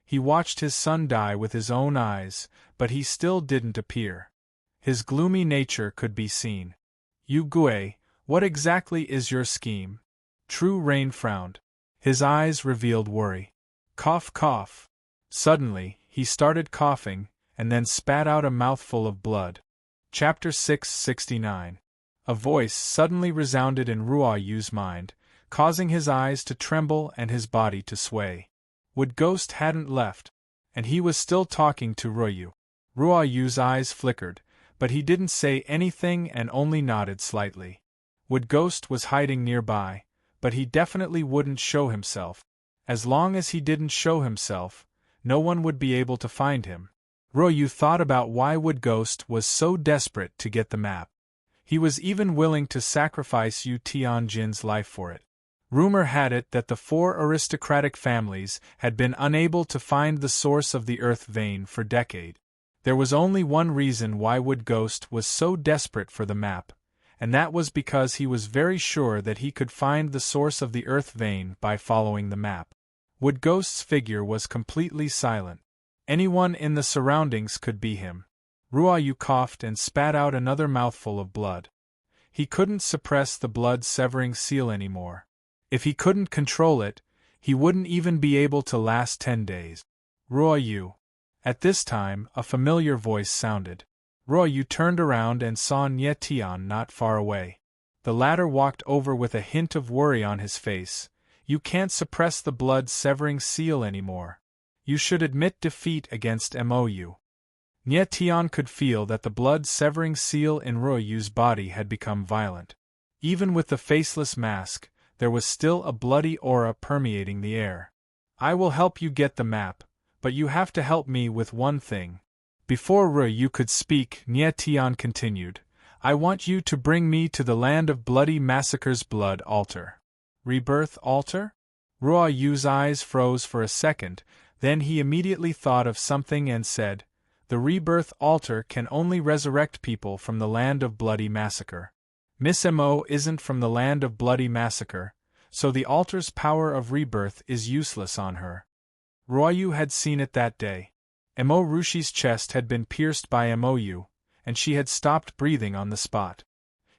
He watched his son die with his own eyes, but he still didn't appear. His gloomy nature could be seen. Yu Gui, what exactly is your scheme? True Rain frowned. His eyes revealed worry. Cough, cough. Suddenly, he started coughing, and then spat out a mouthful of blood. Chapter 669. A voice suddenly resounded in Ruo Yu's mind, causing his eyes to tremble and his body to sway. Wood Ghost hadn't left, and he was still talking to Ruo Yu. Ruo Yu's eyes flickered, but he didn't say anything and only nodded slightly. Wood Ghost was hiding nearby, but he definitely wouldn't show himself. As long as he didn't show himself, no one would be able to find him. Ruo Yu thought about why Wood Ghost was so desperate to get the map. He was even willing to sacrifice Yu Tianjin's life for it. Rumor had it that the 4 aristocratic families had been unable to find the source of the earth vein for decades. There was only one reason why Wood Ghost was so desperate for the map, and that was because he was very sure that he could find the source of the earth vein by following the map. Wood Ghost's figure was completely silent. Anyone in the surroundings could be him. Ruo Yu coughed and spat out another mouthful of blood. He couldn't suppress the blood-severing seal anymore. If he couldn't control it, he wouldn't even be able to last 10 days. Ruo Yu. At this time, a familiar voice sounded. Ruo Yu turned around and saw Nye Tian not far away. The latter walked over with a hint of worry on his face. You can't suppress the blood-severing seal anymore. You should admit defeat against Mou. Nye Tian could feel that the blood-severing seal in Ruo Yu's body had become violent. Even with the faceless mask, there was still a bloody aura permeating the air. I will help you get the map, but you have to help me with one thing. Before Ru could speak, Nie Tian continued, I want you to bring me to the land of bloody massacre's blood altar. Rebirth altar? Ruo Yu's eyes froze for a second, then he immediately thought of something and said, the rebirth altar can only resurrect people from the land of bloody massacre. Miss Mo isn't from the land of bloody massacre, so the altar's power of rebirth is useless on her. Ruoyu had seen it that day. Mo Rushi's chest had been pierced by Mou, and she had stopped breathing on the spot.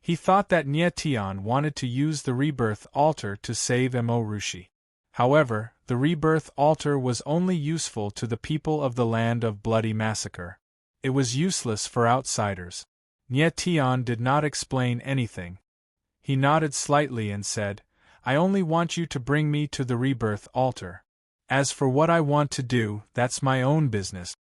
He thought that Nie Tian wanted to use the rebirth altar to save Mo Rushi. However, the rebirth altar was only useful to the people of the land of bloody massacre. It was useless for outsiders. Nie Tian did not explain anything. He nodded slightly and said, I only want you to bring me to the rebirth altar. As for what I want to do, that's my own business.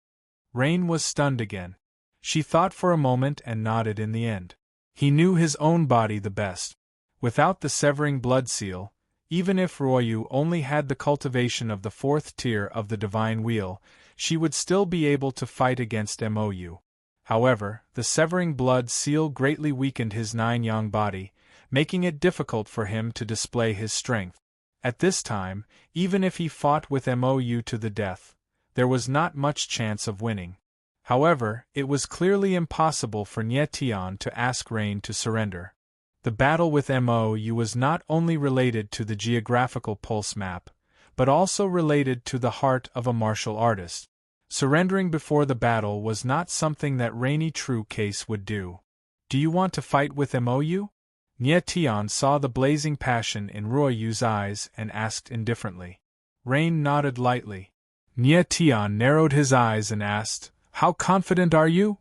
Rain was stunned again. She thought for a moment and nodded in the end. He knew his own body the best. Without the severing blood seal, even if Ruoyu only had the cultivation of the fourth tier of the divine wheel, she would still be able to fight against Mou. However, the severing blood seal greatly weakened his nine-yang body, making it difficult for him to display his strength. At this time, even if he fought with Mou to the death, there was not much chance of winning. However, it was clearly impossible for Nie Tian to ask Rain to surrender. The battle with Mou was not only related to the geographical pulse map, but also related to the heart of a martial artist. Surrendering before the battle was not something that Rainy True Case would do. Do you want to fight with Mou? Nie Tian saw the blazing passion in Ruoyu's eyes and asked indifferently. Rain nodded lightly. Nie Tian narrowed his eyes and asked, How confident are you?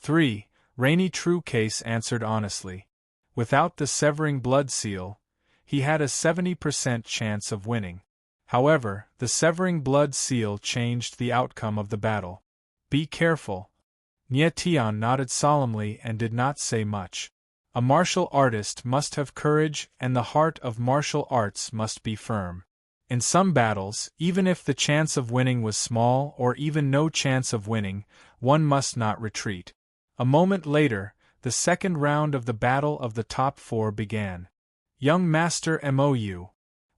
3. Rainy True Case answered honestly. Without the severing blood seal, he had a 70% chance of winning. However, the severing blood seal changed the outcome of the battle. Be careful. Nie Tian nodded solemnly and did not say much. A martial artist must have courage, and the heart of martial arts must be firm. In some battles, even if the chance of winning was small or even no chance of winning, one must not retreat. A moment later, the second round of the battle of the top 4 began. Young Master Mou.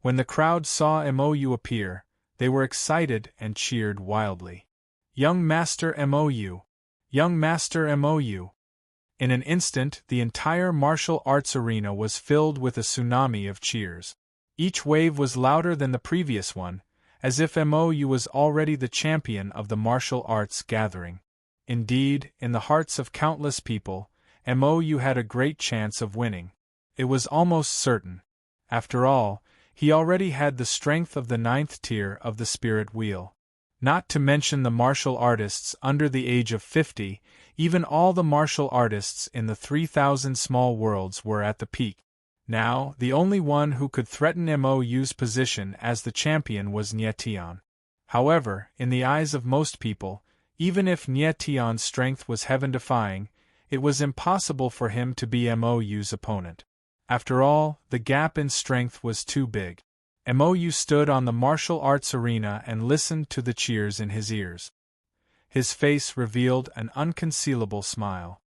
When the crowd saw Mou appear, they were excited and cheered wildly. Young Master Mou! Young Master Mou! In an instant, the entire martial arts arena was filled with a tsunami of cheers. Each wave was louder than the previous one, as if Mou was already the champion of the martial arts gathering. Indeed, in the hearts of countless people, Mou had a great chance of winning. It was almost certain. After all, he already had the strength of the 9th tier of the spirit wheel. Not to mention the martial artists under the age of 50, even all the martial artists in the 3,000 small worlds were at the peak. Now, the only one who could threaten Mou's position as the champion was Nie Tian. However, in the eyes of most people, even if Nie Tian's strength was heaven-defying, it was impossible for him to be Mou's opponent. After all, the gap in strength was too big. Mou stood on the martial arts arena and listened to the cheers in his ears. His face revealed an unconcealable smile.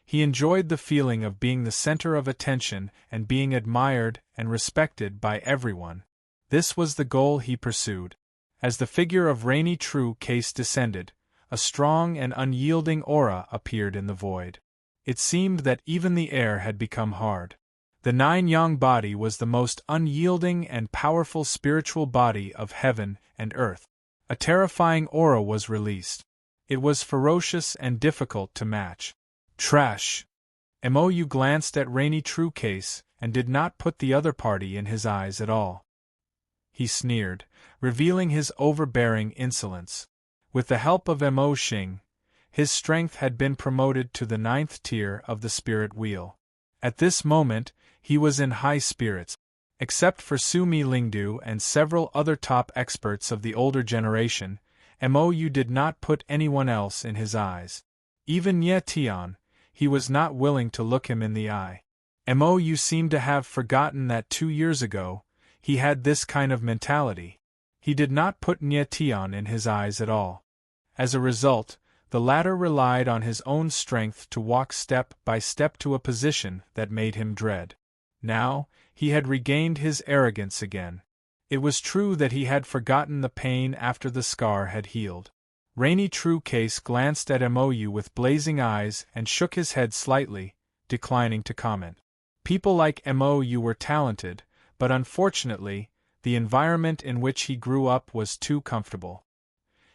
He enjoyed the feeling of being the center of attention and being admired and respected by everyone. This was the goal he pursued. As the figure of Rainy True Case descended, a strong and unyielding aura appeared in the void. It seemed that even the air had become hard. The nine-yang body was the most unyielding and powerful spiritual body of heaven and earth. A terrifying aura was released. It was ferocious and difficult to match. Trash! Mou glanced at Rainy True Case and did not put the other party in his eyes at all. He sneered, revealing his overbearing insolence. With the help of Mo Xing, his strength had been promoted to the 9th tier of the spirit wheel. At this moment, he was in high spirits. Except for Sumi Lingdu and several other top experts of the older generation, Mou did not put anyone else in his eyes. Even Nie Tian, he was not willing to look him in the eye. Mou seemed to have forgotten that 2 years ago, he had this kind of mentality. He did not put Nie Tian in his eyes at all. As a result, The latter relied on his own strength to walk step by step to a position that made him dread. Now, he had regained his arrogance again. It was true that he had forgotten the pain after the scar had healed. Rainy Truecase glanced at Mou with blazing eyes and shook his head slightly, declining to comment. People like Mou were talented, but unfortunately, the environment in which he grew up was too comfortable.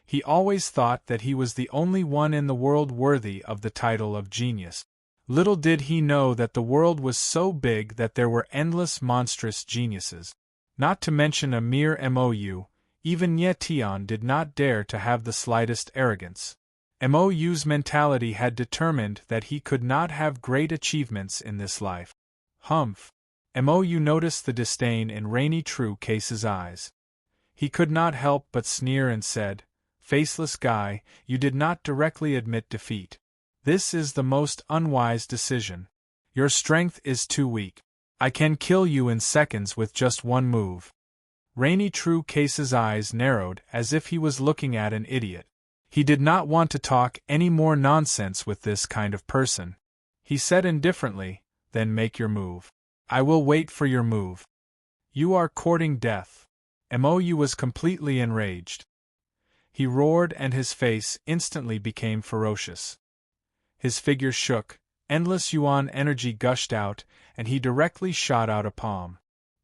He always thought that he was the only one in the world worthy of the title of genius. Little did he know that the world was so big that there were endless monstrous geniuses. Not to mention a mere Mou, even Nye Tian did not dare to have the slightest arrogance. Mou's mentality had determined that he could not have great achievements in this life. Humph! Mou noticed the disdain in Rainy Truecase's eyes. He could not help but sneer and said, "Faceless guy, you did not directly admit defeat. This is the most unwise decision. Your strength is too weak. I can kill you in seconds with just one move." Rainy Truecase's eyes narrowed as if he was looking at an idiot. He did not want to talk any more nonsense with this kind of person. He said indifferently, "Then make your move. I will wait for your move." "You are courting death." Mou was completely enraged. He roared and his face instantly became ferocious. His figure shook, endless yuan energy gushed out, and he directly shot out a palm.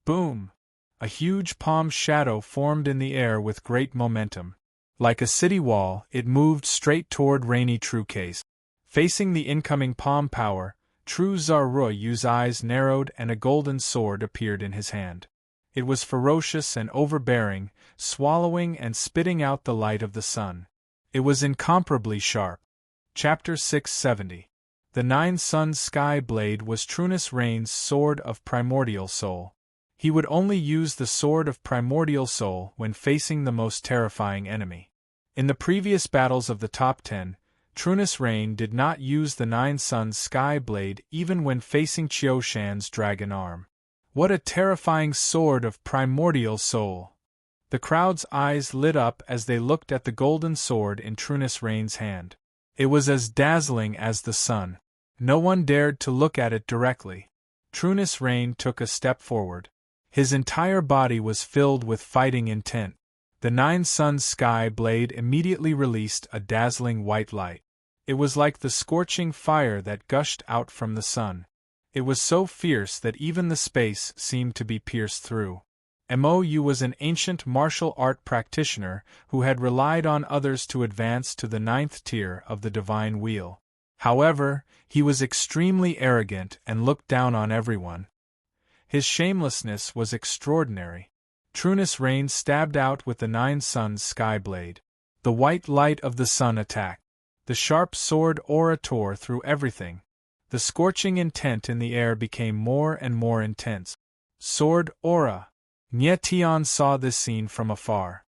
Boom! A huge palm shadow formed in the air with great momentum. Like a city wall, it moved straight toward Rainy Truecase. Facing the incoming palm power, Tru Zarui's eyes narrowed and a golden sword appeared in his hand. It was ferocious and overbearing, swallowing and spitting out the light of the sun. It was incomparably sharp. Chapter 670. The Nine Suns Sky Blade was Trunus Rain's sword of primordial soul. He would only use the sword of primordial soul when facing the most terrifying enemy. In the previous battles of the top 10, Trunus Rain did not use the Nine Suns Sky Blade even when facing Qiushan's dragon arm. What a terrifying sword of primordial soul! The crowd's eyes lit up as they looked at the golden sword in Trunus Rain's hand. It was as dazzling as the sun. No one dared to look at it directly. Trunus Rain took a step forward. His entire body was filled with fighting intent. The Nine Suns Sky Blade immediately released a dazzling white light. It was like the scorching fire that gushed out from the sun. It was so fierce that even the space seemed to be pierced through. Mou was an ancient martial art practitioner who had relied on others to advance to the 9th tier of the divine wheel. However, he was extremely arrogant and looked down on everyone. His shamelessness was extraordinary. Trunus Rain stabbed out with the Nine Suns Sky Blade. The white light of the sun attacked. The sharp sword aura tore through everything. The scorching intent in the air became more and more intense. Sword aura! Nye Tian saw this scene from afar.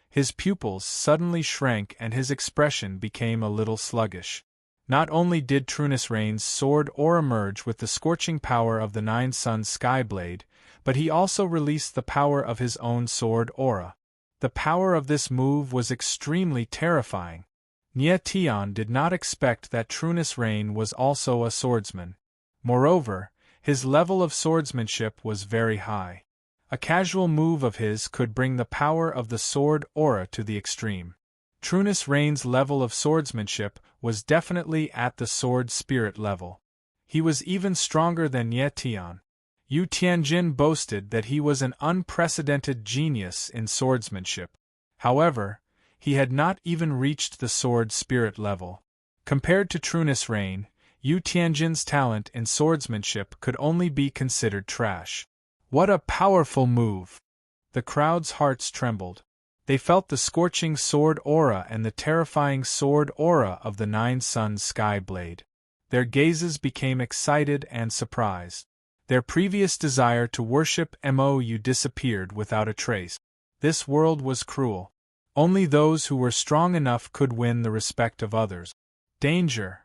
His pupils suddenly shrank and his expression became a little sluggish. Not only did Trunus Rain's sword aura merge with the scorching power of the Nine Suns Sky Blade, but he also released the power of his own sword aura. The power of this move was extremely terrifying. Nye Tian did not expect that Trunus Rain was also a swordsman. Moreover, his level of swordsmanship was very high. A casual move of his could bring the power of the sword aura to the extreme. Trunus Rain's level of swordsmanship was definitely at the sword spirit level. He was even stronger than Nye Tian. Yu Tianjin boasted that he was an unprecedented genius in swordsmanship. However, he had not even reached the sword spirit level. Compared to Trunus Rain, Yu Tianjin's talent in swordsmanship could only be considered trash. What a powerful move! The crowd's hearts trembled. They felt the scorching sword aura and the terrifying sword aura of the Nine Suns Sky Blade. Their gazes became excited and surprised. Their previous desire to worship Mou disappeared without a trace. This world was cruel. Only those who were strong enough could win the respect of others. Danger!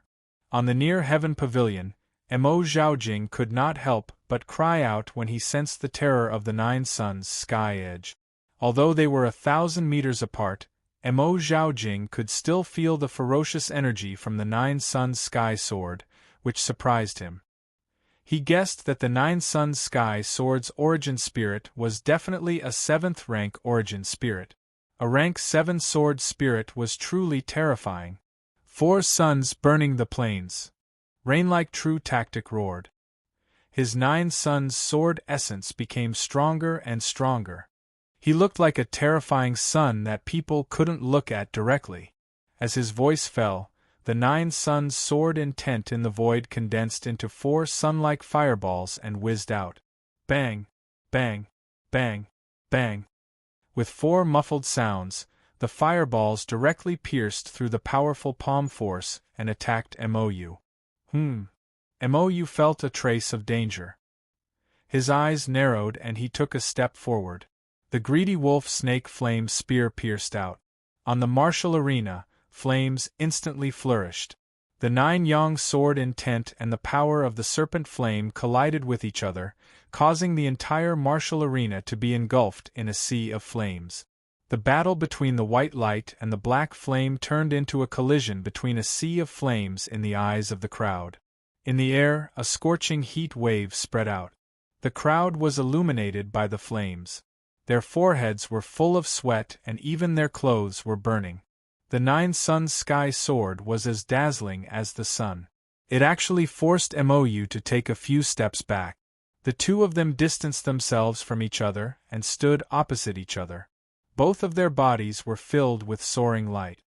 On the near heaven pavilion, Mo Zhaojing could not help but cry out when he sensed the terror of the Nine Suns Sky Edge. Although they were 1,000 meters apart, Mo Zhaojing could still feel the ferocious energy from the Nine Suns Sky Sword, which surprised him. He guessed that the Nine Suns Sky Sword's origin spirit was definitely a 7th rank origin spirit. A rank 7 sword spirit was truly terrifying. 4 suns burning the plains. Rain like true tactic roared. His 9 suns sword essence became stronger and stronger. He looked like a terrifying sun that people couldn't look at directly. As his voice fell, the 9 suns sword intent in the void condensed into 4 sun-like fireballs and whizzed out. Bang! Bang! Bang! Bang! With 4 muffled sounds, the fireballs directly pierced through the powerful palm force and attacked Mou. Mou felt a trace of danger. His eyes narrowed and he took a step forward. The greedy wolf snake flame spear pierced out. On the martial arena, flames instantly flourished. The 9 yang sword intent and the power of the serpent flame collided with each other, causing the entire martial arena to be engulfed in a sea of flames. The battle between the white light and the black flame turned into a collision between a sea of flames in the eyes of the crowd. In the air, a scorching heat wave spread out. The crowd was illuminated by the flames. Their foreheads were full of sweat and even their clothes were burning. The 9 Suns Sky Sword was as dazzling as the sun. It actually forced Mou to take a few steps back. The two of them distanced themselves from each other and stood opposite each other. Both of their bodies were filled with soaring light.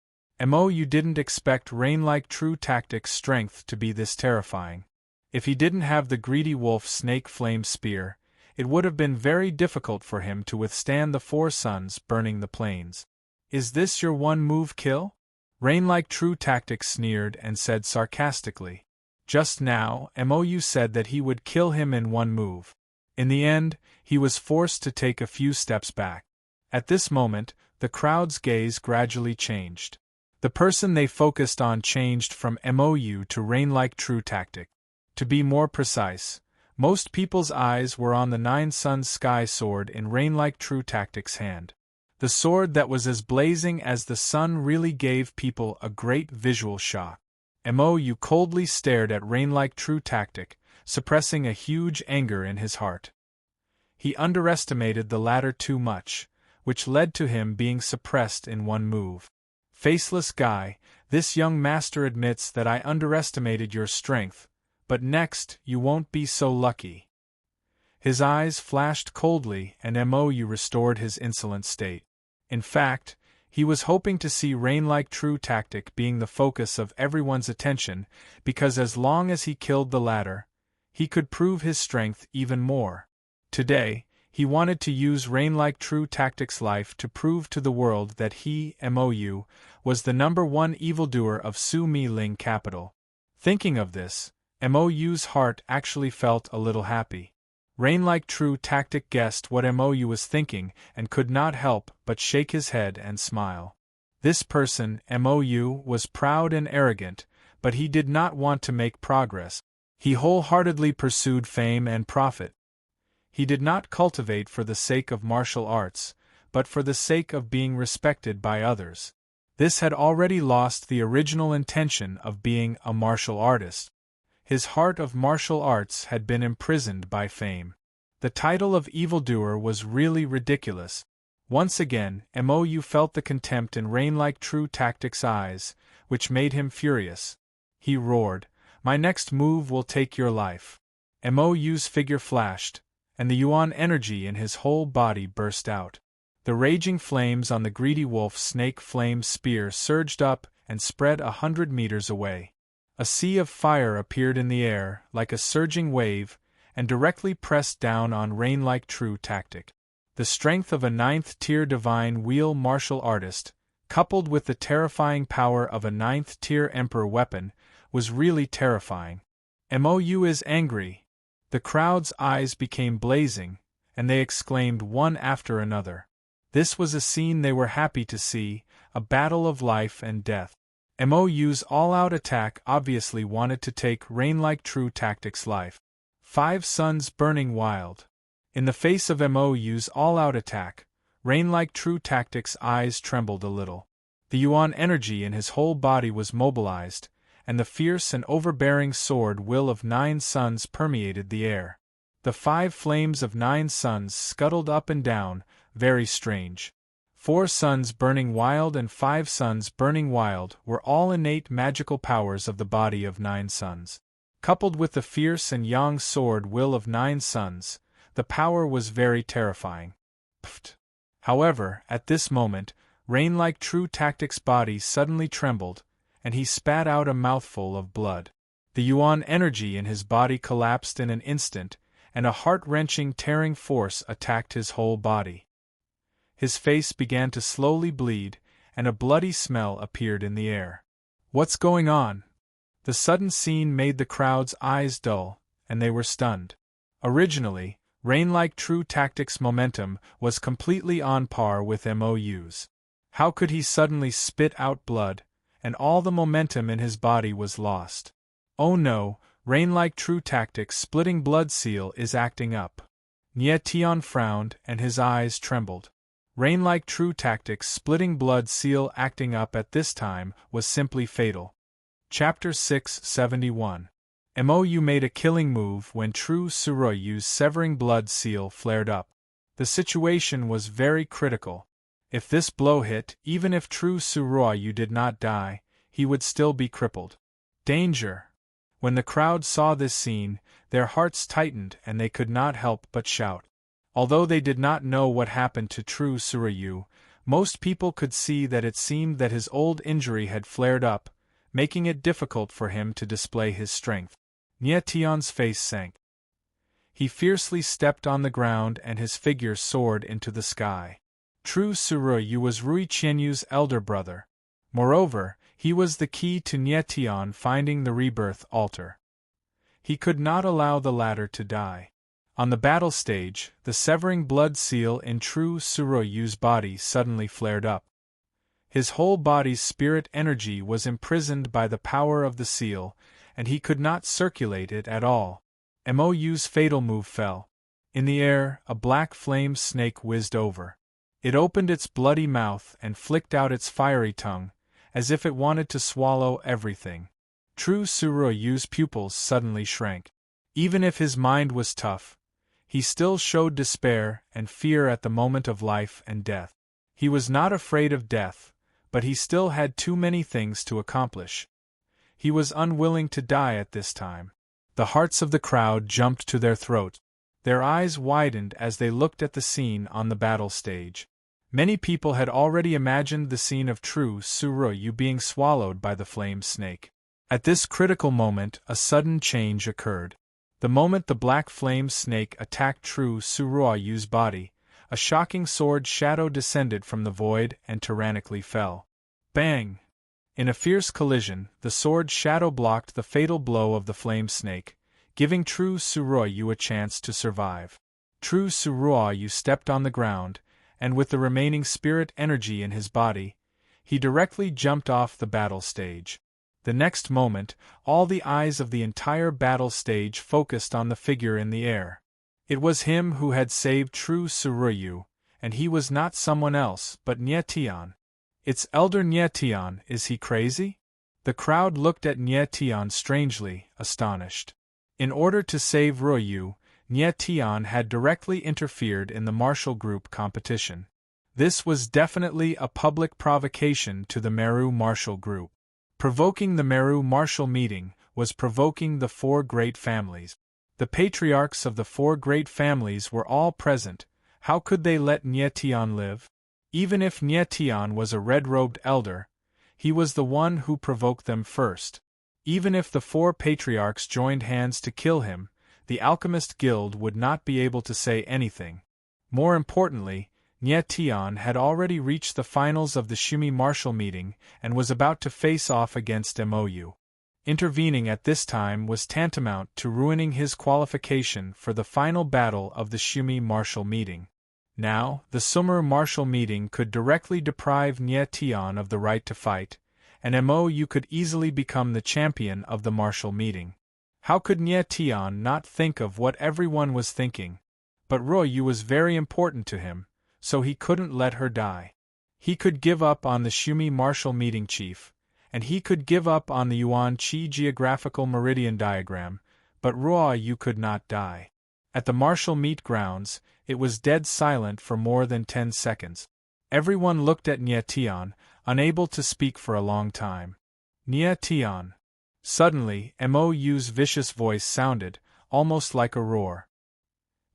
Mou didn't expect rain-like true tactics strength to be this terrifying. If he didn't have the greedy wolf snake flame spear, it would have been very difficult for him to withstand the 4 suns burning the plains. Is this your one-move kill? Rain-like true tactics sneered and said sarcastically. Just now, Mou said that he would kill him in one move. In the end, he was forced to take a few steps back. At this moment, the crowd's gaze gradually changed. The person they focused on changed from Mou to rain-like true tactic. To be more precise, most people's eyes were on the 9 Suns Sky Sword in rain-like true tactic's hand. The sword that was as blazing as the sun really gave people a great visual shock. Mou coldly stared at rain-like true tactic, suppressing a huge anger in his heart. He underestimated the latter too much, which led to him being suppressed in one move. Faceless guy, this young master admits that I underestimated your strength, but next you won't be so lucky. His eyes flashed coldly and Mou restored his insolent state. In fact, he was hoping to see rain-like true tactic being the focus of everyone's attention, because as long as he killed the latter, he could prove his strength even more. Today, he wanted to use rain-like true tactic's life to prove to the world that he, Mou, was the #1 evildoer of Su Mi Ling capital. Thinking of this, Mou's heart actually felt a little happy. Rain-like true tactic guessed what Mou was thinking and could not help but shake his head and smile. This person, Mou, was proud and arrogant, but he did not want to make progress. He wholeheartedly pursued fame and profit. He did not cultivate for the sake of martial arts, but for the sake of being respected by others. This had already lost the original intention of being a martial artist. His heart of martial arts had been imprisoned by fame. The title of evildoer was really ridiculous. Once again, Mou felt the contempt in rain-like true tactic's eyes, which made him furious. He roared, "My next move will take your life." Mou's figure flashed, and the yuan energy in his whole body burst out. The raging flames on the greedy wolf snake flame spear surged up and spread 100 meters away. A sea of fire appeared in the air, like a surging wave, and directly pressed down on rain-like true tactic. The strength of a 9th-tier divine wheel martial artist, coupled with the terrifying power of a 9th-tier emperor weapon, was really terrifying. Mou is angry. The crowd's eyes became blazing, and they exclaimed one after another. This was a scene they were happy to see, a battle of life and death. Mou's all-out attack obviously wanted to take rain-like true tactic's life. 5 suns burning wild. In the face of Mou's all-out attack, rain-like true tactic's eyes trembled a little. The yuan energy in his whole body was mobilized, and the fierce and overbearing sword will of 9 suns permeated the air. The 5 flames of 9 suns scuttled up and down, very strange. 4 suns burning wild and 5 suns burning wild were all innate magical powers of the body of 9 suns. Coupled with the fierce and yang sword will of 9 suns, the power was very terrifying. Pft! However, at this moment, Rain like True Tactic's body suddenly trembled, and he spat out a mouthful of blood. The yuan energy in his body collapsed in an instant, and a heart-wrenching tearing force attacked his whole body. His face began to slowly bleed, and a bloody smell appeared in the air. What's going on? The sudden scene made the crowd's eyes dull, and they were stunned. Originally, Rain like True Tactic's momentum was completely on par with MOU's. How could he suddenly spit out blood, and all the momentum in his body was lost? Oh no, Rain like True Tactic's splitting blood seal is acting up. Nie Tian frowned and his eyes trembled. Rain like True Tactic's splitting blood seal acting up at this time was simply fatal. Chapter 671. MOU made a killing move when True Suroyu's severing blood seal flared up. The situation was very critical. If this blow hit, even if True Suroyu did not die, he would still be crippled. Danger! When the crowd saw this scene, their hearts tightened and they could not help but shout. Although they did not know what happened to True Suroyu, most people could see that it seemed that his old injury had flared up, making it difficult for him to display his strength. Nie Tian's face sank. He fiercely stepped on the ground and his figure soared into the sky. True Suroyu was Rui Qianyu's elder brother. Moreover, he was the key to Nie Tian finding the rebirth altar. He could not allow the latter to die. On the battle stage, the severing blood seal in True Suroyu's body suddenly flared up. His whole body's spirit energy was imprisoned by the power of the seal, and he could not circulate it at all. MOU's fatal move fell. In the air, a black flame snake whizzed over. It opened its bloody mouth and flicked out its fiery tongue, as if it wanted to swallow everything. True Suroyu's pupils suddenly shrank. Even if his mind was tough, he still showed despair and fear at the moment of life and death. He was not afraid of death, but he still had too many things to accomplish. He was unwilling to die at this time. The hearts of the crowd jumped to their throats. Their eyes widened as they looked at the scene on the battle stage. Many people had already imagined the scene of True Suroyu being swallowed by the flame snake. At this critical moment, a sudden change occurred. The moment the black flame snake attacked True Suroyu's body, a shocking sword shadow descended from the void and tyrannically fell. Bang! In a fierce collision, the sword shadow blocked the fatal blow of the flame snake, giving True Suroyu a chance to survive. True Suroyu stepped on the ground, and with the remaining spirit energy in his body, he directly jumped off the battle stage. The next moment, all the eyes of the entire battle stage focused on the figure in the air. It was him who had saved True Suroyu, and he was not someone else but Nie Tian. It's Elder Nie Tian, is he crazy? The crowd looked at Nie Tian strangely, astonished. In order to save Royu, Nie Tian had directly interfered in the martial group competition. This was definitely a public provocation to the Meru martial group. Provoking the Meru martial meeting was provoking the 4 great families. The patriarchs of the 4 great families were all present. How could they let Nie Tian live? Even if Nie Tian was a red-robed elder, he was the one who provoked them first. Even if the 4 patriarchs joined hands to kill him, the Alchemist Guild would not be able to say anything. More importantly, Nie Tian had already reached the finals of the Shumi martial meeting and was about to face off against MOU. Intervening at this time was tantamount to ruining his qualification for the final battle of the Shumi martial meeting. Now, the Summer martial meeting could directly deprive Nie Tian of the right to fight, and MOU could easily become the champion of the martial meeting. How could Nie Tian not think of what everyone was thinking? But Royu was very important to him, so he couldn't let her die. He could give up on the Shumi martial meeting chief, and he could give up on the Yuan Qi geographical meridian diagram, but Ruo Yu could not die. At the martial meet grounds, it was dead silent for more than 10 seconds. Everyone looked at Nie Tian, unable to speak for a long time. Nie Tian. Suddenly, Mou's vicious voice sounded, almost like a roar.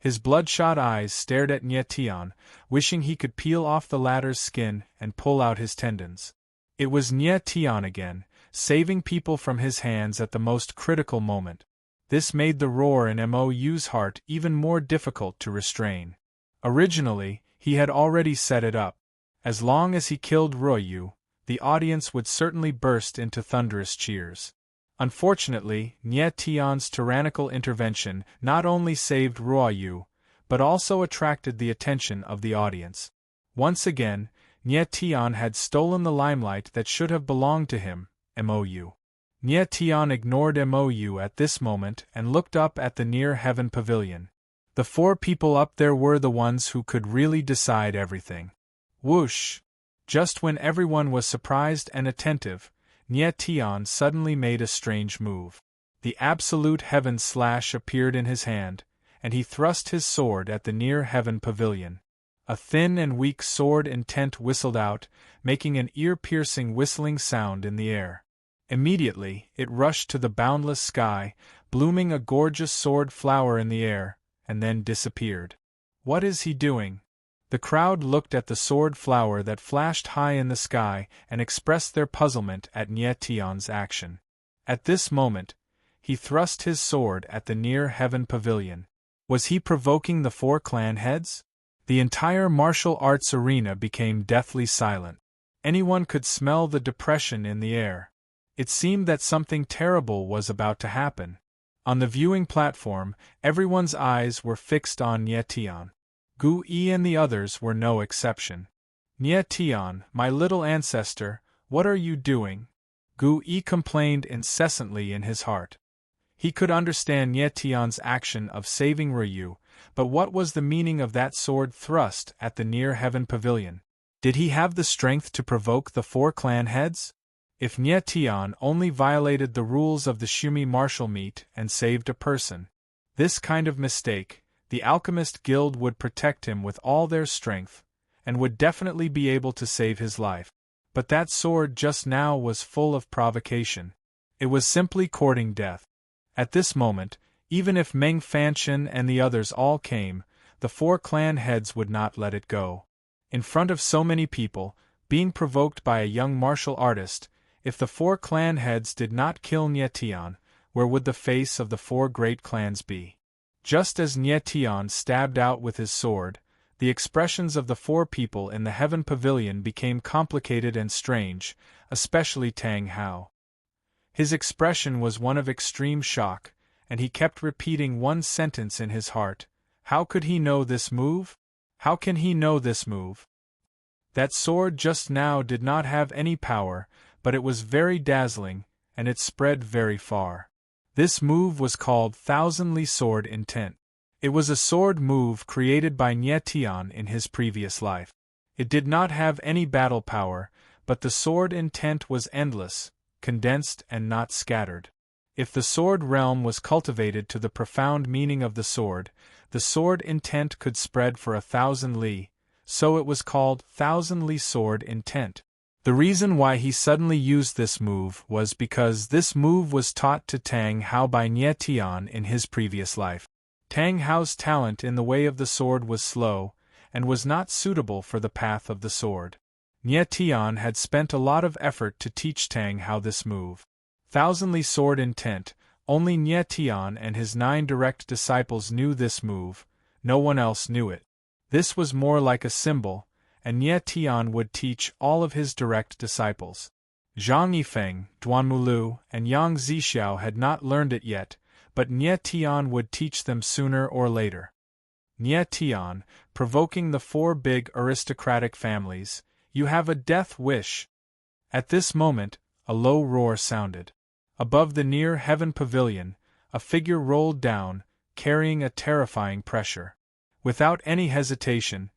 His bloodshot eyes stared at Nie Tian, wishing he could peel off the latter's skin and pull out his tendons. It was Nie Tian again, saving people from his hands at the most critical moment. This made the roar in Mou's heart even more difficult to restrain. Originally, he had already set it up. As long as he killed Ruo Yu, the audience would certainly burst into thunderous cheers. Unfortunately, Nie Tian's tyrannical intervention not only saved Ruo Yu, but also attracted the attention of the audience. Once again, Nie Tian had stolen the limelight that should have belonged to him, Mou. Nie Tian ignored Mou at this moment and looked up at the near-heaven pavilion. The 4 people up there were the ones who could really decide everything. Whoosh! Just when everyone was surprised and attentive, Nie Tian suddenly made a strange move. The absolute heaven slash appeared in his hand, and he thrust his sword at the near-heaven pavilion. A thin and weak sword intent whistled out, making an ear-piercing whistling sound in the air. Immediately, it rushed to the boundless sky, blooming a gorgeous sword flower in the air, and then disappeared. What is he doing? The crowd looked at the sword flower that flashed high in the sky and expressed their puzzlement at Nie Tian's action. At this moment, he thrust his sword at the near-heaven pavilion. Was he provoking the 4 clan heads? The entire martial arts arena became deathly silent. Anyone could smell the depression in the air. It seemed that something terrible was about to happen. On the viewing platform, everyone's eyes were fixed on Nie Tian. Gu Yi and the others were no exception. Nie Tian, my little ancestor, what are you doing? Gu Yi complained incessantly in his heart. He could understand Nie Tian's action of saving Ruo Yu, but what was the meaning of that sword thrust at the near-heaven pavilion? Did he have the strength to provoke the 4 clan heads? If Nie Tian only violated the rules of the Shumi martial meet and saved a person, this kind of mistake, the Alchemist Guild would protect him with all their strength, and would definitely be able to save his life. But that sword just now was full of provocation. It was simply courting death. At this moment, even if Meng Fanchen and the others all came, the 4 clan heads would not let it go. In front of so many people, being provoked by a young martial artist, if the 4 clan heads did not kill Nie Tian, where would the face of the 4 great clans be? Just as Nie Tian stabbed out with his sword, the expressions of the 4 people in the heaven pavilion became complicated and strange, especially Tang Hao. His expression was one of extreme shock, and he kept repeating one sentence in his heart. How could he know this move? How can he know this move? That sword just now did not have any power, but it was very dazzling, and it spread very far. This move was called Thousand Li Sword Intent. It was a sword move created by Nie Tian in his previous life. It did not have any battle power, but the sword intent was endless, condensed and not scattered. If the sword realm was cultivated to the profound meaning of the sword intent could spread for 1,000 li, so it was called Thousand Li Sword Intent. The reason why he suddenly used this move was because this move was taught to Tang Hao by Nie Tian in his previous life. Tang Hao's talent in the way of the sword was slow, and was not suitable for the path of the sword. Nie Tian had spent a lot of effort to teach Tang Hao this move. Thousand Li Sword Intent, only Nie Tian and his 9 direct disciples knew this move, no one else knew it. This was more like a symbol, and Nie Tian would teach all of his direct disciples. Zhang Yifeng, Duanmulu, and Yang Zixiao had not learned it yet, but Nie Tian would teach them sooner or later. Nie Tian, provoking the 4 big aristocratic families, you have a death wish. At this moment, a low roar sounded. Above the near-heaven pavilion, a figure rolled down, carrying a terrifying pressure. Without any hesitation,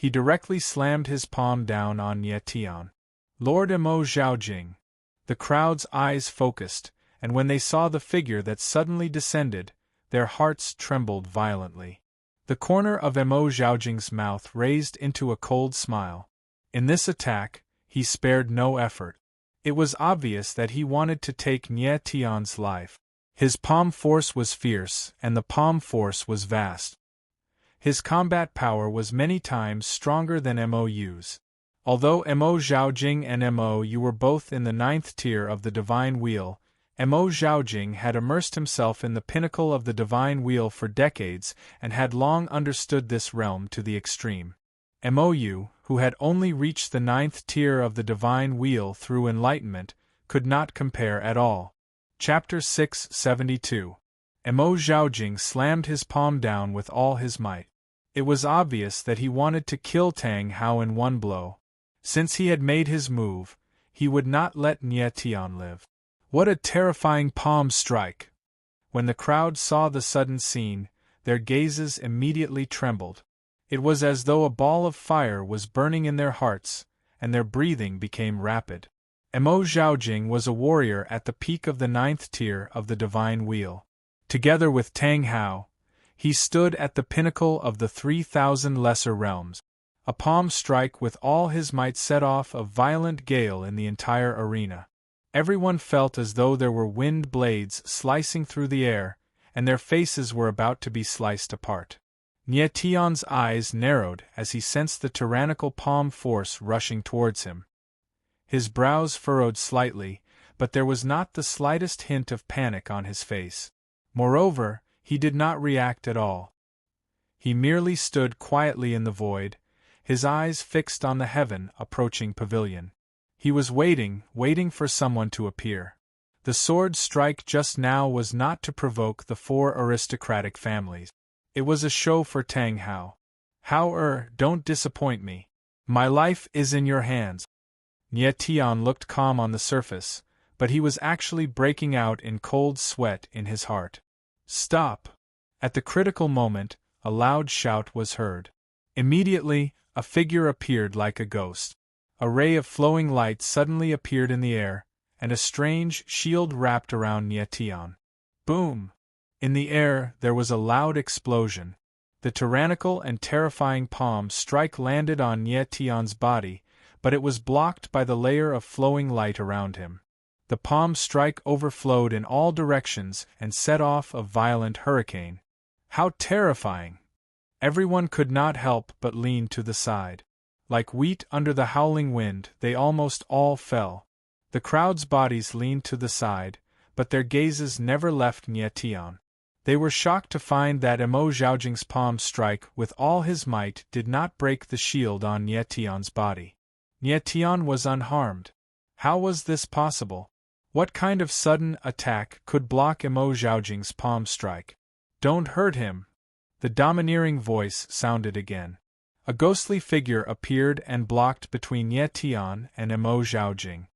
He directly slammed his palm down on Nie Tian. Lord Emo Zhaojing. The crowd's eyes focused, and when they saw the figure that suddenly descended, their hearts trembled violently. The corner of Emo Zhaojing's mouth raised into a cold smile. In this attack, he spared no effort. It was obvious that he wanted to take Nie Tian's life. His palm force was fierce, and the palm force was vast. His combat power was many times stronger than Mou's. Although Emo Zhaojing and Mou were both in the 9th tier of the Divine Wheel, Emo Zhaojing had immersed himself in the pinnacle of the Divine Wheel for decades and had long understood this realm to the extreme. Mou, who had only reached the 9th tier of the Divine Wheel through enlightenment, could not compare at all. Chapter 672. Emo Zhaojing slammed his palm down with all his might. It was obvious that he wanted to kill Tang Hao in one blow. Since he had made his move, he would not let Nie Tian live. What a terrifying palm strike! When the crowd saw the sudden scene, their gazes immediately trembled. It was as though a ball of fire was burning in their hearts, and their breathing became rapid. Emo Zhaojing was a warrior at the peak of the 9th tier of the Divine Wheel. Together with Tang Hao, he stood at the pinnacle of the 3,000 lesser realms. A palm strike with all his might set off a violent gale in the entire arena. Everyone felt as though there were wind blades slicing through the air, and their faces were about to be sliced apart. Nie Tian's eyes narrowed as he sensed the tyrannical palm force rushing towards him. His brows furrowed slightly, but there was not the slightest hint of panic on his face. Moreover, he did not react at all. He merely stood quietly in the void, his eyes fixed on the heaven-approaching pavilion. He was waiting for someone to appear. The sword strike just now was not to provoke the 4 aristocratic families. It was a show for Tang Hao. Don't disappoint me. My life is in your hands. Nie Tian looked calm on the surface, but he was actually breaking out in cold sweat in his heart. Stop! At the critical moment, a loud shout was heard. Immediately, a figure appeared like a ghost. A ray of flowing light suddenly appeared in the air, and a strange shield wrapped around Nie Tian. Boom! In the air, there was a loud explosion. The tyrannical and terrifying palm strike landed on Nie Tian's body, but it was blocked by the layer of flowing light around him. The palm strike overflowed in all directions and set off a violent hurricane. How terrifying! Everyone could not help but lean to the side. Like wheat under the howling wind, they almost all fell. The crowd's bodies leaned to the side, but their gazes never left Nie Tian. They were shocked to find that Emo Zhaojing's palm strike with all his might did not break the shield on Nie Tian's body. Nie Tian was unharmed. How was this possible? What kind of sudden attack could block Emo Zhaojing's palm strike? Don't hurt him! The domineering voice sounded again. A ghostly figure appeared and blocked between Nie Tian and Emo Zhaojing.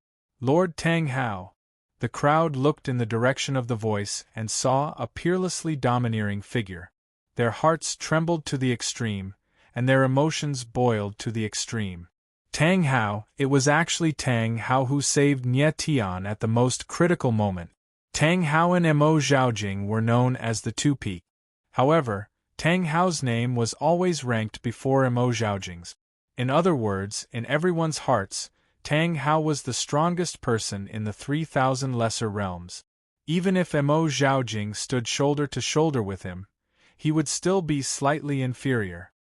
Lord Tang Hao. The crowd looked in the direction of the voice and saw a peerlessly domineering figure. Their hearts trembled to the extreme, and their emotions boiled to the extreme. Tang Hao, it was actually Tang Hao who saved Nie Tian at the most critical moment. Tang Hao and Emo Zhaojing were known as the Two Peaks. However, Tang Hao's name was always ranked before Emo Zhaojing's. In other words, in everyone's hearts, Tang Hao was the strongest person in the 3,000 lesser realms. Even if Emo Zhaojing stood shoulder to shoulder with him, he would still be slightly inferior.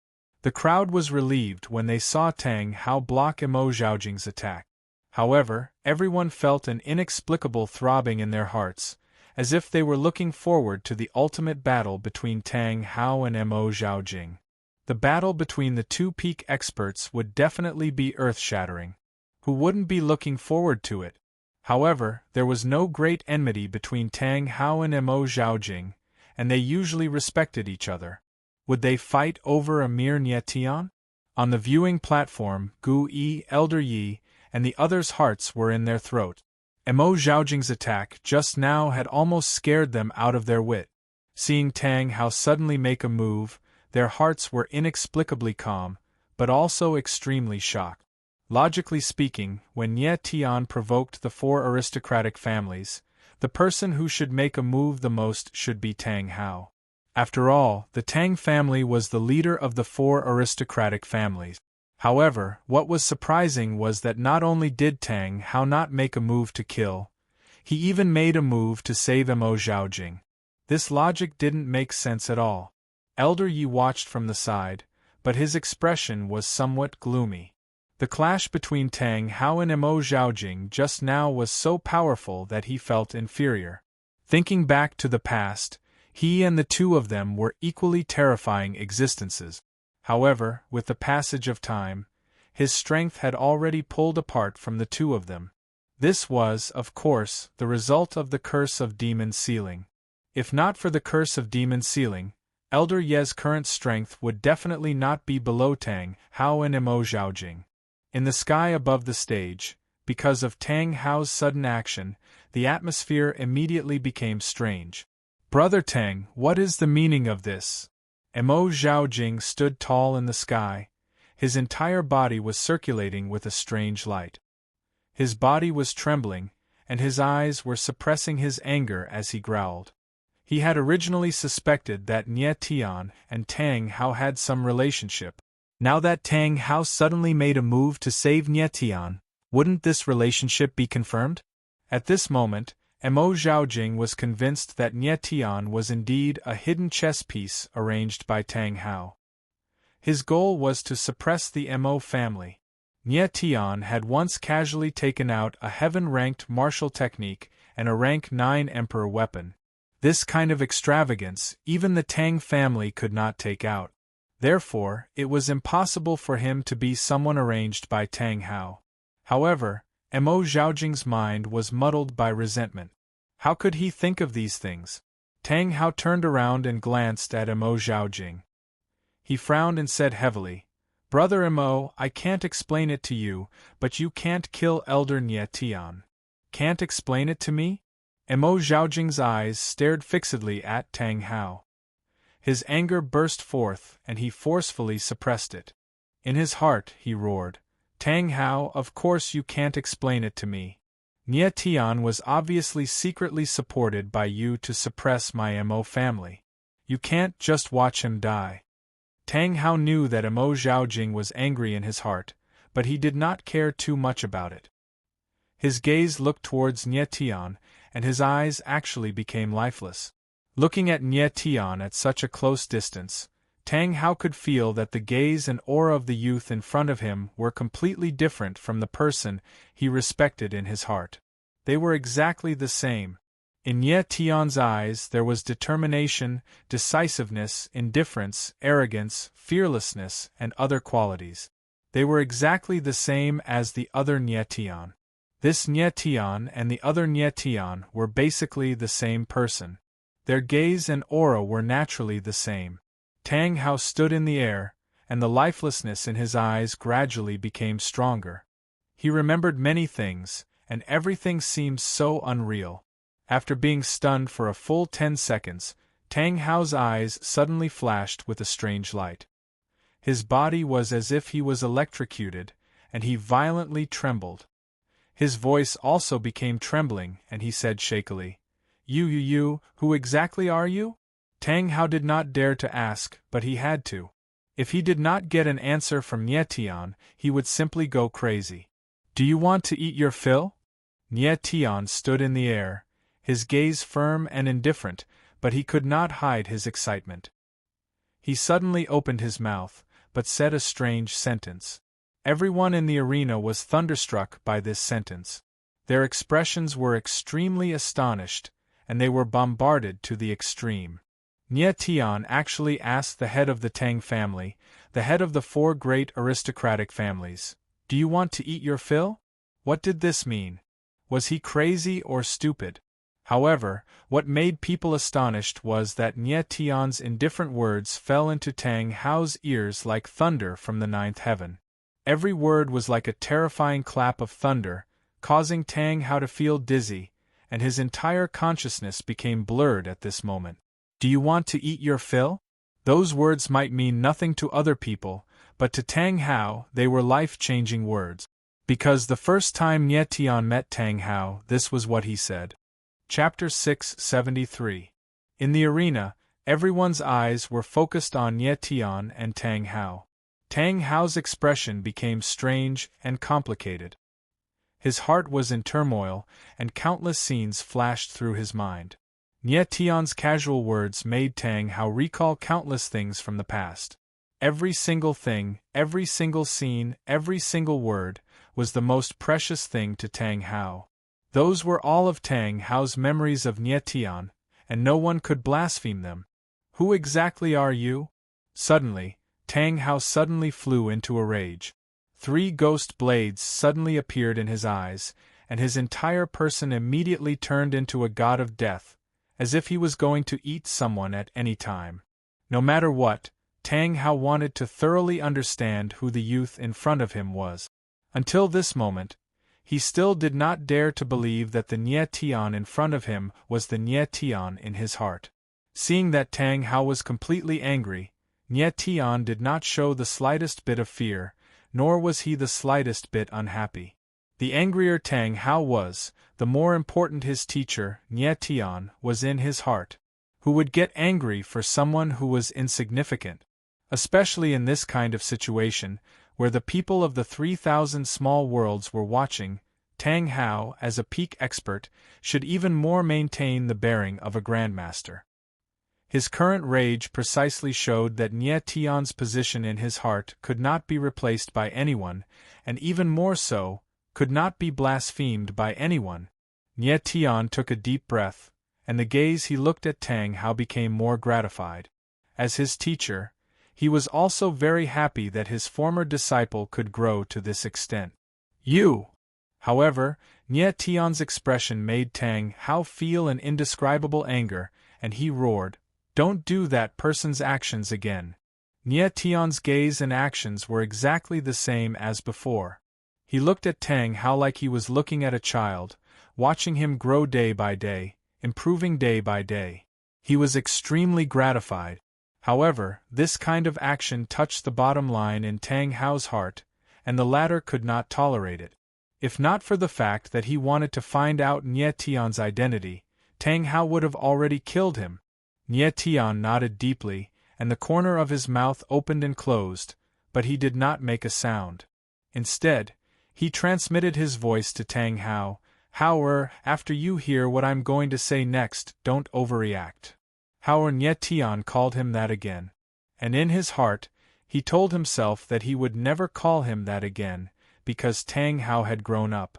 The crowd was relieved when they saw Tang Hao block Emo Zhaojing's attack. However, everyone felt an inexplicable throbbing in their hearts, as if they were looking forward to the ultimate battle between Tang Hao and Emo Zhaojing. The battle between the two peak experts would definitely be earth-shattering. Who wouldn't be looking forward to it? However, there was no great enmity between Tang Hao and Emo Zhaojing, and they usually respected each other. Would they fight over a mere Nie Tian? On the viewing platform, Gu Yi, Elder Yi, and the others' hearts were in their throat. Emo Zhaojing's attack just now had almost scared them out of their wit. Seeing Tang Hao suddenly make a move, their hearts were inexplicably calm, but also extremely shocked. Logically speaking, when Nie Tian provoked the four aristocratic families, the person who should make a move the most should be Tang Hao. After all, the Tang family was the leader of the four aristocratic families. However, what was surprising was that not only did Tang Hao not make a move to kill, he even made a move to save Mo Zhaojing. This logic didn't make sense at all. Elder Yi watched from the side, but his expression was somewhat gloomy. The clash between Tang Hao and Mo Zhaojing just now was so powerful that he felt inferior. Thinking back to the past, he and the two of them were equally terrifying existences. However, with the passage of time, his strength had already pulled apart from the two of them. This was, of course, the result of the curse of demon sealing. If not for the curse of demon sealing, Elder Ye's current strength would definitely not be below Tang Hao and Mo Zhaojing. In the sky above the stage, because of Tang Hao's sudden action, the atmosphere immediately became strange. "Brother Tang, what is the meaning of this?" Mo Zhaojing stood tall in the sky. His entire body was circulating with a strange light. His body was trembling, and his eyes were suppressing his anger as he growled. He had originally suspected that Nie Tian and Tang Hao had some relationship. Now that Tang Hao suddenly made a move to save Nie Tian, wouldn't this relationship be confirmed? At this moment, Mo Zhaojing was convinced that Nie Tian was indeed a hidden chess piece arranged by Tang Hao. His goal was to suppress the Mo family. Nie Tian had once casually taken out a heaven-ranked martial technique and a rank 9 emperor weapon. This kind of extravagance even the Tang family could not take out. Therefore, it was impossible for him to be someone arranged by Tang Hao. However, Mo Zhaojing's mind was muddled by resentment. How could he think of these things? Tang Hao turned around and glanced at Mo Zhaojing. He frowned and said heavily, "Brother Mo, I can't explain it to you, but you can't kill Elder Nie Tian. Can't explain it to me?" Mo Zhaojing's eyes stared fixedly at Tang Hao. His anger burst forth, and he forcefully suppressed it. In his heart, he roared, "Tang Hao, of course you can't explain it to me. Nie Tian was obviously secretly supported by you to suppress my Mo family. You can't just watch him die." Tang Hao knew that Mo Zhaojing was angry in his heart, but he did not care too much about it. His gaze looked towards Nie Tian, and his eyes actually became lifeless. Looking at Nie Tian at such a close distance, Tang Hao could feel that the gaze and aura of the youth in front of him were completely different from the person he respected in his heart. They were exactly the same. In Nie Tian's eyes there was determination, decisiveness, indifference, arrogance, fearlessness, and other qualities. They were exactly the same as the other Nie Tian. This Nie Tian and the other Nie Tian were basically the same person. Their gaze and aura were naturally the same. Tang Hao stood in the air, and the lifelessness in his eyes gradually became stronger. He remembered many things, and everything seemed so unreal. After being stunned for a full 10 seconds, Tang Hao's eyes suddenly flashed with a strange light. His body was as if he was electrocuted, and he violently trembled. His voice also became trembling, and he said shakily, You, who exactly are you?" Tang Hao did not dare to ask, but he had to. If he did not get an answer from Nie Tian, he would simply go crazy. "Do you want to eat your fill?" Nie Tian stood in the air, his gaze firm and indifferent, but he could not hide his excitement. He suddenly opened his mouth, but said a strange sentence. Everyone in the arena was thunderstruck by this sentence. Their expressions were extremely astonished, and they were bombarded to the extreme. Nie Tian actually asked the head of the Tang family, the head of the 4 great aristocratic families, "Do you want to eat your fill?" What did this mean? Was he crazy or stupid? However, what made people astonished was that Nie Tian's indifferent words fell into Tang Hao's ears like thunder from the 9th heaven. Every word was like a terrifying clap of thunder, causing Tang Hao to feel dizzy, and his entire consciousness became blurred at this moment. "Do you want to eat your fill?" Those words might mean nothing to other people, but to Tang Hao they were life-changing words. Because the first time Nie Tian met Tang Hao, this was what he said. Chapter 673. In the arena, everyone's eyes were focused on Nie Tian and Tang Hao. Tang Hao's expression became strange and complicated. His heart was in turmoil, and countless scenes flashed through his mind. Nie Tian's casual words made Tang Hao recall countless things from the past. Every single thing, every single scene, every single word, was the most precious thing to Tang Hao. Those were all of Tang Hao's memories of Nie Tian, and no one could blaspheme them. Who exactly are you? Suddenly, Tang Hao suddenly flew into a rage. 3 ghost blades suddenly appeared in his eyes, and his entire person immediately turned into a god of death, as if he was going to eat someone at any time. No matter what, Tang Hao wanted to thoroughly understand who the youth in front of him was. Until this moment, he still did not dare to believe that the Nie Tian in front of him was the Nie Tian in his heart. Seeing that Tang Hao was completely angry, Nie Tian did not show the slightest bit of fear, nor was he the slightest bit unhappy. The angrier Tang Hao was, the more important his teacher, Nie Tian, was in his heart. Who would get angry for someone who was insignificant? Especially in this kind of situation, where the people of the 3,000 small worlds were watching, Tang Hao, as a peak expert, should even more maintain the bearing of a grandmaster. His current rage precisely showed that Nie Tian's position in his heart could not be replaced by anyone, and even more so, could not be blasphemed by anyone. Nie Tian took a deep breath, and the gaze he looked at Tang Hao became more gratified. As his teacher, he was also very happy that his former disciple could grow to this extent. You! However, Nie Tian's expression made Tang Hao feel an indescribable anger, and he roared, "Don't do that person's actions again." Nie Tian's gaze and actions were exactly the same as before. He looked at Tang Hao like he was looking at a child, watching him grow day by day, improving day by day. He was extremely gratified. However, this kind of action touched the bottom line in Tang Hao's heart, and the latter could not tolerate it. If not for the fact that he wanted to find out Nie Tian's identity, Tang Hao would have already killed him. Nie Tian nodded deeply, and the corner of his mouth opened and closed, but he did not make a sound. Instead, he transmitted his voice to Tang Hao. After you hear what I'm going to say next, don't overreact." Nie Tian called him that again. And in his heart, he told himself that he would never call him that again, because Tang Hao had grown up.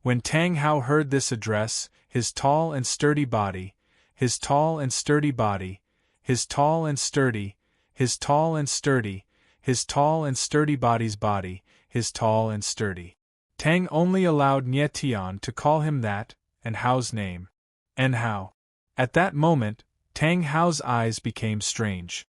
When Tang Hao heard this address, his tall and sturdy body, his tall and sturdy body, his tall and sturdy, his tall and sturdy, his tall and sturdy body's body, his tall and sturdy. Tang only allowed Nie Tian to call him that, and Hao's name. And Hao. At that moment, Tang Hao's eyes became strange.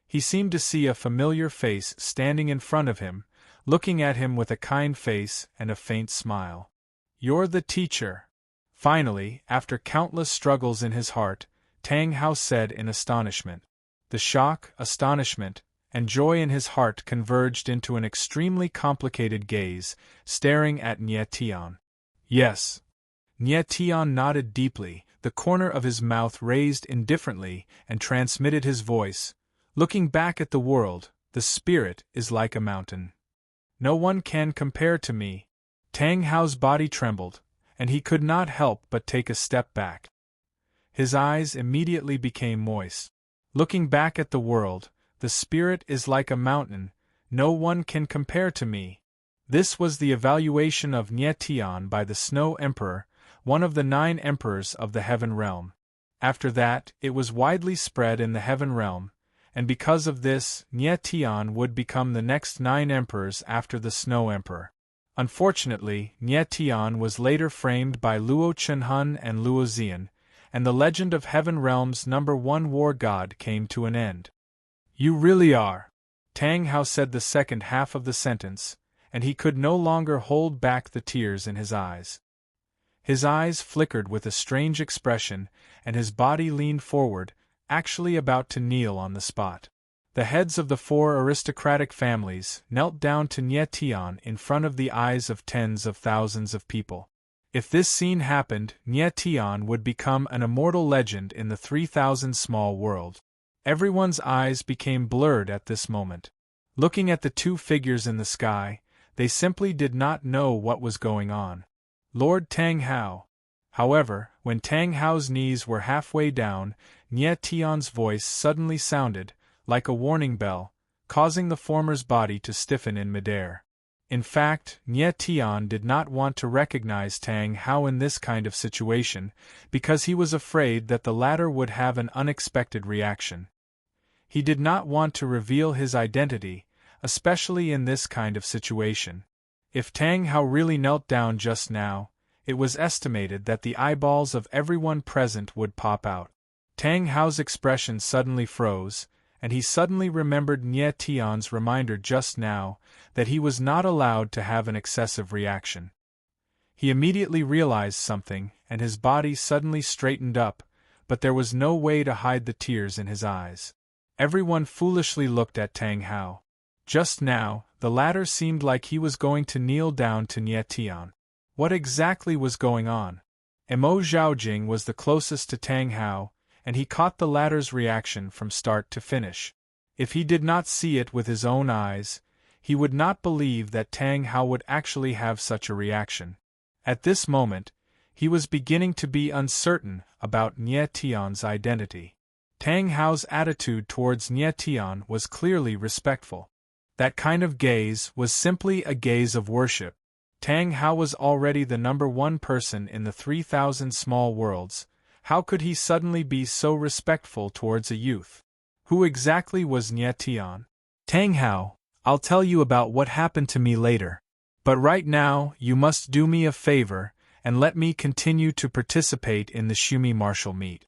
He seemed to see a familiar face standing in front of him, looking at him with a kind face and a faint smile. "You're the teacher." Finally, after countless struggles in his heart, Tang Hao said in astonishment. The shock, astonishment, and joy in his heart converged into an extremely complicated gaze, staring at Nie Tian. "Yes." Nie Tian nodded deeply, the corner of his mouth raised indifferently, and transmitted his voice. "Looking back at the world, the spirit is like a mountain. No one can compare to me." Tang Hao's body trembled, and he could not help but take a step back. His eyes immediately became moist. "Looking back at the world, the spirit is like a mountain, no one can compare to me." This was the evaluation of Nie Tian by the Snow Emperor, one of the 9 emperors of the Heaven Realm. After that, it was widely spread in the Heaven Realm, and because of this, Nie Tian would become the next 9 emperors after the Snow Emperor. Unfortunately, Nie Tian was later framed by Luo Chenhun and Luo Xian, and the legend of Heaven Realm's #1 war god came to an end. "You really are," Tang Hao said the second half of the sentence, and he could no longer hold back the tears in his eyes. His eyes flickered with a strange expression, and his body leaned forward, actually about to kneel on the spot. The heads of the 4 aristocratic families knelt down to Nye Tian in front of the eyes of tens of thousands of people. If this scene happened, Nye Tian would become an immortal legend in the 3,000 small world. Everyone's eyes became blurred at this moment. Looking at the 2 figures in the sky, they simply did not know what was going on. Lord Tang Hao. However, when Tang Hao's knees were halfway down, Nye Tian's voice suddenly sounded, like a warning bell, causing the former's body to stiffen in midair. In fact, Nye Tian did not want to recognize Tang Hao in this kind of situation, because he was afraid that the latter would have an unexpected reaction. He did not want to reveal his identity, especially in this kind of situation. If Tang Hao really knelt down just now, it was estimated that the eyeballs of everyone present would pop out. Tang Hao's expression suddenly froze, and he suddenly remembered Nye Tian's reminder just now that he was not allowed to have an excessive reaction. He immediately realized something, and his body suddenly straightened up, but there was no way to hide the tears in his eyes. Everyone foolishly looked at Tang Hao. Just now, the latter seemed like he was going to kneel down to Nye Tian. What exactly was going on? Mo Zhaojing was the closest to Tang Hao, and he caught the latter's reaction from start to finish. If he did not see it with his own eyes, he would not believe that Tang Hao would actually have such a reaction. At this moment, he was beginning to be uncertain about Nye Tian's identity. Tang Hao's attitude towards Nye Tian was clearly respectful. That kind of gaze was simply a gaze of worship. Tang Hao was already the #1 person in the 3,000 small worlds. How could he suddenly be so respectful towards a youth? Who exactly was Nye Tian? Tang Hao, I'll tell you about what happened to me later. But right now, you must do me a favor, and let me continue to participate in the Shumi martial meet.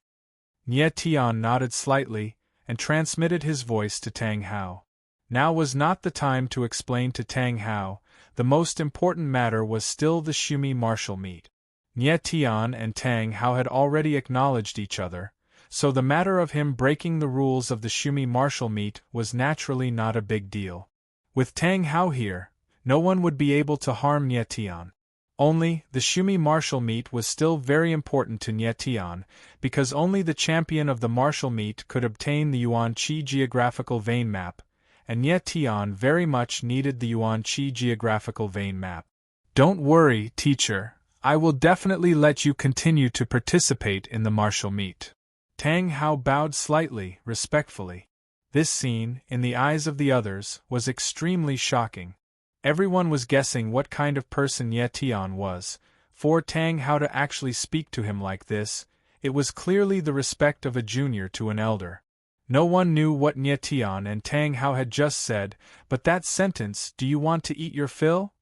Nye Tian nodded slightly, and transmitted his voice to Tang Hao. Now was not the time to explain to Tang Hao. The most important matter was still the Shumi martial meet. Nye Tian and Tang Hao had already acknowledged each other, so the matter of him breaking the rules of the Shumi martial meet was naturally not a big deal. With Tang Hao here, no one would be able to harm Nye Tian. Only, the Shumi martial meet was still very important to Nye Tian, because only the champion of the martial meet could obtain the Yuan-Chi geographical vein map, and Nye Tian very much needed the Yuan-Chi geographical vein map. Don't worry, teacher, I will definitely let you continue to participate in the martial meet. Tang Hao bowed slightly, respectfully. This scene, in the eyes of the others, was extremely shocking. Everyone was guessing what kind of person Nye Tian was. For Tang Hao to actually speak to him like this, it was clearly the respect of a junior to an elder. No one knew what Nye Tian and Tang Hao had just said, but that sentence, "Do you want to eat your fill?"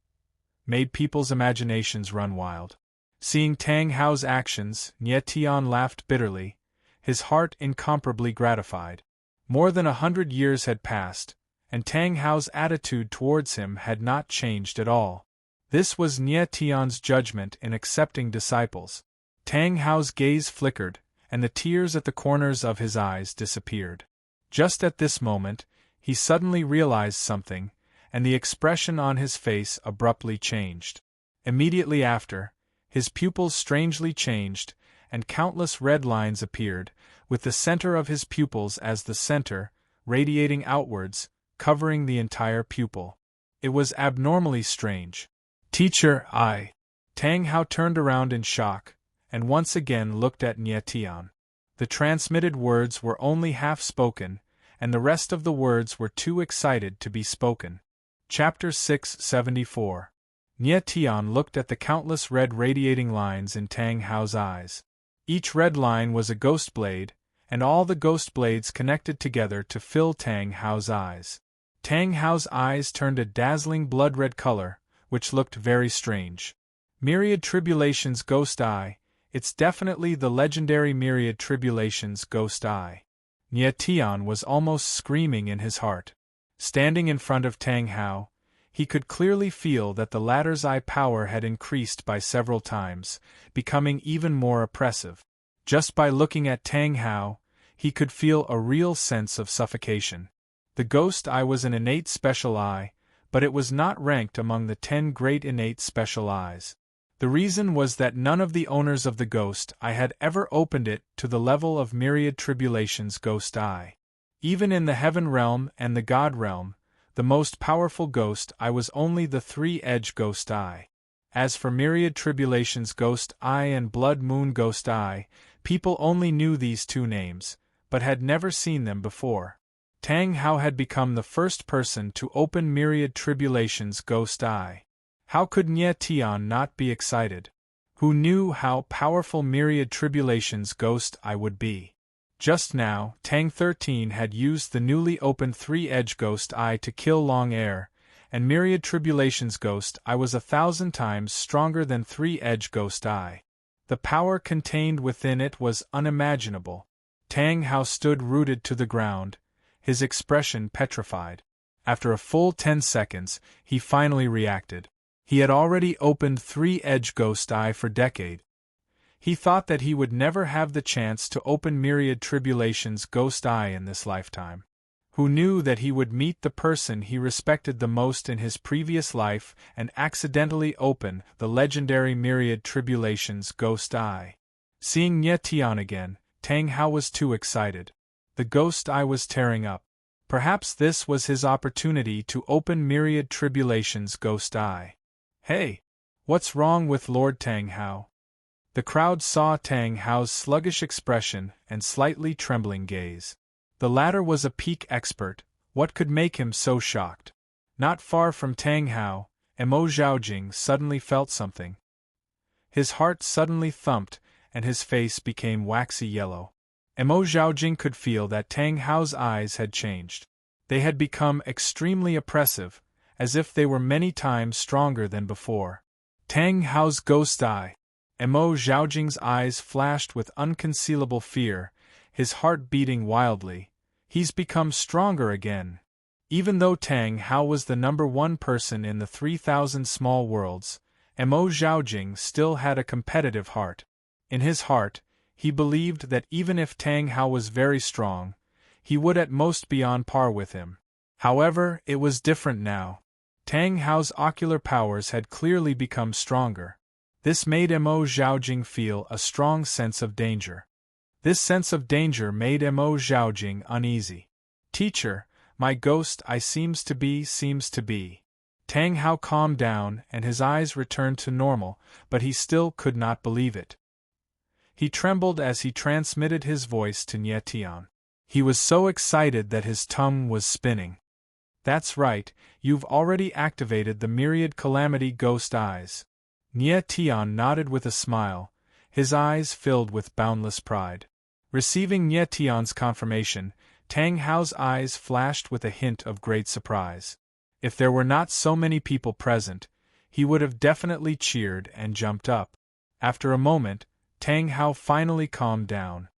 made people's imaginations run wild. Seeing Tang Hao's actions, Nye Tian laughed bitterly, his heart incomparably gratified. More than 100 years had passed, and Tang Hao's attitude towards him had not changed at all. This was Nye Tian's judgment in accepting disciples. Tang Hao's gaze flickered, and the tears at the corners of his eyes disappeared. Just at this moment, he suddenly realized something, and the expression on his face abruptly changed. Immediately after, his pupils strangely changed, and countless red lines appeared, with the center of his pupils as the center, radiating outwards, covering the entire pupil. It was abnormally strange. "Teacher, I..." Tang Hao turned around in shock, and once again looked at Nye Tian. The transmitted words were only half spoken, and the rest of the words were too excited to be spoken. Chapter 674. Nye Tian looked at the countless red radiating lines in Tang Hao's eyes. Each red line was a ghost blade, and all the ghost blades connected together to fill Tang Hao's eyes. Tang Hao's eyes turned a dazzling blood-red color, which looked very strange. Myriad Tribulations Ghost Eye. It's definitely the legendary Myriad Tribulations Ghost Eye. Nye Tian was almost screaming in his heart. Standing in front of Tang Hao, he could clearly feel that the latter's eye power had increased by several times, becoming even more oppressive. Just by looking at Tang Hao, he could feel a real sense of suffocation. The ghost eye was an innate special eye, but it was not ranked among the 10 great innate special eyes. The reason was that none of the owners of the ghost eye had ever opened it to the level of Myriad Tribulation's ghost eye. Even in the heaven realm and the God realm, the most powerful ghost eye was only the 3-edged ghost eye. As for Myriad Tribulation's ghost eye and Blood Moon ghost eye, people only knew these 2 names, but had never seen them before. Tang Hao had become the first person to open Myriad Tribulation's ghost eye. How could Nye Tian not be excited? Who knew how powerful Myriad Tribulation's ghost eye would be? Just now, Tang 13 had used the newly opened 3-edged ghost eye to kill Long Air, and Myriad Tribulation's ghost eye was 1,000 times stronger than 3-edged ghost eye. The power contained within it was unimaginable. Tang Hao stood rooted to the ground, his expression petrified. After a full 10 seconds, he finally reacted. He had already opened 3-edged ghost eye for decade. He thought that he would never have the chance to open Myriad Tribulation's ghost eye in this lifetime. Who knew that he would meet the person he respected the most in his previous life and accidentally open the legendary Myriad Tribulation's ghost eye? Seeing Nye Tian again, Tang Hao was too excited. The ghost eye was tearing up. Perhaps this was his opportunity to open Myriad Tribulation's ghost eye. Hey! What's wrong with Lord Tang Hao? The crowd saw Tang Hao's sluggish expression and slightly trembling gaze. The latter was a peak expert. What could make him so shocked? Not far from Tang Hao, Mo Zhaojing suddenly felt something. His heart suddenly thumped, and his face became waxy yellow. Mo Zhaojing could feel that Tang Hao's eyes had changed. They had become extremely oppressive, as if they were many times stronger than before. Tang Hao's ghost eye. Mo Zhaojing's eyes flashed with unconcealable fear, his heart beating wildly. He's become stronger again. Even though Tang Hao was the #1 person in the 3,000 small worlds, Mo Zhaojing still had a competitive heart. In his heart, he believed that even if Tang Hao was very strong, he would at most be on par with him. However, it was different now. Tang Hao's ocular powers had clearly become stronger. This made Mo Zhaojing feel a strong sense of danger. This sense of danger made Mo Zhaojing uneasy. Teacher, my ghost eye seems to be. Tang Hao calmed down and his eyes returned to normal, but he still could not believe it. He trembled as he transmitted his voice to Nye Tian. He was so excited that his tongue was spinning. That's right, you've already activated the Myriad Calamity ghost eyes. Nye Tian nodded with a smile, his eyes filled with boundless pride. Receiving Nye Tian's confirmation, Tang Hao's eyes flashed with a hint of great surprise. If there were not so many people present, he would have definitely cheered and jumped up. After a moment, Tang Hao finally calmed down.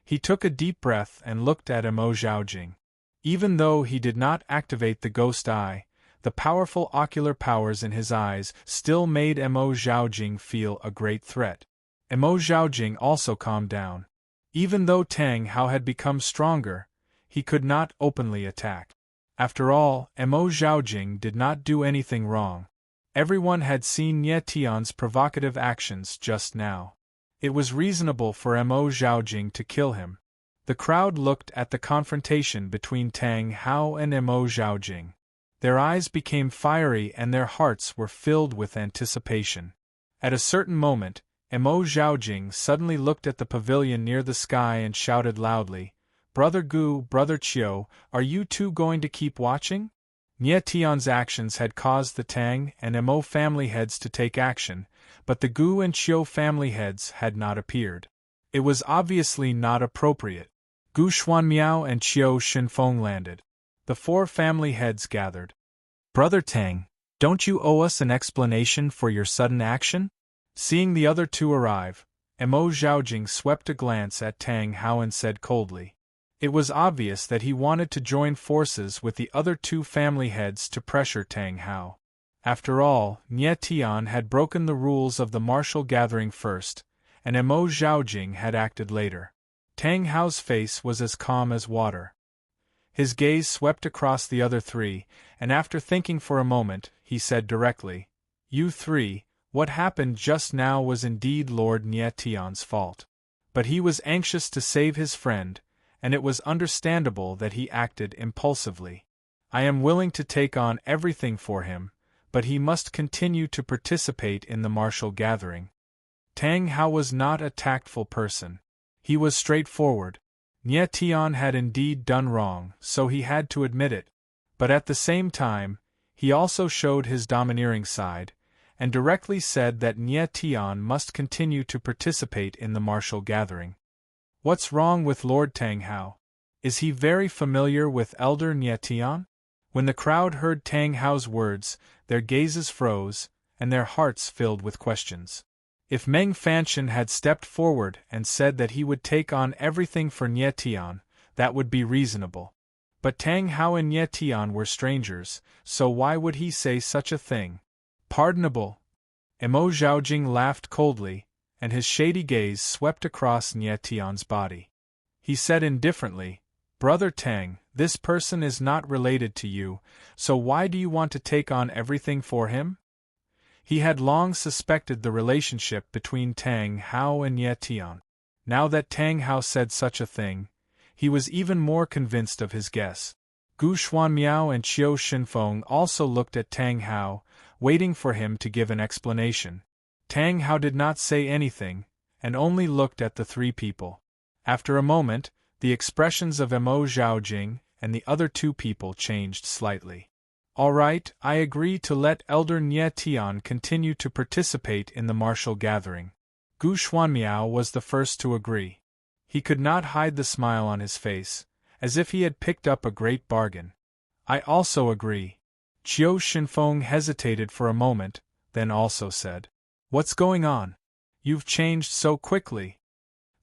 He took a deep breath and looked at Mo Zhaojing. Even though he did not activate the ghost eye, the powerful ocular powers in his eyes still made Mo Zhaojing feel a great threat. Mo Zhaojing also calmed down. Even though Tang Hao had become stronger, he could not openly attack. After all, Mo Zhaojing did not do anything wrong. Everyone had seen Nye Tian's provocative actions just now. It was reasonable for Mo Zhaojing to kill him. The crowd looked at the confrontation between Tang Hao and Mo Zhaojing. Their eyes became fiery and their hearts were filled with anticipation. At a certain moment, Mo Zhaojing suddenly looked at the pavilion near the sky and shouted loudly, "Brother Gu, Brother Qiu, are you two going to keep watching?" Nye Tian's actions had caused the Tang and Mo family heads to take action, but the Gu and Qiu family heads had not appeared. It was obviously not appropriate. Gu Xuanmiao and Qiu Shinfeng landed. The 4 family heads gathered. "Brother Tang, don't you owe us an explanation for your sudden action?" Seeing the other 2 arrive, Mo Zhaojing swept a glance at Tang Hao and said coldly. It was obvious that he wanted to join forces with the other 2 family heads to pressure Tang Hao. After all, Nye Tian had broken the rules of the martial gathering first, and Mo Zhaojing had acted later. Tang Hao's face was as calm as water. His gaze swept across the other three, and after thinking for a moment, he said directly, "You three, what happened just now was indeed Lord Nietion's fault. But he was anxious to save his friend, and it was understandable that he acted impulsively. I am willing to take on everything for him, but he must continue to participate in the martial gathering." Tang Hao was not a tactful person. He was straightforward. Nietion had indeed done wrong, so he had to admit it. But at the same time, he also showed his domineering side, and directly said that Nietion must continue to participate in the martial gathering. What's wrong with Lord Tang Hao? Is he very familiar with Elder Nietion? When the crowd heard Tang Hao's words, their gazes froze, and their hearts filled with questions. If Meng Fanshan had stepped forward and said that he would take on everything for Nietion, that would be reasonable. But Tang Hao and Nietion were strangers, so why would he say such a thing? Pardonable. Emo Zhaojing laughed coldly, and his shady gaze swept across Nietion's body. He said indifferently, "Brother Tang, this person is not related to you, so why do you want to take on everything for him?" He had long suspected the relationship between Tang Hao and Nietion. Now that Tang Hao said such a thing, he was even more convinced of his guess. Gu Xuanmiao and Qiu Shinfeng also looked at Tang Hao, waiting for him to give an explanation. Tang Hao did not say anything, and only looked at the three people. After a moment, the expressions of Emo Zhaojing and the other two people changed slightly. "All right, I agree to let Elder Nietion continue to participate in the martial gathering." Gu Xuanmiao was the first to agree. He could not hide the smile on his face, as if he had picked up a great bargain. "I also agree." Qiu Shinfeng hesitated for a moment, then also said, "What's going on? You've changed so quickly."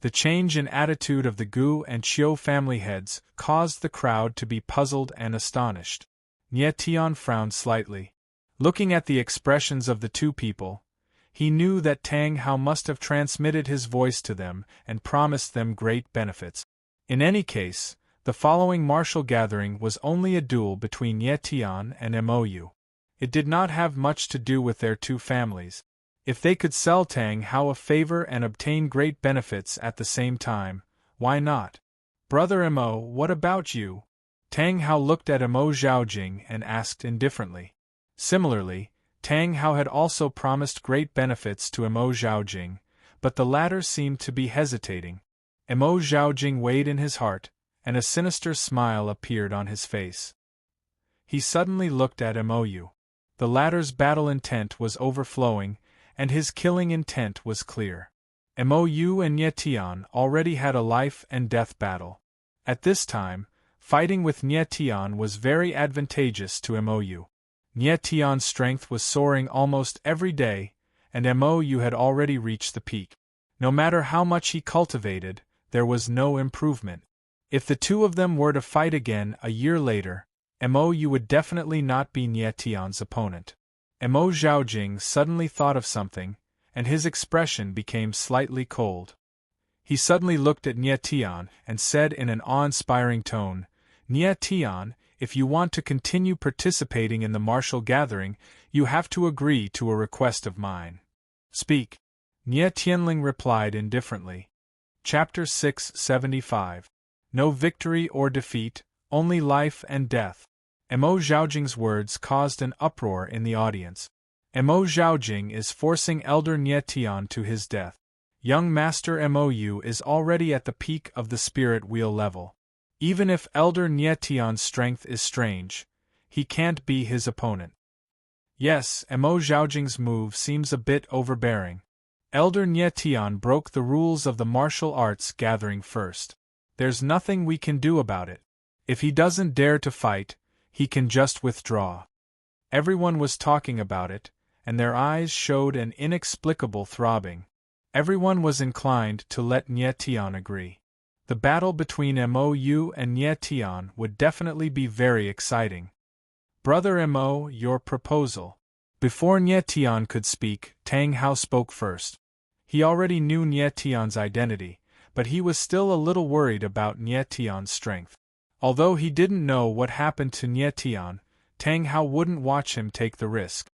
The change in attitude of the Gu and Qiu family heads caused the crowd to be puzzled and astonished. Nietion frowned slightly. Looking at the expressions of the two people, he knew that Tang Hao must have transmitted his voice to them and promised them great benefits. In any case, the following martial gathering was only a duel between Nietion and Mou. It did not have much to do with their two families. If they could sell Tang Hao a favor and obtain great benefits at the same time, why not? "Brother Mo, what about you?" Tang Hao looked at Emo Zhaojing and asked indifferently. Similarly, Tang Hao had also promised great benefits to Emo Zhaojing, but the latter seemed to be hesitating. Emo Zhaojing weighed in his heart, and a sinister smile appeared on his face. He suddenly looked at Mou. The latter's battle intent was overflowing, and his killing intent was clear. Mou and Nietion already had a life-and-death battle. At this time, fighting with Nietion was very advantageous to Mou. Nietion's strength was soaring almost every day, and Mou had already reached the peak. No matter how much he cultivated, there was no improvement. If the two of them were to fight again a year later, Mou would definitely not be Nietion's opponent. Emo Zhaojing suddenly thought of something, and his expression became slightly cold. He suddenly looked at Nietion and said in an awe-inspiring tone, "Nietion, if you want to continue participating in the martial gathering, you have to agree to a request of mine." "Speak." Nie Tianling replied indifferently. Chapter 675. No victory or defeat, only life and death. Emo Zhaojing's words caused an uproar in the audience. Emo Zhaojing is forcing Elder Nietion to his death. Young Master Mou is already at the peak of the spirit wheel level. Even if Elder Nietion's strength is strange, he can't be his opponent. Yes, Emo Zhaojing's move seems a bit overbearing. Elder Nietion broke the rules of the martial arts gathering first. There's nothing we can do about it. If he doesn't dare to fight, he can just withdraw. Everyone was talking about it, and their eyes showed an inexplicable throbbing. Everyone was inclined to let Nietion agree. The battle between Mou and Nietion would definitely be very exciting. "Brother Mo, your proposal." Before Nietion could speak, Tang Hao spoke first. He already knew Nietion's identity, but he was still a little worried about Nietion's strength. Although he didn't know what happened to Nie Tian, Tang Hao wouldn't watch him take the risk.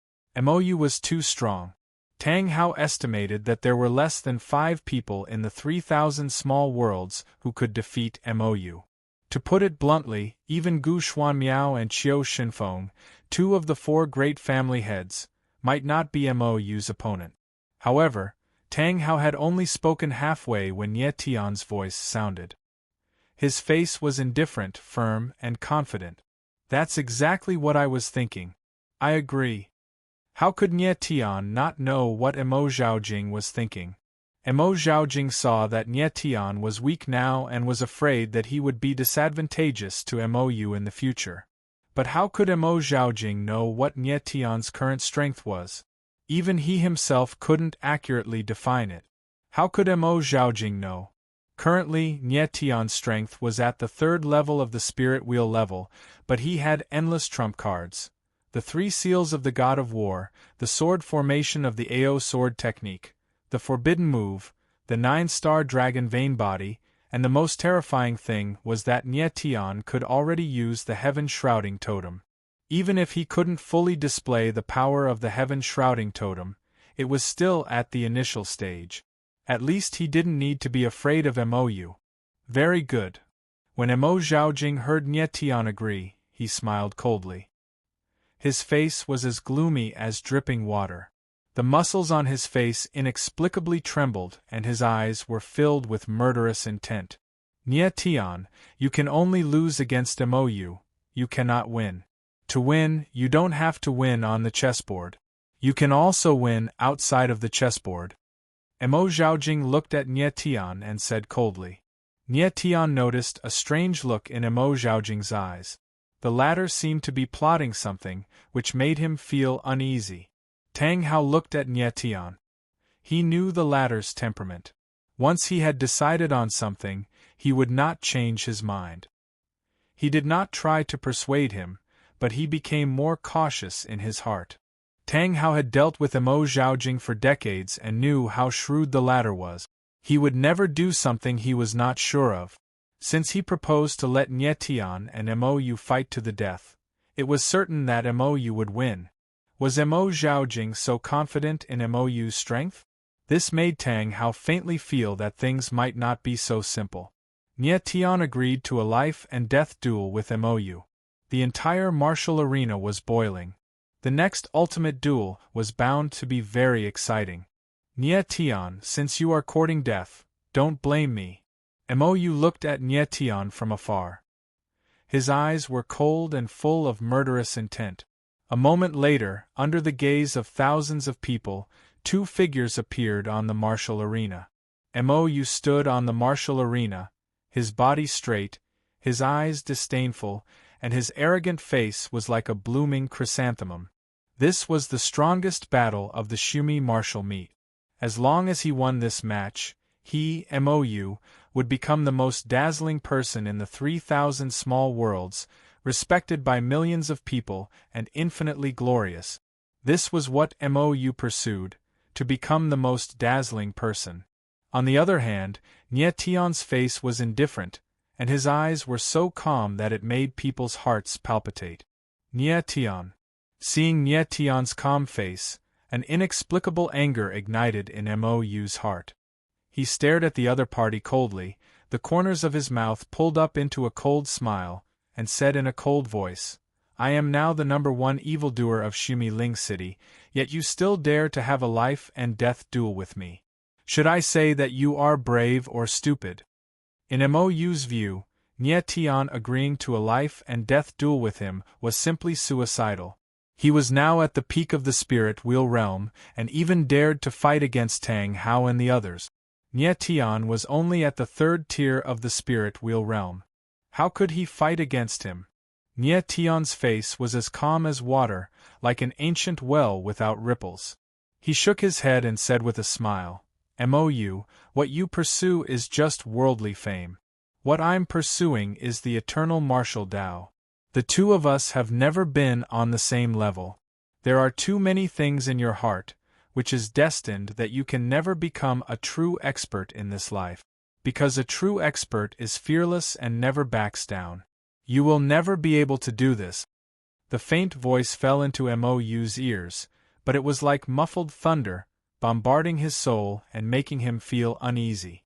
Mou was too strong. Tang Hao estimated that there were less than 5 people in the 3,000 small worlds who could defeat Mou. To put it bluntly, even Gu Xuanmiao and Qiu Shinfeng, 2 of the 4 great family heads, might not be Mou's opponent. However, Tang Hao had only spoken halfway when Nie Tian's voice sounded. His face was indifferent, firm, and confident. That's exactly what I was thinking. I agree. How could Nie Tian not know what Mo Zhaojing was thinking? Mo Zhaojing saw that Nie Tian was weak now and was afraid that he would be disadvantageous to Mou in the future. But how could Mo Zhaojing know what Nie Tian's current strength was? Even he himself couldn't accurately define it. How could Mo Zhaojing know? Currently, Nie Tian's strength was at the 3rd level of the spirit wheel level, but he had endless trump cards. The 3 seals of the God of War, the sword formation of the Ao sword technique, the forbidden move, the 9-star dragon vein body, and the most terrifying thing was that Nie Tian could already use the heaven shrouding totem. Even if he couldn't fully display the power of the heaven shrouding totem, it was still at the initial stage. At least he didn't need to be afraid of Mou. Very good. When Mo Zhaojing heard Nie Tian agree, he smiled coldly. His face was as gloomy as dripping water. The muscles on his face inexplicably trembled and his eyes were filled with murderous intent. Nie Tian, you can only lose against Mou, you cannot win. To win, you don't have to win on the chessboard. You can also win outside of the chessboard. Mo Zhaojing looked at Nie Tian and said coldly. Nie Tian noticed a strange look in Mo Zhaojing's eyes. The latter seemed to be plotting something, which made him feel uneasy. Tang Hao looked at Nie Tian. He knew the latter's temperament. Once he had decided on something, he would not change his mind. He did not try to persuade him, but he became more cautious in his heart. Tang Hao had dealt with Mo Zhaojing for decades and knew how shrewd the latter was. He would never do something he was not sure of. Since he proposed to let Nie Tian and Mou fight to the death, it was certain that Mou would win. Was Mo Zhaojing so confident in Mou's strength? This made Tang Hao faintly feel that things might not be so simple. Nie Tian agreed to a life-and-death duel with Mou. The entire martial arena was boiling. The next ultimate duel was bound to be very exciting. Nie Tian, since you are courting death, don't blame me. Mou looked at Nie Tian from afar. His eyes were cold and full of murderous intent. A moment later, under the gaze of thousands of people, 2 figures appeared on the martial arena. Mou stood on the martial arena, his body straight, his eyes disdainful, and his arrogant face was like a blooming chrysanthemum. This was the strongest battle of the Shumi martial meet. As long as he won this match, he, Mou, would become the most dazzling person in the 3,000 small worlds, respected by millions of people and infinitely glorious. This was what Mou pursued, to become the most dazzling person. On the other hand, Nie Tian's face was indifferent, and his eyes were so calm that it made people's hearts palpitate. Nie Tian. Seeing Nie Tian's calm face, an inexplicable anger ignited in Mou's heart. He stared at the other party coldly, the corners of his mouth pulled up into a cold smile, and said in a cold voice, I am now the #1 evildoer of Shumi Ling City, yet you still dare to have a life-and-death duel with me. Should I say that you are brave or stupid? In Mou's view, Nie Tian agreeing to a life-and-death duel with him was simply suicidal. He was now at the peak of the spirit wheel realm, and even dared to fight against Tang Hao and the others. Nie Tian was only at the 3rd tier of the spirit wheel realm. How could he fight against him? Nie Tian's face was as calm as water, like an ancient well without ripples. He shook his head and said with a smile, Mou, what you pursue is just worldly fame. What I'm pursuing is the eternal martial Tao. The 2 of us have never been on the same level. There are too many things in your heart, which is destined that you can never become a true expert in this life. Because a true expert is fearless and never backs down. You will never be able to do this. The faint voice fell into Mo's ears, but it was like muffled thunder, bombarding his soul and making him feel uneasy.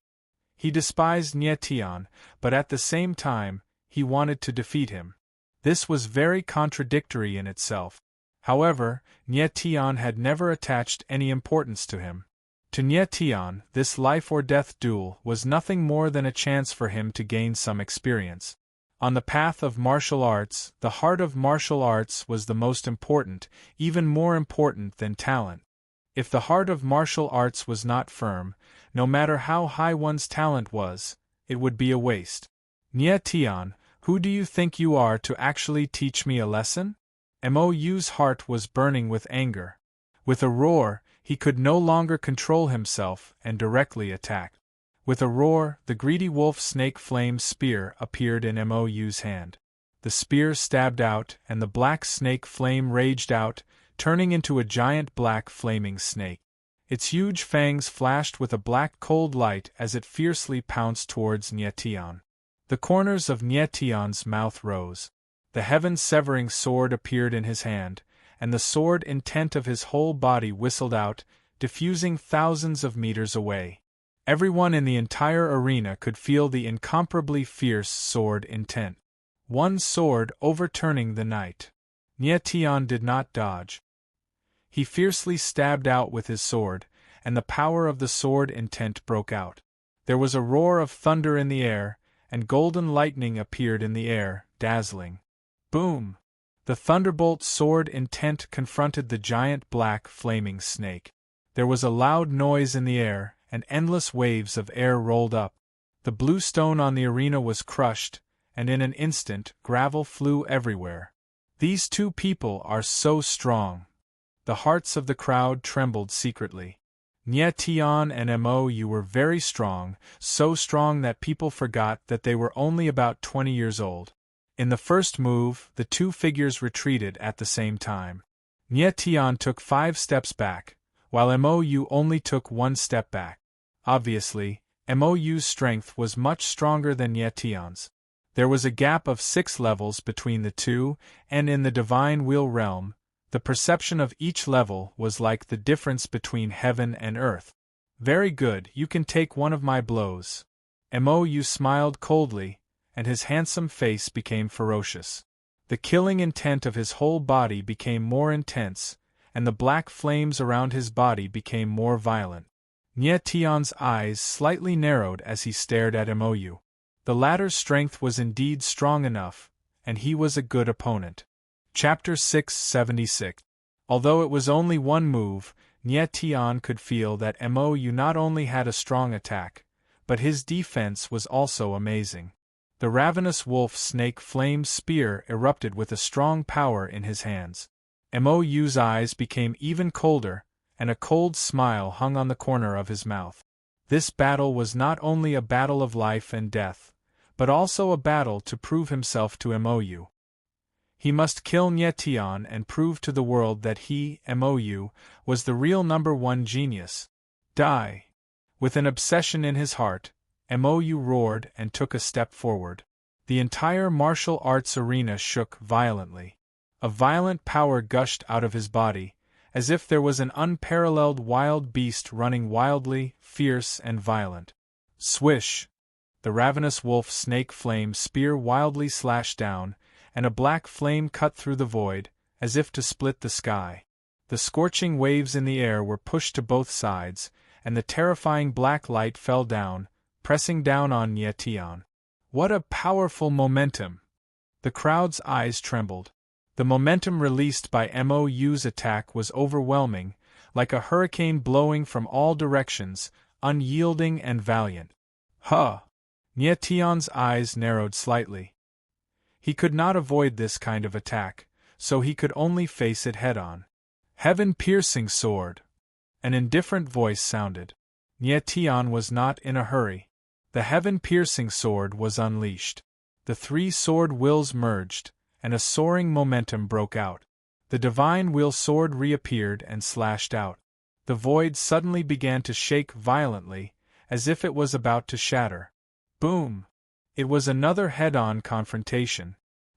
He despised Nietian, but at the same time, he wanted to defeat him. This was very contradictory in itself. However, Nietian had never attached any importance to him. To Nietian, this life-or-death duel was nothing more than a chance for him to gain some experience. On the path of martial arts, the heart of martial arts was the most important, even more important than talent. If the heart of martial arts was not firm, no matter how high one's talent was, it would be a waste. Nietian, who do you think you are to actually teach me a lesson? Mo's heart was burning with anger. With a roar, he could no longer control himself and directly attacked. With a roar, the greedy wolf snake flame spear appeared in Mo's hand. The spear stabbed out, and the black snake flame raged out, turning into a giant black flaming snake. Its huge fangs flashed with a black cold light as it fiercely pounced towards Nietian. The corners of Nietian's mouth rose. The heaven-severing sword appeared in his hand, and the sword intent of his whole body whistled out, diffusing thousands of meters away. Everyone in the entire arena could feel the incomparably fierce sword intent. One sword overturning the night. Nietian did not dodge. He fiercely stabbed out with his sword, and the power of the sword intent broke out. There was a roar of thunder in the air, and golden lightning appeared in the air, dazzling. Boom! The thunderbolt sword intent confronted the giant black flaming snake. There was a loud noise in the air, and endless waves of air rolled up. The blue stone on the arena was crushed, and in an instant gravel flew everywhere. These two people are so strong. The hearts of the crowd trembled secretly. Nietian and Mo, you were very strong, so strong that people forgot that they were only about 20 years old. In the first move, the two figures retreated at the same time. Nietian took 5 steps back, while Mou only took 1 step back. Obviously, Mou's strength was much stronger than Nietian's. There was a gap of 6 levels between the two, and in the Divine Wheel realm, the perception of each level was like the difference between heaven and earth. Very good, you can take one of my blows. Mou smiled coldly, and his handsome face became ferocious. The killing intent of his whole body became more intense, and the black flames around his body became more violent. Nietian's eyes slightly narrowed as he stared at Mou. The latter's strength was indeed strong enough, and he was a good opponent. Chapter 676. Although it was only one move, Nietian could feel that Mou not only had a strong attack, but his defense was also amazing. The ravenous wolf snake flame spear erupted with a strong power in his hands. Mou's eyes became even colder, and a cold smile hung on the corner of his mouth. This battle was not only a battle of life and death, but also a battle to prove himself to Mou. He must kill Nietian and prove to the world that he, Mou, was the real #1 genius. Die! With an obsession in his heart, Mou roared and took a step forward. The entire martial arts arena shook violently. A violent power gushed out of his body, as if there was an unparalleled wild beast running wildly, fierce and violent. Swish! The ravenous wolf snake flame spear wildly slashed down, and a black flame cut through the void, as if to split the sky. The scorching waves in the air were pushed to both sides, and the terrifying black light fell down, pressing down on Nietian. What a powerful momentum! The crowd's eyes trembled. The momentum released by Mou's attack was overwhelming, like a hurricane blowing from all directions, unyielding and valiant. Huh! Nietian's eyes narrowed slightly. He could not avoid this kind of attack, so he could only face it head-on. Heaven-piercing sword! An indifferent voice sounded. Nietian was not in a hurry. The heaven-piercing sword was unleashed. The 3 sword wills merged, and a soaring momentum broke out. The divine wheel sword reappeared and slashed out. The void suddenly began to shake violently, as if it was about to shatter. Boom! It was another head-on confrontation.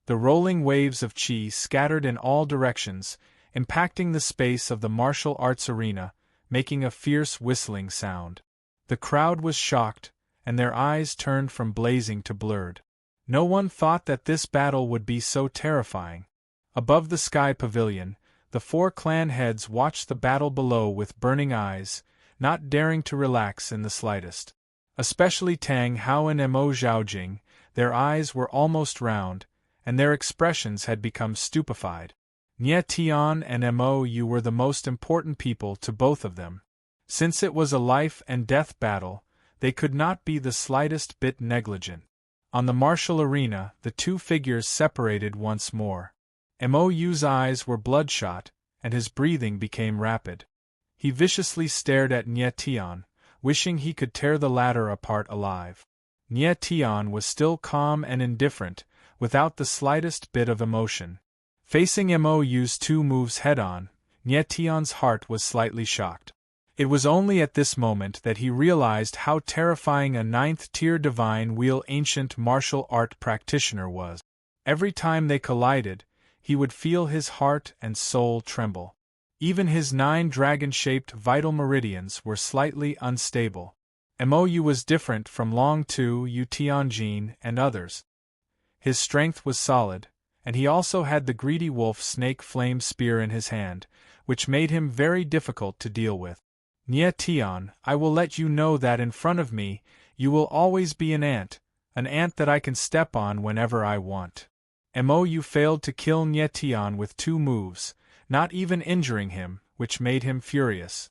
The rolling waves of chi scattered in all directions, impacting the space of the martial arts arena, making a fierce whistling sound. The crowd was shocked, and their eyes turned from blazing to blurred. No one thought that this battle would be so terrifying. Above the sky pavilion, the four clan heads watched the battle below with burning eyes, not daring to relax in the slightest. Especially Tang Hao and Mo Zhaojing, their eyes were almost round, and their expressions had become stupefied. Nie Tian and Mo Yu were the most important people to both of them. Since it was a life-and-death battle, they could not be the slightest bit negligent. On the martial arena, the two figures separated once more. Mo Yu's eyes were bloodshot, and his breathing became rapid. He viciously stared at Nie Tian, wishing he could tear the latter apart alive. Nie Tian was still calm and indifferent, without the slightest bit of emotion. Facing Mo Yu's two moves head-on, Nie Tian's heart was slightly shocked. It was only at this moment that he realized how terrifying a ninth-tier divine wheel ancient martial art practitioner was. Every time they collided, he would feel his heart and soul tremble. Even his 9 dragon-shaped vital meridians were slightly unstable. Mo Yu was different from Long Tu, Yu Tianjin, and others. His strength was solid, and he also had the greedy wolf snake flame spear in his hand, which made him very difficult to deal with. Nie Tian, I will let you know that in front of me, you will always be an ant that I can step on whenever I want. Mo Yu failed to kill Nie Tian with 2 moves, not even injuring him, which made him furious.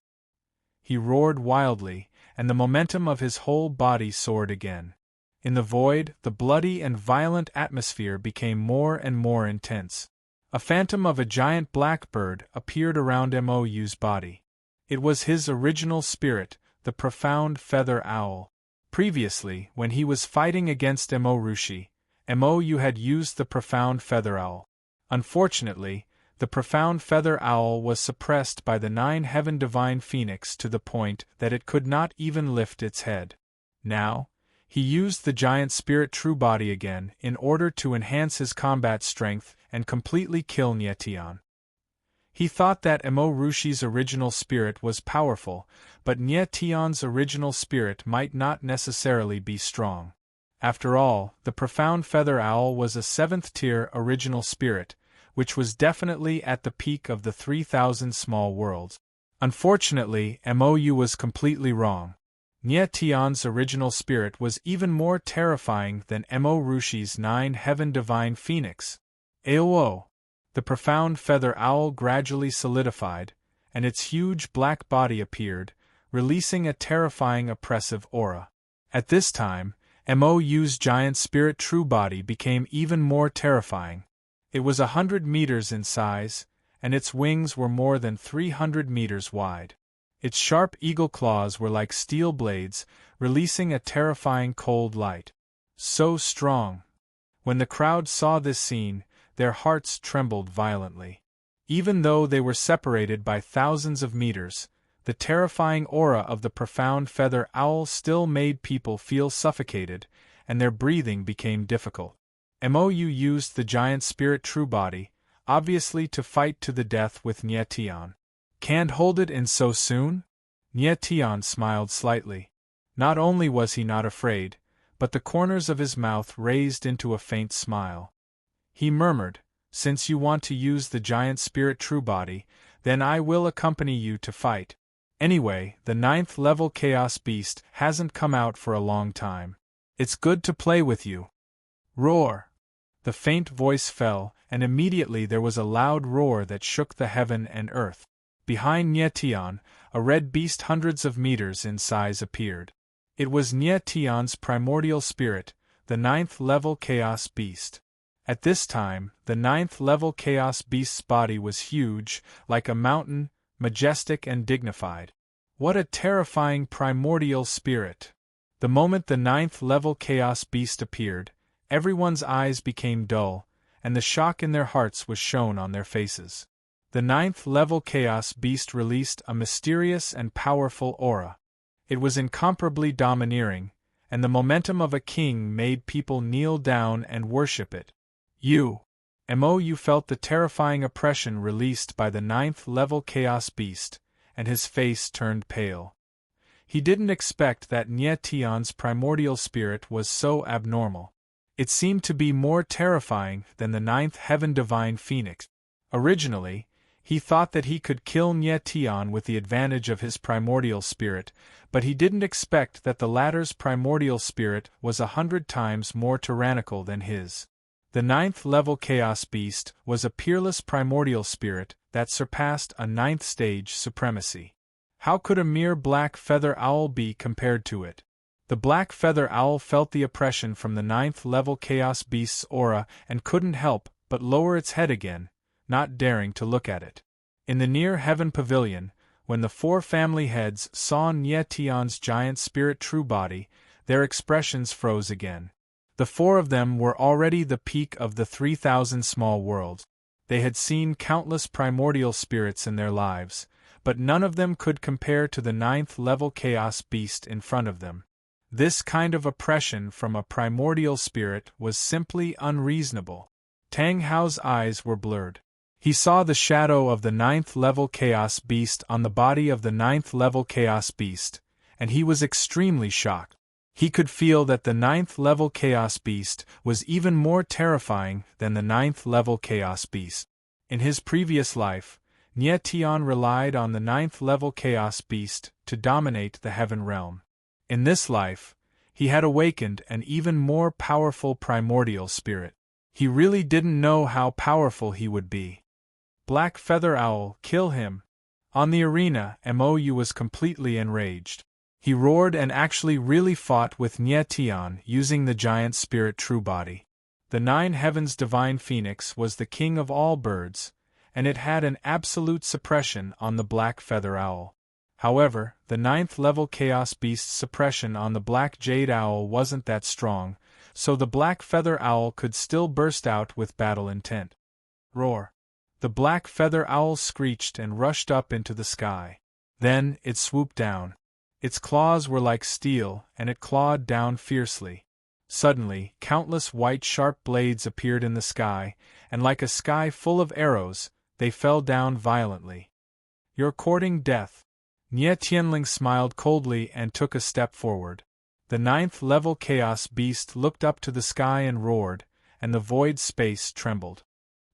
He roared wildly, and the momentum of his whole body soared again. In the void, the bloody and violent atmosphere became more and more intense. A phantom of a giant blackbird appeared around Mo Yu's body. It was his original spirit, the profound feather owl. Previously, when he was fighting against Mo Rushi, Mo Yu had used the profound feather owl. Unfortunately, the profound feather owl was suppressed by the 9 heaven divine phoenix to the point that it could not even lift its head. Now, he used the giant spirit true body again in order to enhance his combat strength and completely kill Nie Tian. He thought that Mo Rushi's original spirit was powerful, but Nie Tian's original spirit might not necessarily be strong. After all, the profound feather owl was a 7th-tier original spirit, which was definitely at the peak of the 3,000 small worlds. Unfortunately, Mo Yu was completely wrong. Nie Tian's original spirit was even more terrifying than Mo Rushi's 9 heaven divine phoenix. Aowo! The profound feather owl gradually solidified, and its huge black body appeared, releasing a terrifying oppressive aura. At this time, Mo Yu's giant spirit true body became even more terrifying. It was 100 meters in size, and its wings were more than 300 meters wide. Its sharp eagle claws were like steel blades, releasing a terrifying cold light. So strong! When the crowd saw this scene, their hearts trembled violently. Even though they were separated by thousands of meters, the terrifying aura of the profound feather owl still made people feel suffocated, and their breathing became difficult. Mo Yu used the giant spirit true body, obviously to fight to the death with Nie Tian. Can't hold it in so soon? Nie Tian smiled slightly. Not only was he not afraid, but the corners of his mouth raised into a faint smile. He murmured, "Since you want to use the giant spirit true body, then I will accompany you to fight. Anyway, the 9th level Chaos Beast hasn't come out for a long time. It's good to play with you." Roar! The faint voice fell, and immediately there was a loud roar that shook the heaven and earth. Behind Nie Tian, a red beast hundreds of meters in size appeared. It was Nie Tian's primordial spirit, the 9th level Chaos Beast. At this time, the 9th level Chaos Beast's body was huge, like a mountain, majestic and dignified. What a terrifying primordial spirit! The moment the 9th level Chaos Beast appeared, everyone's eyes became dull, and the shock in their hearts was shown on their faces. The 9th level Chaos Beast released a mysterious and powerful aura. It was incomparably domineering, and the momentum of a king made people kneel down and worship it. You! Mo felt the terrifying oppression released by the ninth-level Chaos Beast, and his face turned pale. He didn't expect that Nye Tion's primordial spirit was so abnormal. It seemed to be more terrifying than the ninth heaven divine phoenix. Originally, he thought that he could kill Nye Tion with the advantage of his primordial spirit, but he didn't expect that the latter's primordial spirit was 100 times more tyrannical than his. The ninth-level Chaos Beast was a peerless primordial spirit that surpassed a ninth-stage supremacy. How could a mere black feather owl be compared to it? The black feather owl felt the oppression from the ninth-level Chaos Beast's aura and couldn't help but lower its head again, not daring to look at it. In the near-heaven pavilion, when the four family heads saw Nye Tion's giant spirit true body, their expressions froze again. The four of them were already the peak of the 3,000 small worlds. They had seen countless primordial spirits in their lives, but none of them could compare to the ninth-level Chaos Beast in front of them. This kind of oppression from a primordial spirit was simply unreasonable. Tang Hao's eyes were blurred. He saw the shadow of the ninth-level Chaos Beast on the body of the ninth-level Chaos Beast, and he was extremely shocked. He could feel that the ninth-level Chaos Beast was even more terrifying than the ninth-level Chaos Beast. In his previous life, Nye Tion relied on the ninth-level Chaos Beast to dominate the heaven realm. In this life, he had awakened an even more powerful primordial spirit. He really didn't know how powerful he would be. Black Feather Owl, kill him! On the arena, Mou was completely enraged. He roared and actually really fought with Nye Tion using the giant spirit true body. The nine heavens divine phoenix was the king of all birds, and it had an absolute suppression on the black feather owl. However, the ninth-level Chaos Beast's suppression on the black jade owl wasn't that strong, so the black feather owl could still burst out with battle intent. Roar! The black feather owl screeched and rushed up into the sky. Then, it swooped down. Its claws were like steel, and it clawed down fiercely. Suddenly, countless white sharp blades appeared in the sky, and like a sky full of arrows, they fell down violently. You're courting death. Nye Tianling smiled coldly and took a step forward. The ninth-level Chaos Beast looked up to the sky and roared, and the void space trembled.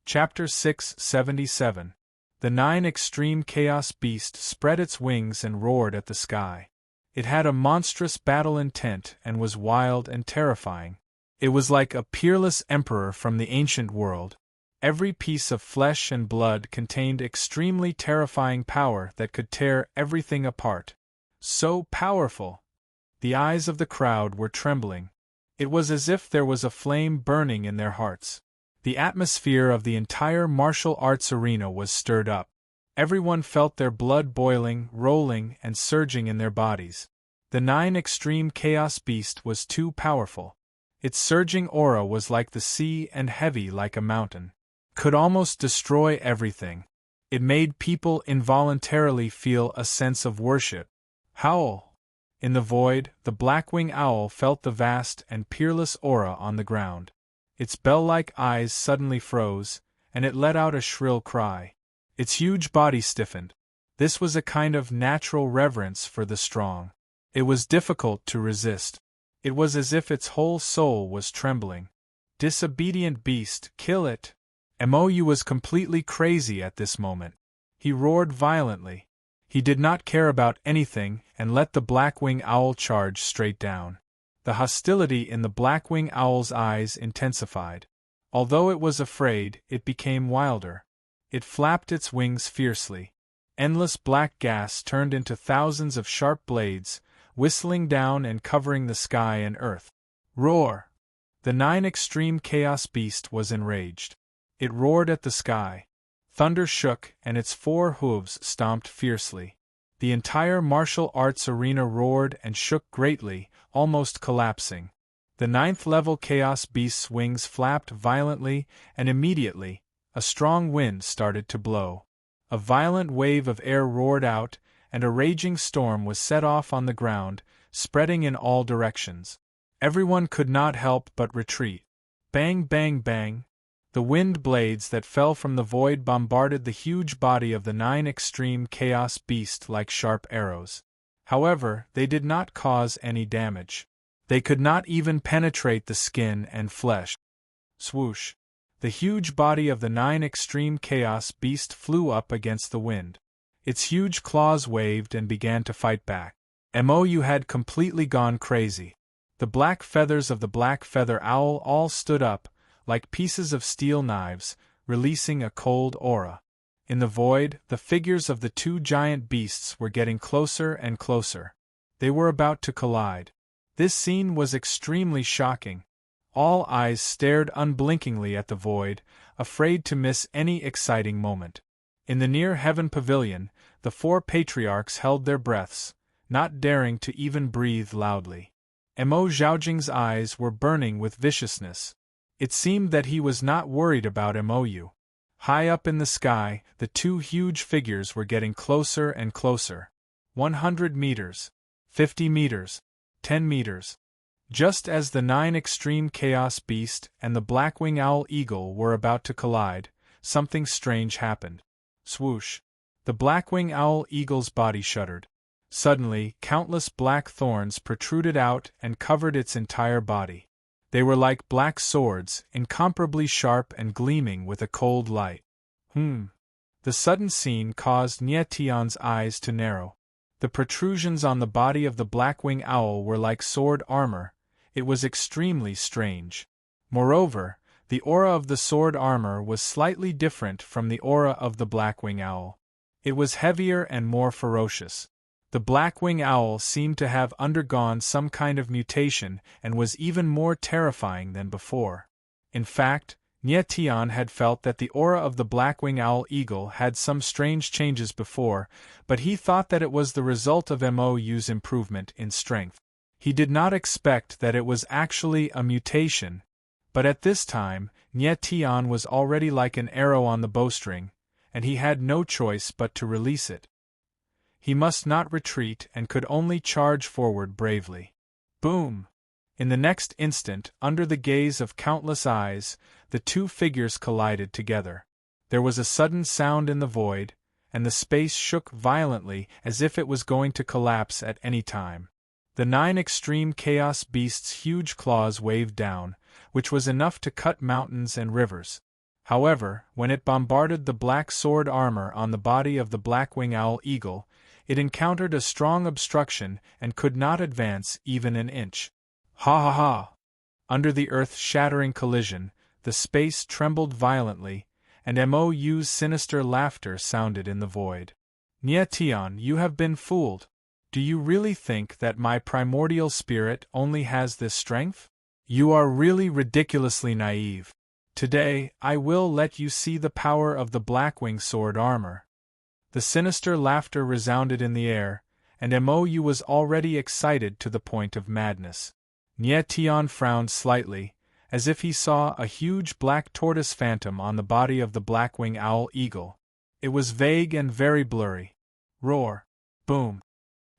Chapter 677. The nine extreme Chaos Beast spread its wings and roared at the sky. It had a monstrous battle intent and was wild and terrifying. It was like a peerless emperor from the ancient world. Every piece of flesh and blood contained extremely terrifying power that could tear everything apart. So powerful! The eyes of the crowd were trembling. It was as if there was a flame burning in their hearts. The atmosphere of the entire martial arts arena was stirred up. Everyone felt their blood boiling, rolling, and surging in their bodies. The nine extreme Chaos Beast was too powerful. Its surging aura was like the sea and heavy like a mountain. Could almost destroy everything. It made people involuntarily feel a sense of worship. Howl! In the void, the blackwing owl felt the vast and peerless aura on the ground. Its bell-like eyes suddenly froze, and it let out a shrill cry. Its huge body stiffened. This was a kind of natural reverence for the strong. It was difficult to resist. It was as if its whole soul was trembling. Disobedient beast, kill it! Mou was completely crazy at this moment. He roared violently. He did not care about anything and let the blackwing owl charge straight down. The hostility in the blackwing owl's eyes intensified. Although it was afraid, it became wilder. It flapped its wings fiercely. Endless black gas turned into thousands of sharp blades, whistling down and covering the sky and earth. Roar! The nine extreme Chaos Beast was enraged. It roared at the sky. Thunder shook, and its four hooves stomped fiercely. The entire martial arts arena roared and shook greatly, almost collapsing. The ninth-level Chaos Beast's wings flapped violently, and immediately, a strong wind started to blow. A violent wave of air roared out, and a raging storm was set off on the ground, spreading in all directions. Everyone could not help but retreat. Bang, bang, bang! The wind blades that fell from the void bombarded the huge body of the 9 extreme chaos beast like sharp arrows. However, they did not cause any damage. They could not even penetrate the skin and flesh. Swoosh! The huge body of the 9 extreme chaos beast flew up against the wind. Its huge claws waved and began to fight back. Mou had completely gone crazy. The black feathers of the black feather owl all stood up, like pieces of steel knives, releasing a cold aura. In the void, the figures of the 2 giant beasts were getting closer and closer. They were about to collide. This scene was extremely shocking. All eyes stared unblinkingly at the void, afraid to miss any exciting moment. In the near heaven pavilion, the 4 patriarchs held their breaths, not daring to even breathe loudly. Mo Zhaojing's eyes were burning with viciousness. It seemed that he was not worried about Mou. High up in the sky, the 2 huge figures were getting closer and closer. 100 meters, 50 meters, 10 meters. Just as the 9 extreme chaos beast and the blackwing owl eagle were about to collide, something strange happened. Swoosh! The blackwing owl eagle's body shuddered. Suddenly, countless black thorns protruded out and covered its entire body. They were like black swords, incomparably sharp and gleaming with a cold light. The sudden scene caused Nie Tian's eyes to narrow. The protrusions on the body of the blackwing owl were like sword armor. It was extremely strange. Moreover, the aura of the sword armor was slightly different from the aura of the blackwing owl. It was heavier and more ferocious. The blackwing owl seemed to have undergone some kind of mutation and was even more terrifying than before. In fact, Nie Tian had felt that the aura of the blackwing owl eagle had some strange changes before, but he thought that it was the result of Mou's improvement in strength. He did not expect that it was actually a mutation, but at this time, Nie Tian was already like an arrow on the bowstring, and he had no choice but to release it. He must not retreat and could only charge forward bravely. Boom! In the next instant, under the gaze of countless eyes, the 2 figures collided together. There was a sudden sound in the void, and the space shook violently as if it was going to collapse at any time. The 9 extreme chaos beast's huge claws waved down, which was enough to cut mountains and rivers. However, when it bombarded the black sword armor on the body of the blackwing owl eagle, it encountered a strong obstruction and could not advance even an inch. Ha ha ha! Under the earth-shattering collision, the space trembled violently, and Mou's sinister laughter sounded in the void. Nie Tian, you have been fooled. Do you really think that my primordial spirit only has this strength? You are really ridiculously naive. Today, I will let you see the power of the blackwing sword armor. The sinister laughter resounded in the air, and Mou was already excited to the point of madness. Nie Tian frowned slightly, as if he saw a huge black tortoise phantom on the body of the blackwing owl eagle. It was vague and very blurry. Roar! Boom!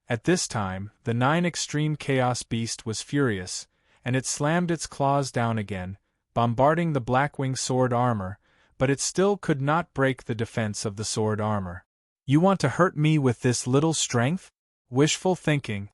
At this time, the 9 extreme chaos beast was furious, and it slammed its claws down again, bombarding the blackwing sword armor, but it still could not break the defense of the sword armor. You want to hurt me with this little strength? Wishful thinking.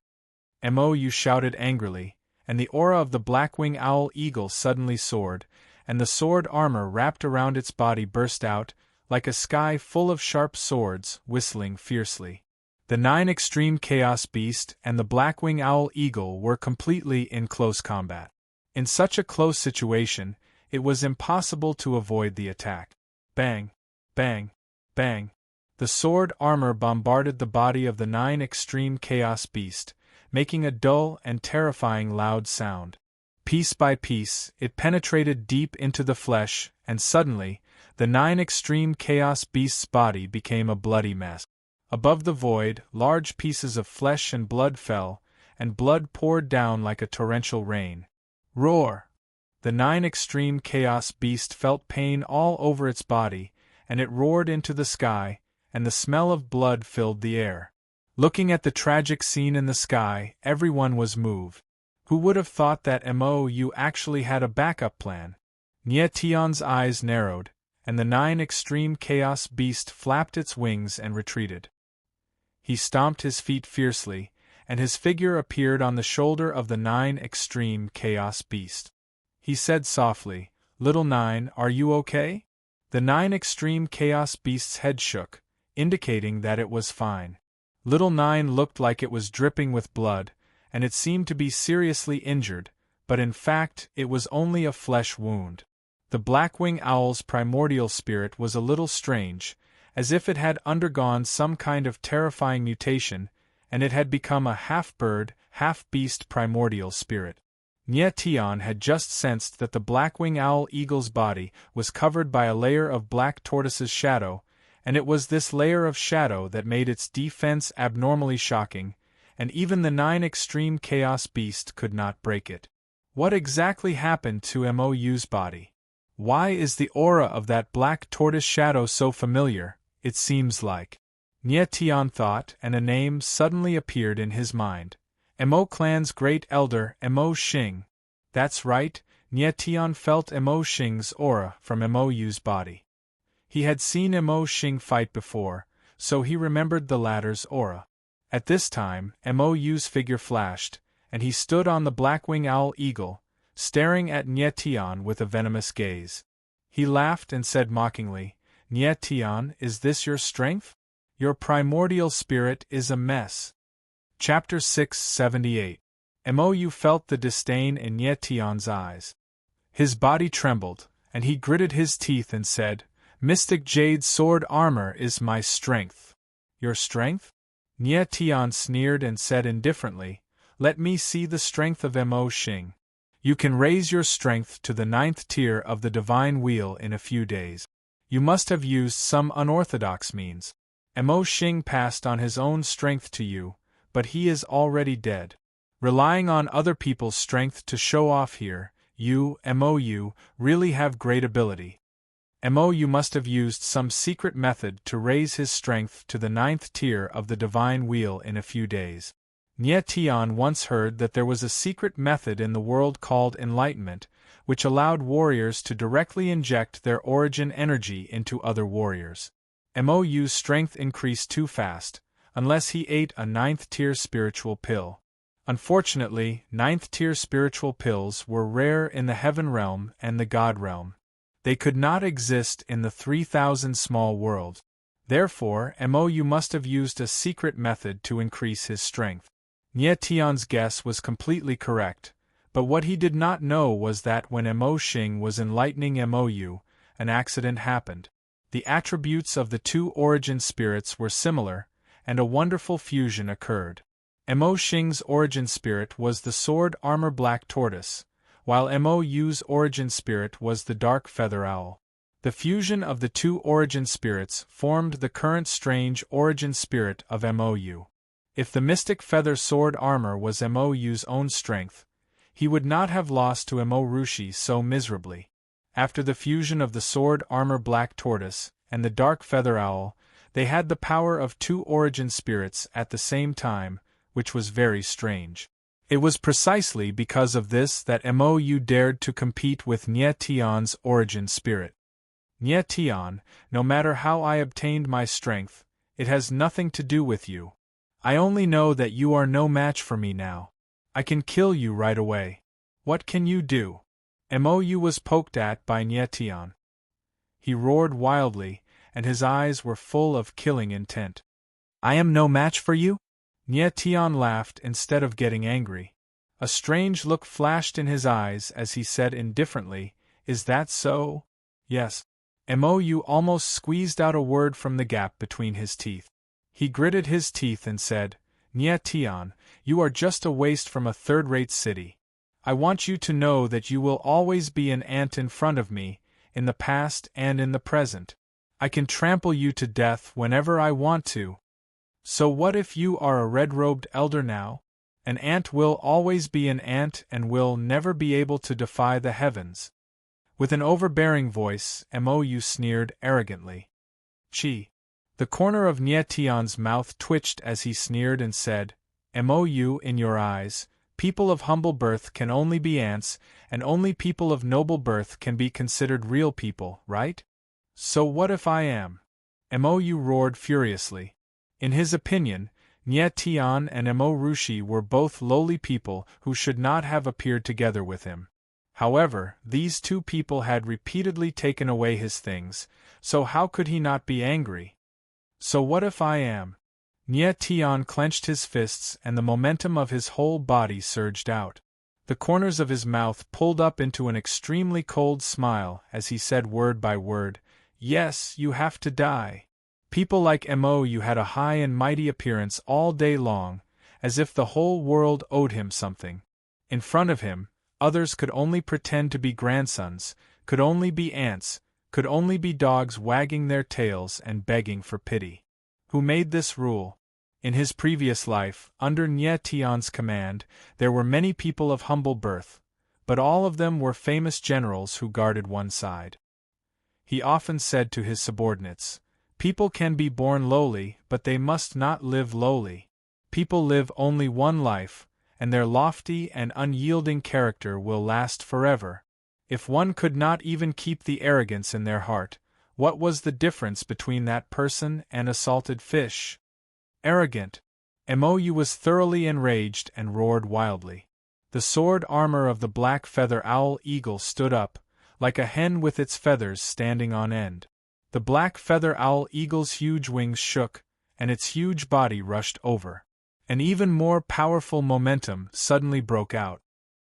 Mou shouted angrily, and the aura of the blackwing owl eagle suddenly soared, and the sword armor wrapped around its body burst out, like a sky full of sharp swords, whistling fiercely. The 9 extreme chaos beast and the blackwing owl eagle were completely in close combat. In such a close situation, it was impossible to avoid the attack. Bang! Bang! Bang! The sword armor bombarded the body of the 9 extreme chaos beast, making a dull and terrifying loud sound. Piece by piece, it penetrated deep into the flesh, and suddenly, the 9 extreme chaos beast's body became a bloody mess. Above the void, large pieces of flesh and blood fell, and blood poured down like a torrential rain. Roar! The 9 extreme chaos beast felt pain all over its body, and it roared into the sky, and the smell of blood filled the air. Looking at the tragic scene in the sky, everyone was moved. Who would have thought that Mou actually had a backup plan? Nietion's eyes narrowed, and the 9 extreme chaos beast flapped its wings and retreated. He stomped his feet fiercely, and his figure appeared on the shoulder of the 9 extreme chaos beast. He said softly, "Little 9, are you okay?" The 9 extreme chaos beast's head shook, indicating that it was fine. Little 9 looked like it was dripping with blood, and it seemed to be seriously injured, but in fact it was only a flesh wound. The Blackwing Owl's primordial spirit was a little strange, as if it had undergone some kind of terrifying mutation, and it had become a half-bird, half-beast primordial spirit. Nietion had just sensed that the Blackwing Owl Eagle's body was covered by a layer of Black Tortoise's shadow, and it was this layer of shadow that made its defense abnormally shocking, and even the 9 extreme chaos beast could not break it. What exactly happened to Mou's body? Why is the aura of that Black Tortoise shadow so familiar? It seems like. Nietion thought, and a name suddenly appeared in his mind. Mo clan's great elder, Mo Xing. That's right, Nietion felt Mo Xing's aura from Mou's body. He had seen Mo Xing fight before, so he remembered the latter's aura. At this time, Mou's figure flashed, and he stood on the Blackwing Owl Eagle, staring at Nietion with a venomous gaze. He laughed and said mockingly, "Nietion, is this your strength? Your primordial spirit is a mess." Chapter 678. Mou felt the disdain in Nietion's eyes. His body trembled, and he gritted his teeth and said, "Mystic Jade sword armor is my strength." "Your strength?" Nietion sneered and said indifferently, "Let me see the strength of Mo Xing. You can raise your strength to the 9th tier of the Divine Wheel in a few days. You must have used some unorthodox means. Mo Xing passed on his own strength to you, but he is already dead. Relying on other people's strength to show off here, you, Mou, really have great ability. Mou must have used some secret method to raise his strength to the 9th tier of the Divine Wheel in a few days." Nietion once heard that there was a secret method in the world called enlightenment, which allowed warriors to directly inject their origin energy into other warriors. Mou's strength increased too fast, unless he ate a 9th tier spiritual pill. Unfortunately, 9th tier spiritual pills were rare in the heaven realm and the god realm. They could not exist in the 3,000 small worlds. Therefore, Mou must have used a secret method to increase his strength. Nietion's guess was completely correct, but what he did not know was that when Mo Xing was enlightening Mou, an accident happened. The attributes of the 2 origin spirits were similar, and a wonderful fusion occurred. Mo Xing's origin spirit was the sword armor Black Tortoise, while Mou's origin spirit was the dark feather owl. The fusion of the 2 origin spirits formed the current strange origin spirit of Mou. If the mystic feather sword armor was Mou's own strength, he would not have lost to Rushi so miserably. After the fusion of the sword armor Black Tortoise and the dark feather owl, they had the power of 2 origin spirits at the same time, which was very strange. It was precisely because of this that Mou dared to compete with Nietion's origin spirit. "Nietion, no matter how I obtained my strength, it has nothing to do with you. I only know that you are no match for me now. I can kill you right away. What can you do?" Mou was poked at by Nietion. He roared wildly, and his eyes were full of killing intent. "I am no match for you?" Nietion laughed instead of getting angry. A strange look flashed in his eyes as he said indifferently, "Is that so?" "Yes." Mou almost squeezed out a word from the gap between his teeth. He gritted his teeth and said, "Nietion, you are just a waste from a third-rate city. I want you to know that you will always be an ant in front of me, in the past and in the present. I can trample you to death whenever I want to. So what if you are a red-robed elder now? An ant will always be an ant and will never be able to defy the heavens." With an overbearing voice, Mou sneered arrogantly. "Chi." The corner of Nietion's mouth twitched as he sneered and said, "Mou, in your eyes, People of humble birth can only be ants, and only people of noble birth can be considered real people, right? So what if I am? Mou roared furiously. In his opinion, Nye Tian and Mo Rushi were both lowly people who should not have appeared together with him. However, these two people had repeatedly taken away his things, so how could he not be angry? So what if I am? Nye Tian clenched his fists and the momentum of his whole body surged out. The corners of his mouth pulled up into an extremely cold smile as he said word by word, "Yes, you have to die." People like Mo had a high and mighty appearance all day long, as if the whole world owed him something. In front of him, others could only pretend to be grandsons, could only be ants, could only be dogs wagging their tails and begging for pity. Who made this rule? In his previous life, under Nye Tian's command, there were many people of humble birth, but all of them were famous generals who guarded one side. He often said to his subordinates, "People can be born lowly, but they must not live lowly. People live only one life, and their lofty and unyielding character will last forever." If one could not even keep the arrogance in their heart, what was the difference between that person and a salted fish? Arrogant. Mou was thoroughly enraged and roared wildly. The sword armor of the black feather owl eagle stood up, like a hen with its feathers standing on end. The black feather owl eagle's huge wings shook, and its huge body rushed over. An even more powerful momentum suddenly broke out.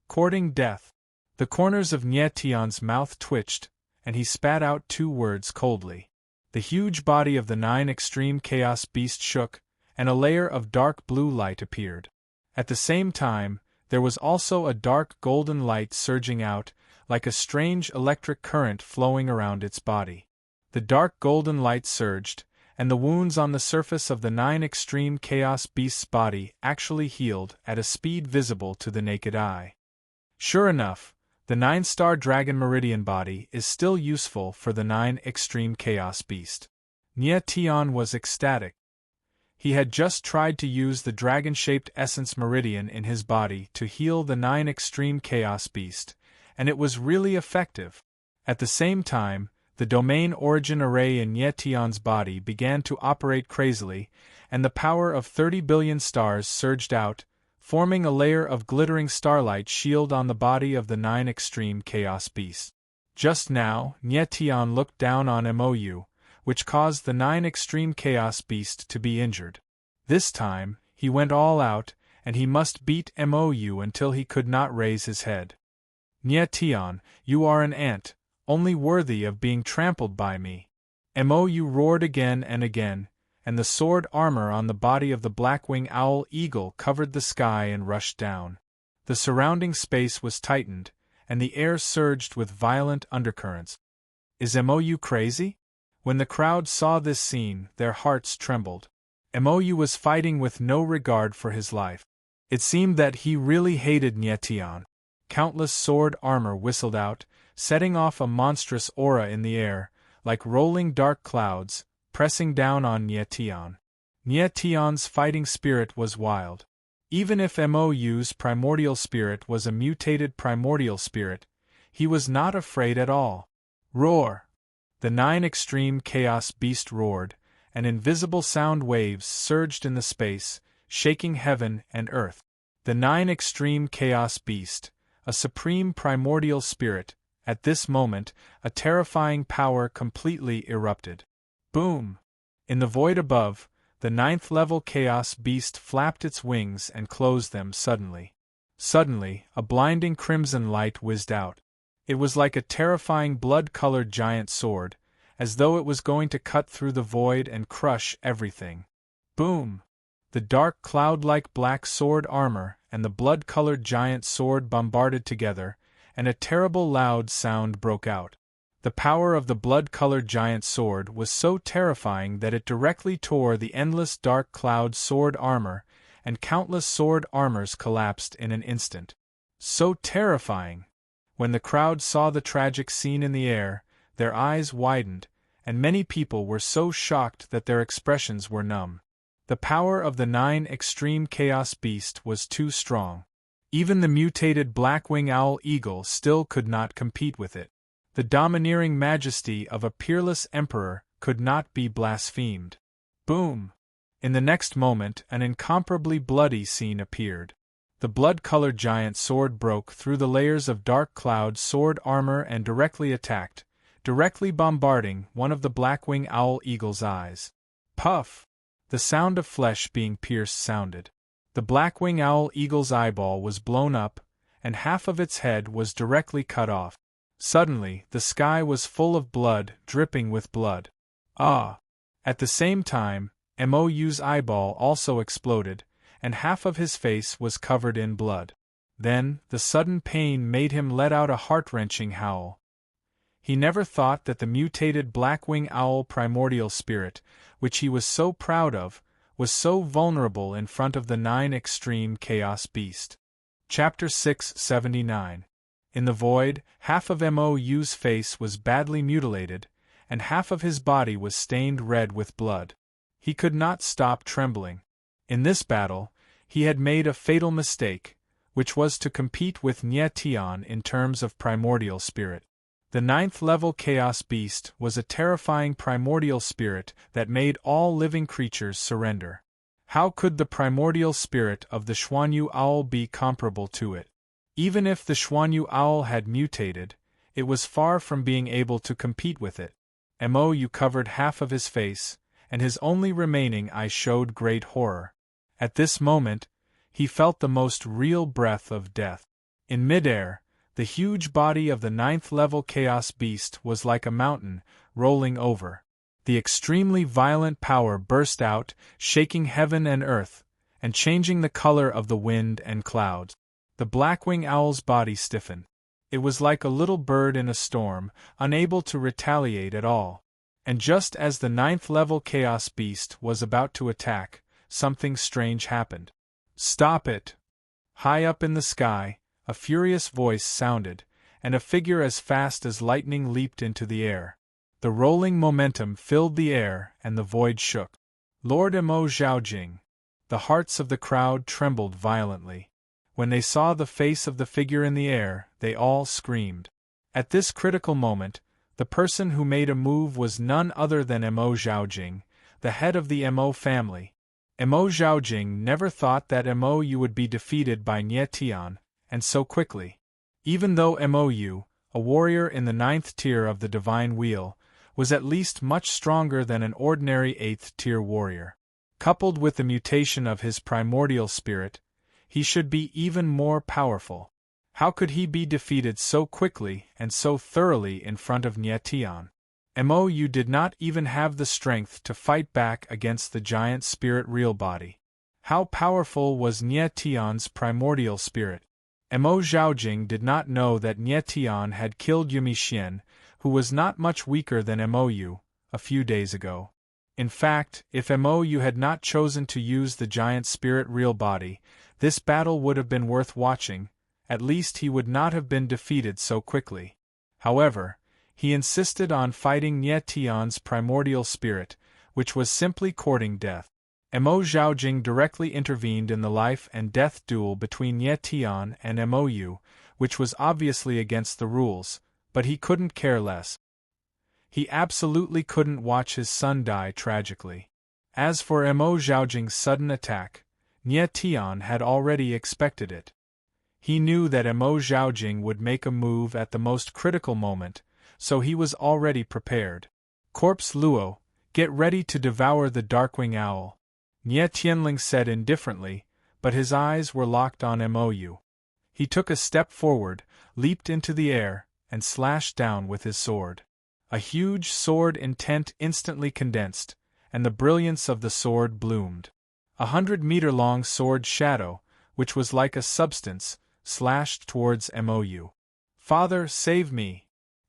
Courting death. The corners of Nye Tian's mouth twitched, and he spat out two words coldly. The huge body of the 9 extreme chaos beast shook, and a layer of dark blue light appeared. At the same time, there was also a dark golden light surging out, like a strange electric current flowing around its body. The dark golden light surged, and the wounds on the surface of the 9 extreme chaos beast's body actually healed at a speed visible to the naked eye. Sure enough, the 9-star dragon meridian body is still useful for the 9 extreme chaos beast. Nye Tian was ecstatic. He had just tried to use the dragon-shaped essence meridian in his body to heal the 9 extreme chaos beast, and it was really effective. At the same time, the domain origin array in Nye Tian's body began to operate crazily, and the power of 30 billion stars surged out, forming a layer of glittering starlight shield on the body of the 9 extreme chaos beast. Just now, Nye Tian looked down on Mou, which caused the 9 extreme chaos beast to be injured. This time, he went all out, and he must beat Mou until he could not raise his head. Nye Tian, you are an ant, only worthy of being trampled by me. Mou roared again and again, and the sword armor on the body of the blackwing owl eagle covered the sky and rushed down. The surrounding space was tightened, and the air surged with violent undercurrents. Is Mou crazy? When the crowd saw this scene, their hearts trembled. Mou was fighting with no regard for his life. It seemed that he really hated Nye Tian. Countless sword armor whistled out, setting off a monstrous aura in the air, like rolling dark clouds, pressing down on Nye Tian. Nye Tian's fighting spirit was wild. Even if Mou's primordial spirit was a mutated primordial spirit, he was not afraid at all. Roar! The 9 extreme chaos beast roared, and invisible sound waves surged in the space, shaking heaven and earth. The 9 extreme chaos beast, a supreme primordial spirit, at this moment, a terrifying power completely erupted. Boom! In the void above, the 9th-level chaos beast flapped its wings and closed them suddenly. Suddenly, a blinding crimson light whizzed out. It was like a terrifying blood-colored giant sword, as though it was going to cut through the void and crush everything. Boom! The dark cloud-like black sword armor and the blood-colored giant sword bombarded together, and a terrible loud sound broke out. The power of the blood-colored giant sword was so terrifying that it directly tore the endless dark cloud sword armor, and countless sword armors collapsed in an instant. So terrifying! When the crowd saw the tragic scene in the air, their eyes widened, and many people were so shocked that their expressions were numb. The power of the 9 extreme chaos beast was too strong. Even the mutated blackwing owl eagle still could not compete with it. The domineering majesty of a peerless emperor could not be blasphemed. Boom! In the next moment, an incomparably bloody scene appeared. The blood-colored giant sword broke through the layers of dark cloud sword armor and directly bombarding one of the blackwing owl eagle's eyes. Puff! The sound of flesh being pierced sounded. The blackwing owl eagle's eyeball was blown up, and half of its head was directly cut off. Suddenly, the sky was full of blood, dripping with blood. Ah! At the same time, Mou's eyeball also exploded, and half of his face was covered in blood. Then, the sudden pain made him let out a heart-wrenching howl. He never thought that the mutated blackwing owl primordial spirit, which he was so proud of, was so vulnerable in front of the 9 extreme chaos beast. Chapter 679. In the void, half of Mou's face was badly mutilated, and half of his body was stained red with blood. He could not stop trembling. In this battle, he had made a fatal mistake, which was to compete with Nietian in terms of primordial spirit. The 9th-level Chaos Beast was a terrifying primordial spirit that made all living creatures surrender. How could the primordial spirit of the Xuanyu Owl be comparable to it? Even if the Xuanyu Owl had mutated, it was far from being able to compete with it. Mou covered half of his face, and his only remaining eye showed great horror. At this moment, he felt the most real breath of death. In midair, the huge body of the 9th-level Chaos Beast was like a mountain, rolling over. The extremely violent power burst out, shaking heaven and earth, and changing the color of the wind and clouds. The blackwing owl's body stiffened. It was like a little bird in a storm, unable to retaliate at all. And just as the 9th-level Chaos Beast was about to attack, something strange happened. "Stop it!" High up in the sky, a furious voice sounded, and a figure as fast as lightning leaped into the air. The rolling momentum filled the air, and the void shook. Lord Mo Zhaojing. The hearts of the crowd trembled violently. When they saw the face of the figure in the air, they all screamed. At this critical moment, the person who made a move was none other than Mo Zhaojing, the head of the Mo family. Mo Zhaojing never thought that Mou would be defeated by Nietian, and so quickly. Even though Mou, a warrior in the 9th tier of the Divine Wheel, was at least much stronger than an ordinary 8th tier warrior. Coupled with the mutation of his primordial spirit, he should be even more powerful. How could he be defeated so quickly and so thoroughly in front of Nietian? Mou did not even have the strength to fight back against the giant spirit real body. How powerful was Nietian's primordial spirit? Mo Zhaojing did not know that Nietian had killed Yumixian, who was not much weaker than Mou, a few days ago. In fact, if Mou had not chosen to use the giant spirit real body, this battle would have been worth watching. At least he would not have been defeated so quickly. However, he insisted on fighting Nietian's primordial spirit, which was simply courting death. Mo Zhaojing directly intervened in the life and death duel between Nietian and Mou, which was obviously against the rules, but he couldn't care less. He absolutely couldn't watch his son die tragically. As for Mo Zhaojing's sudden attack, Nietian had already expected it. He knew that Mo Zhaojing would make a move at the most critical moment, so he was already prepared. "Corpse Luo, get ready to devour the Darkwing Owl," Nie Tianling said indifferently, but his eyes were locked on Mou. He took a step forward, leaped into the air, and slashed down with his sword. A huge sword intent instantly condensed, and the brilliance of the sword bloomed. 100-meter-long sword shadow, which was like a substance, slashed towards Mou. "Father, save me!"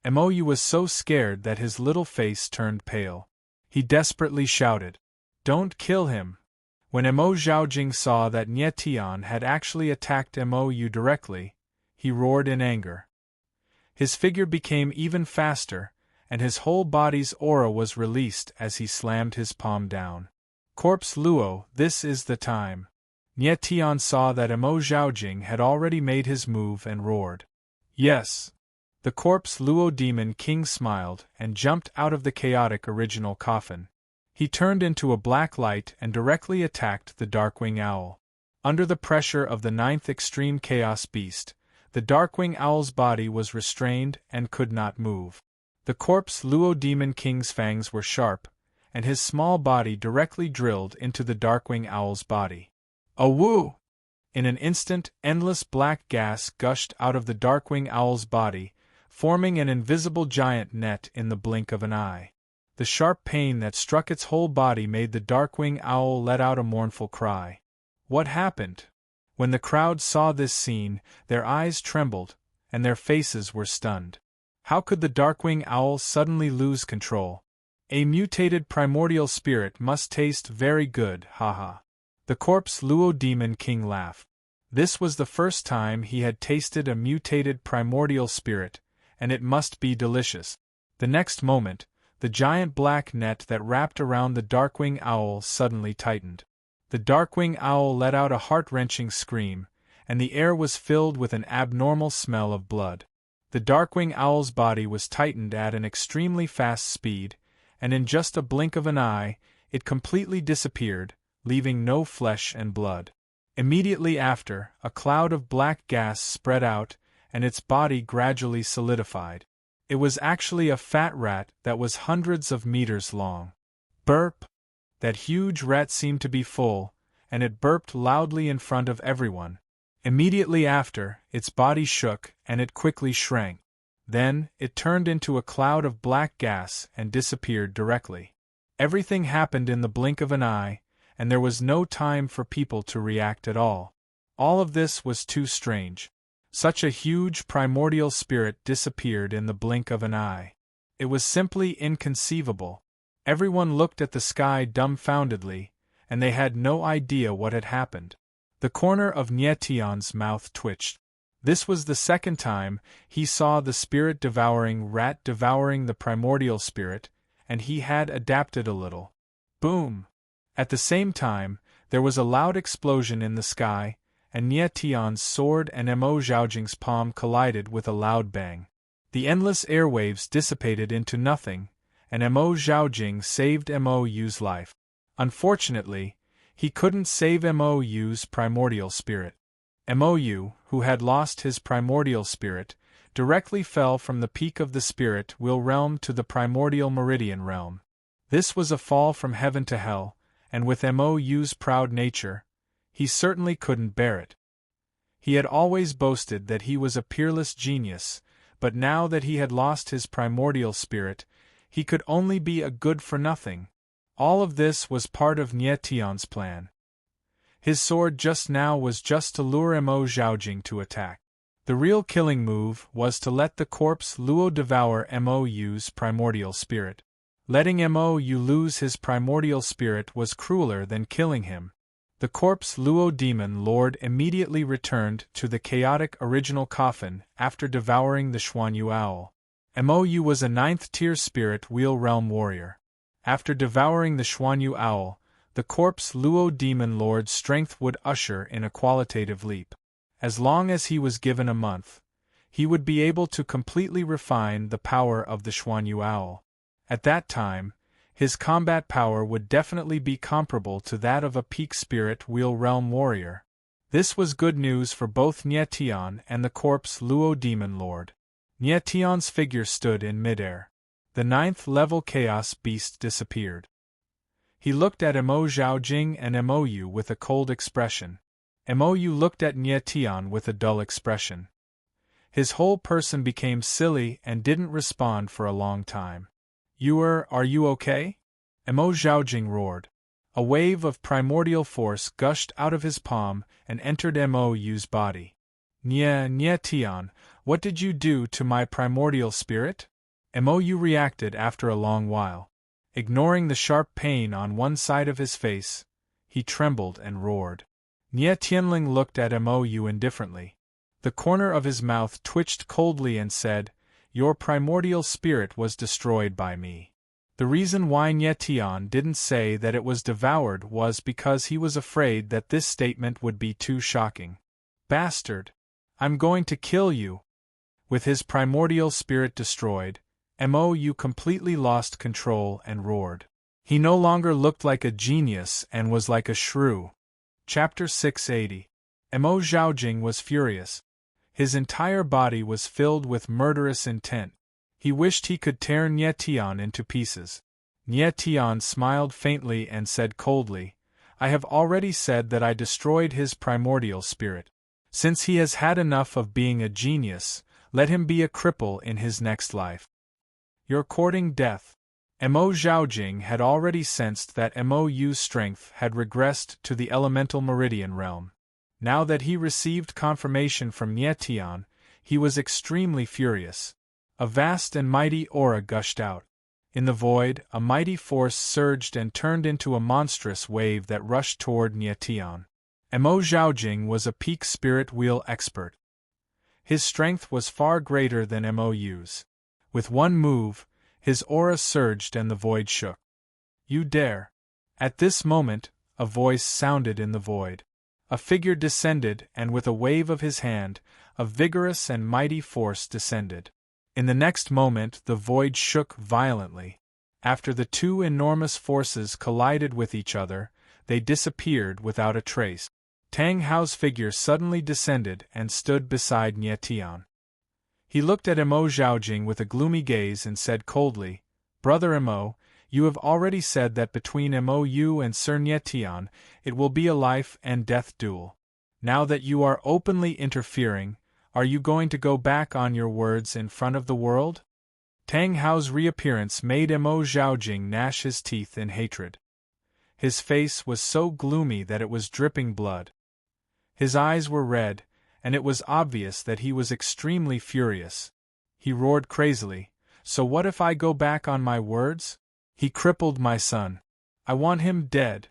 Mou was so scared that his little face turned pale. He desperately shouted, "Don't kill him!" When Mo Zhaojing saw that Nietian had actually attacked Mou directly, he roared in anger. His figure became even faster, and his whole body's aura was released as he slammed his palm down. "Corpse Luo, this is the time. Nie Tian saw that Mo Zhaojing had already made his move and roared. Yes! The corpse Luo Demon King smiled and jumped out of the chaotic original coffin. He turned into a black light and directly attacked the Darkwing Owl. Under the pressure of the 9th Extreme Chaos Beast, the Darkwing Owl's body was restrained and could not move. The corpse Luo Demon King's fangs were sharp, and his small body directly drilled into the Darkwing Owl's body. Awoo! In an instant, endless black gas gushed out of the Darkwing Owl's body, forming an invisible giant net in the blink of an eye. The sharp pain that struck its whole body made the Darkwing Owl let out a mournful cry. What happened? When the crowd saw this scene, their eyes trembled, and their faces were stunned. How could the Darkwing Owl suddenly lose control? A mutated primordial spirit must taste very good, haha. The corpse Luo Demon King laughed. This was the first time he had tasted a mutated primordial spirit, and it must be delicious. The next moment, the giant black net that wrapped around the Darkwing Owl suddenly tightened. The Darkwing Owl let out a heart-wrenching scream, and the air was filled with an abnormal smell of blood. The Darkwing Owl's body was tightened at an extremely fast speed, and in just a blink of an eye, it completely disappeared, leaving no flesh and blood. Immediately after, a cloud of black gas spread out, and its body gradually solidified. It was actually a fat rat that was hundreds of meters long. Burp! That huge rat seemed to be full, and it burped loudly in front of everyone. Immediately after, its body shook, and it quickly shrank. Then, it turned into a cloud of black gas and disappeared directly. Everything happened in the blink of an eye, and there was no time for people to react at all. All of this was too strange. Such a huge primordial spirit disappeared in the blink of an eye. It was simply inconceivable. Everyone looked at the sky dumbfoundedly, and they had no idea what had happened. The corner of Nie Tian's mouth twitched. This was the second time he saw the spirit-devouring rat devouring the primordial spirit, and he had adapted a little. Boom! At the same time, there was a loud explosion in the sky, and Nie Tian's sword and Mo Zhaojing's palm collided with a loud bang. The endless airwaves dissipated into nothing, and Mo Zhaojing saved Mo's life. Unfortunately, he couldn't save Mo's primordial spirit. Mo, who had lost his primordial spirit, directly fell from the peak of the spirit wheel realm to the primordial meridian realm. This was a fall from heaven to hell, and with Mo's proud nature, he certainly couldn't bear it. He had always boasted that he was a peerless genius, but now that he had lost his primordial spirit, he could only be a good-for-nothing. All of this was part of Nie Tian's plan. His sword just now was just to lure Mo Zhaojing to attack. The real killing move was to let the corpse Luo devour Mo's primordial spirit. Letting Mo lose his primordial spirit was crueler than killing him. The corpse Luo Demon Lord immediately returned to the chaotic original coffin after devouring the Xuanyu Owl. Mo was a 9th-tier spirit wheel realm warrior. After devouring the Xuanyu Owl, the corpse Luo Demon Lord's strength would usher in a qualitative leap. As long as he was given a month, he would be able to completely refine the power of the Xuanyu Owl. At that time, his combat power would definitely be comparable to that of a peak spirit wheel realm warrior. This was good news for both Nie Tian and the corpse Luo Demon Lord. Nie Tian's figure stood in midair. The 9th-level Chaos Beast disappeared. He looked at Mo Zhaojing and Mo with a cold expression. Mo looked at Nie Tian with a dull expression. His whole person became silly and didn't respond for a long time. Are you okay? Mo Zhaojing roared. A wave of primordial force gushed out of his palm and entered Mo's body. Nie Tian, what did you do to my primordial spirit? Mo reacted after a long while. Ignoring the sharp pain on one side of his face, he trembled and roared. Nie Tianling looked at Mo indifferently. The corner of his mouth twitched coldly and said, "Your primordial spirit was destroyed by me." The reason why Nye Tian didn't say that it was devoured was because he was afraid that this statement would be too shocking. Bastard! I'm going to kill you! With his primordial spirit destroyed, Mou completely lost control and roared. He no longer looked like a genius and was like a shrew. Chapter 680. Mo Zhaojing was furious. His entire body was filled with murderous intent. He wished he could tear Nye Tian into pieces. Nye Tian smiled faintly and said coldly, I have already said that I destroyed his primordial spirit. Since he has had enough of being a genius, let him be a cripple in his next life. You're courting death. Mo Zhaojing had already sensed that Mou's strength had regressed to the elemental meridian realm. Now that he received confirmation from Nye Tian, he was extremely furious. A vast and mighty aura gushed out. In the void, a mighty force surged and turned into a monstrous wave that rushed toward Nye Tian. Mo Zhaojing was a peak spirit wheel expert. His strength was far greater than Mou's. With one move, his aura surged and the void shook. You dare! At this moment, a voice sounded in the void. A figure descended, and with a wave of his hand, a vigorous and mighty force descended. In the next moment, the void shook violently. After the two enormous forces collided with each other, they disappeared without a trace. Tang Hao's figure suddenly descended and stood beside Nye Tian. He looked at Mo Zhaojing with a gloomy gaze and said coldly, Brother Mo, you have already said that between Mou and Sir Nye Tian, it will be a life and death duel. Now that you are openly interfering, are you going to go back on your words in front of the world? Tang Hao's reappearance made Mo Zhaojing gnash his teeth in hatred. His face was so gloomy that it was dripping blood. His eyes were red, and it was obvious that he was extremely furious. He roared crazily, So what if I go back on my words? He crippled my son. I want him dead.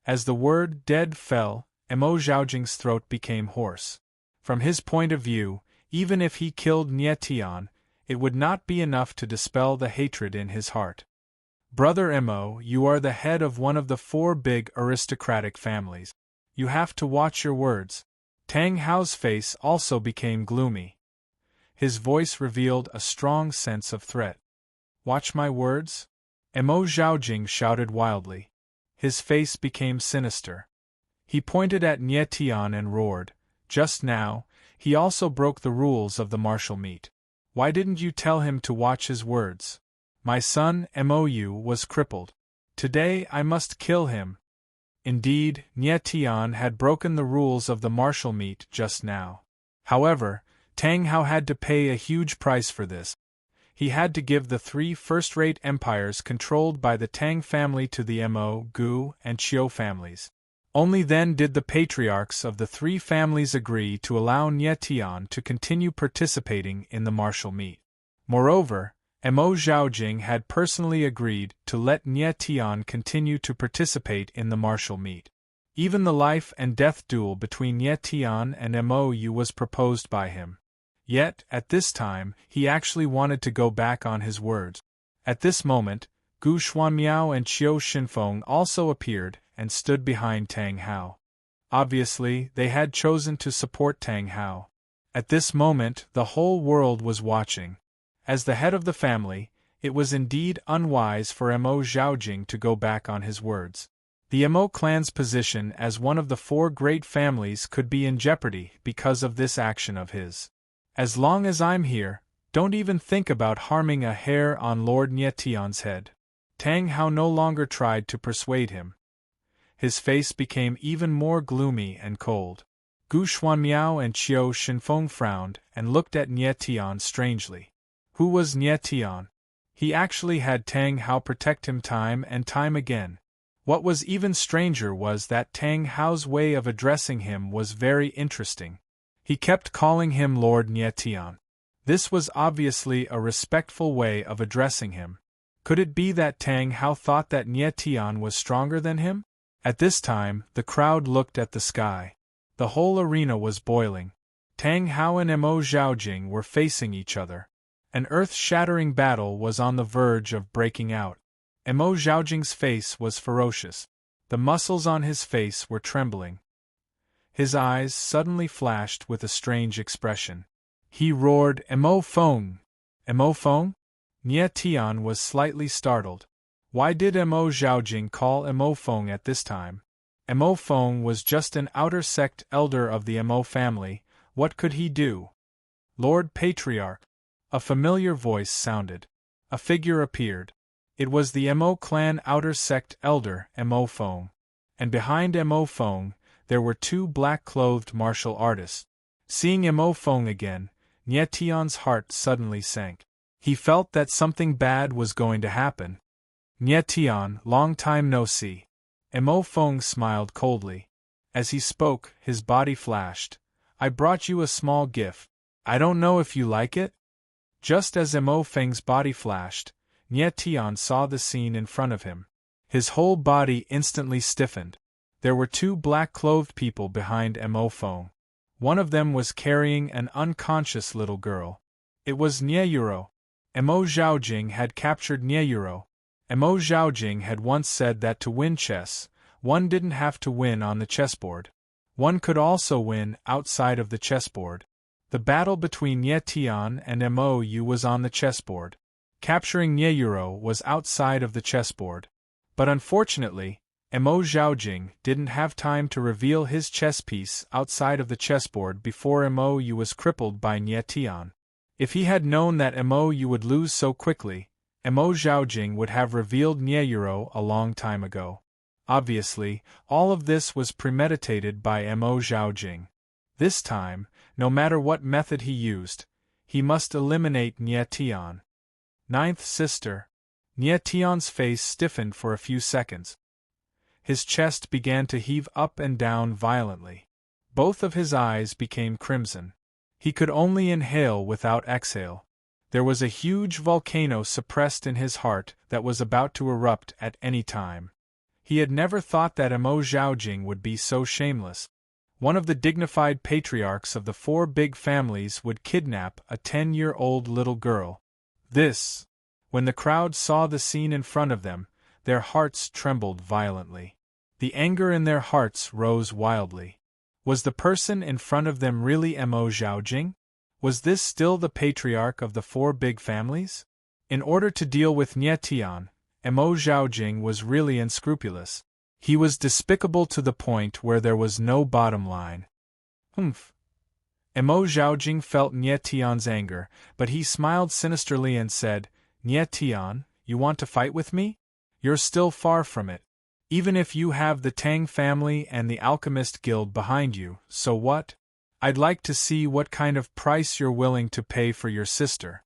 As the word dead fell, Mo Zhaojing's throat became hoarse. From his point of view, even if he killed Nye Tian, it would not be enough to dispel the hatred in his heart. Brother Mo, you are the head of one of the 4 big aristocratic families. You have to watch your words. Tang Hao's face also became gloomy. His voice revealed a strong sense of threat. Watch my words? Mo Zhaojing shouted wildly. His face became sinister. He pointed at Nye Tian and roared. Just now, he also broke the rules of the martial meet. Why didn't you tell him to watch his words? My son, Mou, was crippled. Today I must kill him. Indeed, Nye Tian had broken the rules of the martial meet just now. However, Tang Hao had to pay a huge price for this. He had to give the 3 first-rate empires controlled by the Tang family to the Mo, Gu, and Qiu families. Only then did the patriarchs of the 3 families agree to allow Nye Tian to continue participating in the martial meet. Moreover, Mo Zhaojing had personally agreed to let Nye Tian continue to participate in the martial meet. Even the life and death duel between Nye Tian and Mou was proposed by him. Yet, at this time, he actually wanted to go back on his words. At this moment, Gu Xuanmiao and Qiu Xinfeng also appeared and stood behind Tang Hao. Obviously, they had chosen to support Tang Hao. At this moment, the whole world was watching. As the head of the family, it was indeed unwise for Mo Zhaojing to go back on his words. The Mo clan's position as one of the 4 great families could be in jeopardy because of this action of his. As long as I'm here, don't even think about harming a hair on Lord Nye Tian's head. Tang Hao no longer tried to persuade him. His face became even more gloomy and cold. Gu Xuanmiao and Qiu Xinfeng frowned and looked at Nye Tian strangely. Who was Nye Tian? He actually had Tang Hao protect him time and time again. What was even stranger was that Tang Hao's way of addressing him was very interesting. He kept calling him Lord Nye Tian. This was obviously a respectful way of addressing him. Could it be that Tang Hao thought that Nye Tian was stronger than him? At this time, the crowd looked at the sky. The whole arena was boiling. Tang Hao and Mo Zhaojing were facing each other. An earth-shattering battle was on the verge of breaking out. Mo Zhaojing's face was ferocious. The muscles on his face were trembling. His eyes suddenly flashed with a strange expression. He roared, "Mo Feng! Mo Feng?" Nie Tian was slightly startled. Why did Mo Zhaojing call Mo Feng at this time? Mo Feng was just an outer sect elder of the Mo family. What could he do? Lord Patriarch. A familiar voice sounded. A figure appeared. It was the Mo clan outer sect elder, Mo Feng. And behind Mo Feng, there were two black-clothed martial artists. Seeing Mo Feng again, Nie Tian's heart suddenly sank. He felt that something bad was going to happen. Nie Tian, long time no see. Mo Feng smiled coldly. As he spoke, his body flashed. I brought you a small gift. I don't know if you like it? Just as Mo Feng's body flashed, Nie Tian saw the scene in front of him. His whole body instantly stiffened. There were two black-clothed people behind Mo Feng. One of them was carrying an unconscious little girl. It was Nieyuro. Mo Zhaojing had captured Nieyuro. Mo Zhaojing had once said that to win chess, one didn't have to win on the chessboard. One could also win outside of the chessboard. The battle between Nie Tian and Mo Yu was on the chessboard. Capturing Nieyuro was outside of the chessboard. But unfortunately, Mo Zhaojing didn't have time to reveal his chess piece outside of the chessboard before Mo Yu was crippled by Nie Tian. If he had known that Mo Yu would lose so quickly, Mo Zhaojing would have revealed Nieyuro a long time ago. Obviously, all of this was premeditated by Mo Zhaojing. This time, no matter what method he used, he must eliminate Nie Tian. Ninth sister. Nie Tian's face stiffened for a few seconds. His chest began to heave up and down violently. Both of his eyes became crimson. He could only inhale without exhale. There was a huge volcano suppressed in his heart that was about to erupt at any time. He had never thought that Mo Zhaojing would be so shameless. One of the dignified patriarchs of the four big families would kidnap a 10-year-old little girl. This. When the crowd saw the scene in front of them, their hearts trembled violently. The anger in their hearts rose wildly. Was the person in front of them really Mo Zhaojing? Was this still the patriarch of the four big families? In order to deal with Nie Tian, Mo Zhaojing was really unscrupulous. He was despicable to the point where there was no bottom line. Humph. Mo Zhaojing felt Nie Tian's anger, but he smiled sinisterly and said, Nie Tian, you want to fight with me? You're still far from it. Even if you have the Tang family and the Alchemist Guild behind you, so what? I'd like to see what kind of price you're willing to pay for your sister.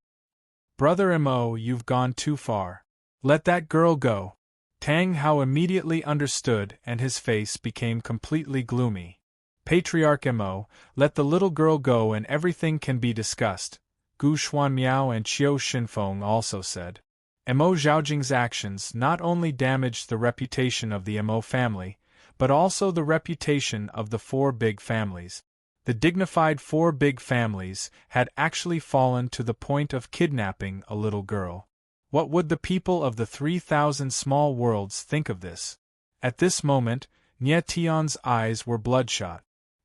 Brother Mo, you've gone too far. Let that girl go. Tang Hao immediately understood and his face became completely gloomy. Patriarch Mo, let the little girl go and everything can be discussed, Gu Xuanmiao and Qiu Xinfeng also said. Mo Zhaojing's actions not only damaged the reputation of the Mo family, but also the reputation of the four big families. The dignified four big families had actually fallen to the point of kidnapping a little girl. What would the people of the 3,000 small worlds think of this? At this moment, Nie Tian's eyes were bloodshot.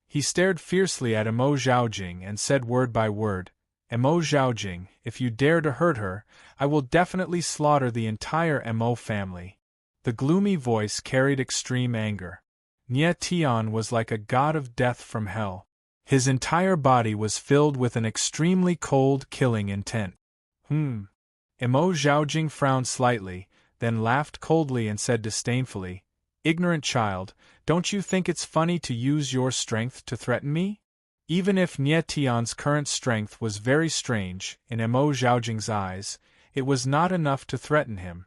He stared fiercely at Mo Zhaojing and said word by word, Mo Zhaojing, if you dare to hurt her, I will definitely slaughter the entire Mo family. The gloomy voice carried extreme anger. Nie Tian was like a god of death from hell. His entire body was filled with an extremely cold, killing intent. Mo Zhaojing frowned slightly, then laughed coldly and said disdainfully, Ignorant child, don't you think it's funny to use your strength to threaten me? Even if Nie Tian's current strength was very strange, in Mo Zhaojing's eyes, it was not enough to threaten him.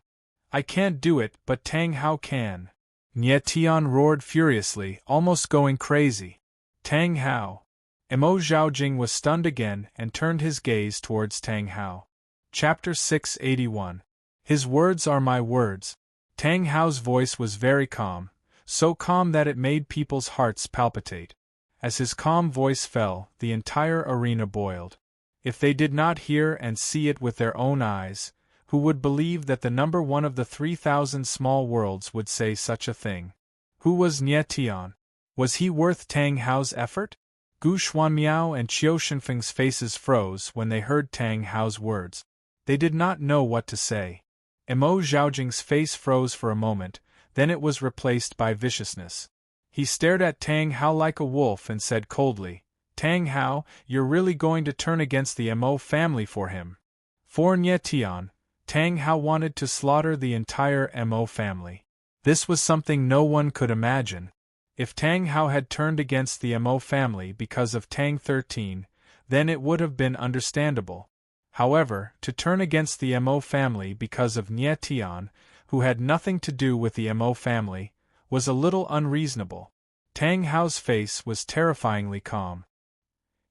I can't do it, but Tang Hao can. Nie Tian roared furiously, almost going crazy. Tang Hao. Mo Zhaojing was stunned again and turned his gaze towards Tang Hao. Chapter 681. His words are my words. Tang Hao's voice was very calm, so calm that it made people's hearts palpitate. As his calm voice fell, the entire arena boiled. If they did not hear and see it with their own eyes, Who would believe that the number one of the 3,000 small worlds would say such a thing? Who was Nie Tian? Was he worth Tang Hao's effort? Gu Xuanmiao and Qiu Shenfeng's faces froze when they heard Tang Hao's words. They did not know what to say. Mo Zhaojing's face froze for a moment, then it was replaced by viciousness. He stared at Tang Hao like a wolf and said coldly, "Tang Hao, you're really going to turn against the Mo family for him?" For Nie Tian, Tang Hao wanted to slaughter the entire Mo family. This was something no one could imagine. If Tang Hao had turned against the Mo family because of Tang 13, then it would have been understandable. However, to turn against the Mo family because of Nie Tian, who had nothing to do with the Mo family, was a little unreasonable. Tang Hao's face was terrifyingly calm.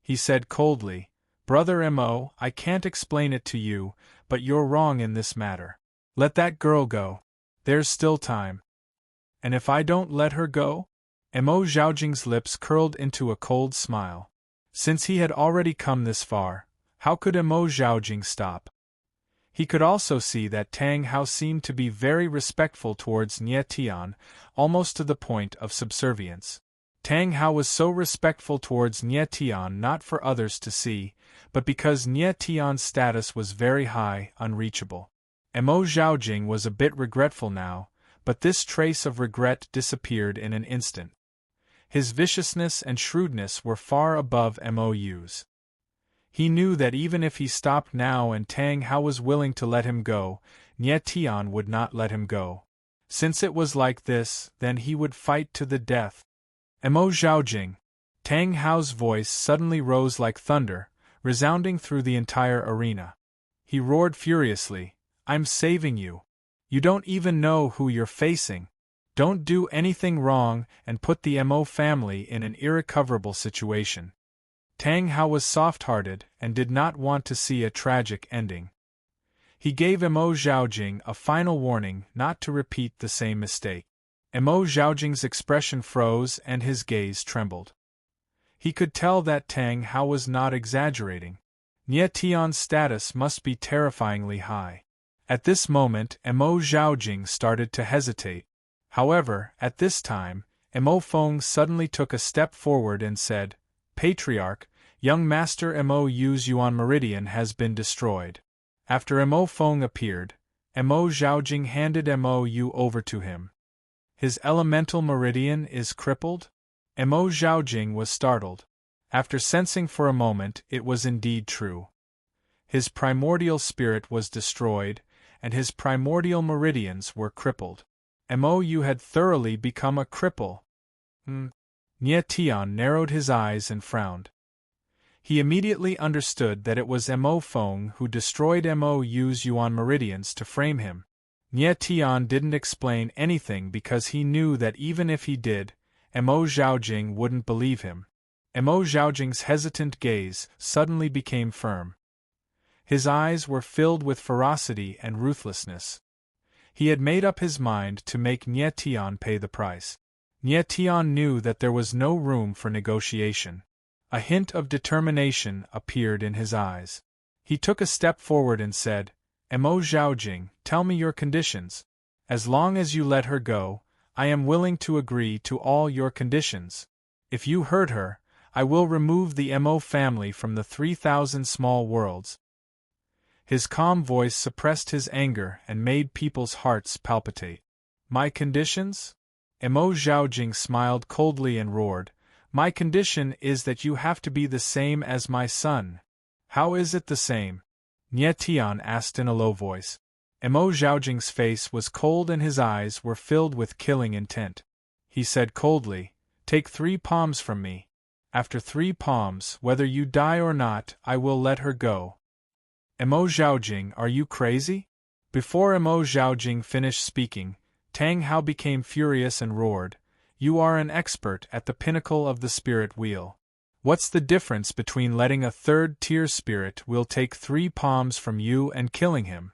He said coldly, "Brother Mo, I can't explain it to you, but you're wrong in this matter. Let that girl go. There's still time." "And if I don't let her go?" Mo Zhaojing's lips curled into a cold smile. Since he had already come this far, how could Mo Zhaojing stop? He could also see that Tang Hao seemed to be very respectful towards Nie Tian, almost to the point of subservience. Tang Hao was so respectful towards Nie Tian not for others to see, but because Nie Tian's status was very high, unreachable. Mo Zhaojing was a bit regretful now, but this trace of regret disappeared in an instant. His viciousness and shrewdness were far above Mo's. He knew that even if he stopped now and Tang Hao was willing to let him go, Nie Tian would not let him go. Since it was like this, then he would fight to the death. "Mo Zhaojing!" Tang Hao's voice suddenly rose like thunder, resounding through the entire arena. He roared furiously, "I'm saving you. You don't even know who you're facing. Don't do anything wrong and put the Mo family in an irrecoverable situation." Tang Hao was soft-hearted and did not want to see a tragic ending. He gave Mo Zhaojing a final warning not to repeat the same mistake. Mo Zhaojing's expression froze and his gaze trembled. He could tell that Tang Hao was not exaggerating. Nie Tian's status must be terrifyingly high. At this moment, Mo Zhaojing started to hesitate. However, at this time, Mo Feng suddenly took a step forward and said, "Patriarch, young Master Mo Yu's Yuan Meridian has been destroyed." After Mo Feng appeared, Mo Zhaojing handed Mo Yu over to him. "His elemental meridian is crippled?" Mo Zhaojing was startled. After sensing for a moment, it was indeed true. His primordial spirit was destroyed, and his primordial meridians were crippled. Mo Yu had thoroughly become a cripple. Nie Tian narrowed his eyes and frowned. He immediately understood that it was Mo Feng who destroyed Mo Yu's Yuan meridians to frame him. Nie Tian didn't explain anything because he knew that even if he did, Mo Zhaojing wouldn't believe him. Mo Zhaojing's hesitant gaze suddenly became firm. His eyes were filled with ferocity and ruthlessness. He had made up his mind to make Nie Tian pay the price. Nie Tian knew that there was no room for negotiation. A hint of determination appeared in his eyes. He took a step forward and said, "Mo Zhaojing, tell me your conditions. As long as you let her go, I am willing to agree to all your conditions. If you hurt her, I will remove the Mo family from the 3,000 small worlds." His calm voice suppressed his anger and made people's hearts palpitate. "My conditions?" Mo Zhaojing smiled coldly and roared, "My condition is that you have to be the same as my son." "How is it the same?" Nie Tian asked in a low voice. Mo Zhaojing's face was cold and his eyes were filled with killing intent. He said coldly, "Take 3 palms from me. After 3 palms, whether you die or not, I will let her go." "Mo Zhaojing, are you crazy?" Before Mo Zhaojing finished speaking, Tang Hao became furious and roared, "You are an expert at the pinnacle of the spirit wheel. What's the difference between letting a 3rd-tier spirit wheel take 3 palms from you and killing him?"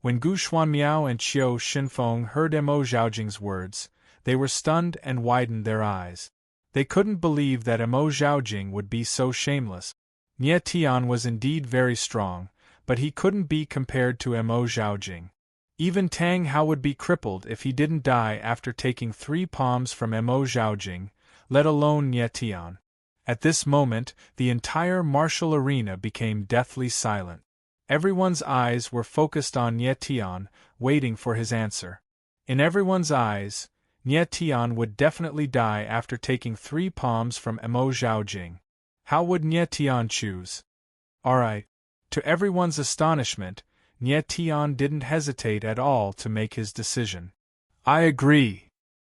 When Gu Xuanmiao and Qiu Shenfeng heard Mo Zhaojing's words, they were stunned and widened their eyes. They couldn't believe that Mo Zhaojing would be so shameless. Nie Tian was indeed very strong, but he couldn't be compared to Mo Zhaojing. Even Tang Hao would be crippled if he didn't die after taking 3 palms from Mo Zhaojing, let alone Nie Tian. At this moment, the entire martial arena became deathly silent. Everyone's eyes were focused on Nie Tian, waiting for his answer. In everyone's eyes, Nie Tian would definitely die after taking 3 palms from Mo Zhaojing. How would Nie Tian choose? Alright. To everyone's astonishment, Nie Tian didn't hesitate at all to make his decision. I agree,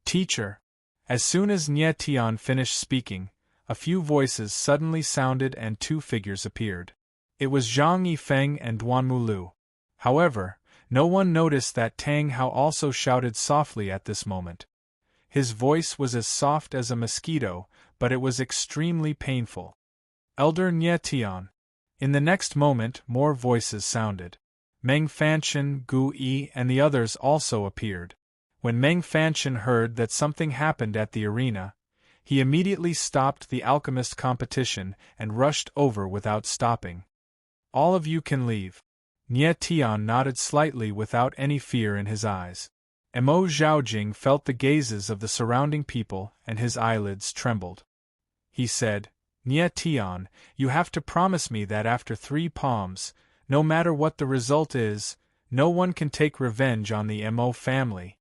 teacher. As soon as Nie Tian finished speaking, a few voices suddenly sounded and 2 figures appeared. It was Zhang Yifeng and Duanmu Lu. However, no one noticed that Tang Hao also shouted softly at this moment. His voice was as soft as a mosquito, but it was extremely painful. Elder Nie Tian. In the next moment, more voices sounded. Meng Fanchen, Gu Yi, and the others also appeared. When Meng Fanchen heard that something happened at the arena, he immediately stopped the alchemist competition and rushed over without stopping. All of you can leave. Nie Tian nodded slightly without any fear in his eyes. Mo Zhaojing felt the gazes of the surrounding people and his eyelids trembled. He said, Nie Tian, you have to promise me that after 3 palms, no matter what the result is, no one can take revenge on the Mo family.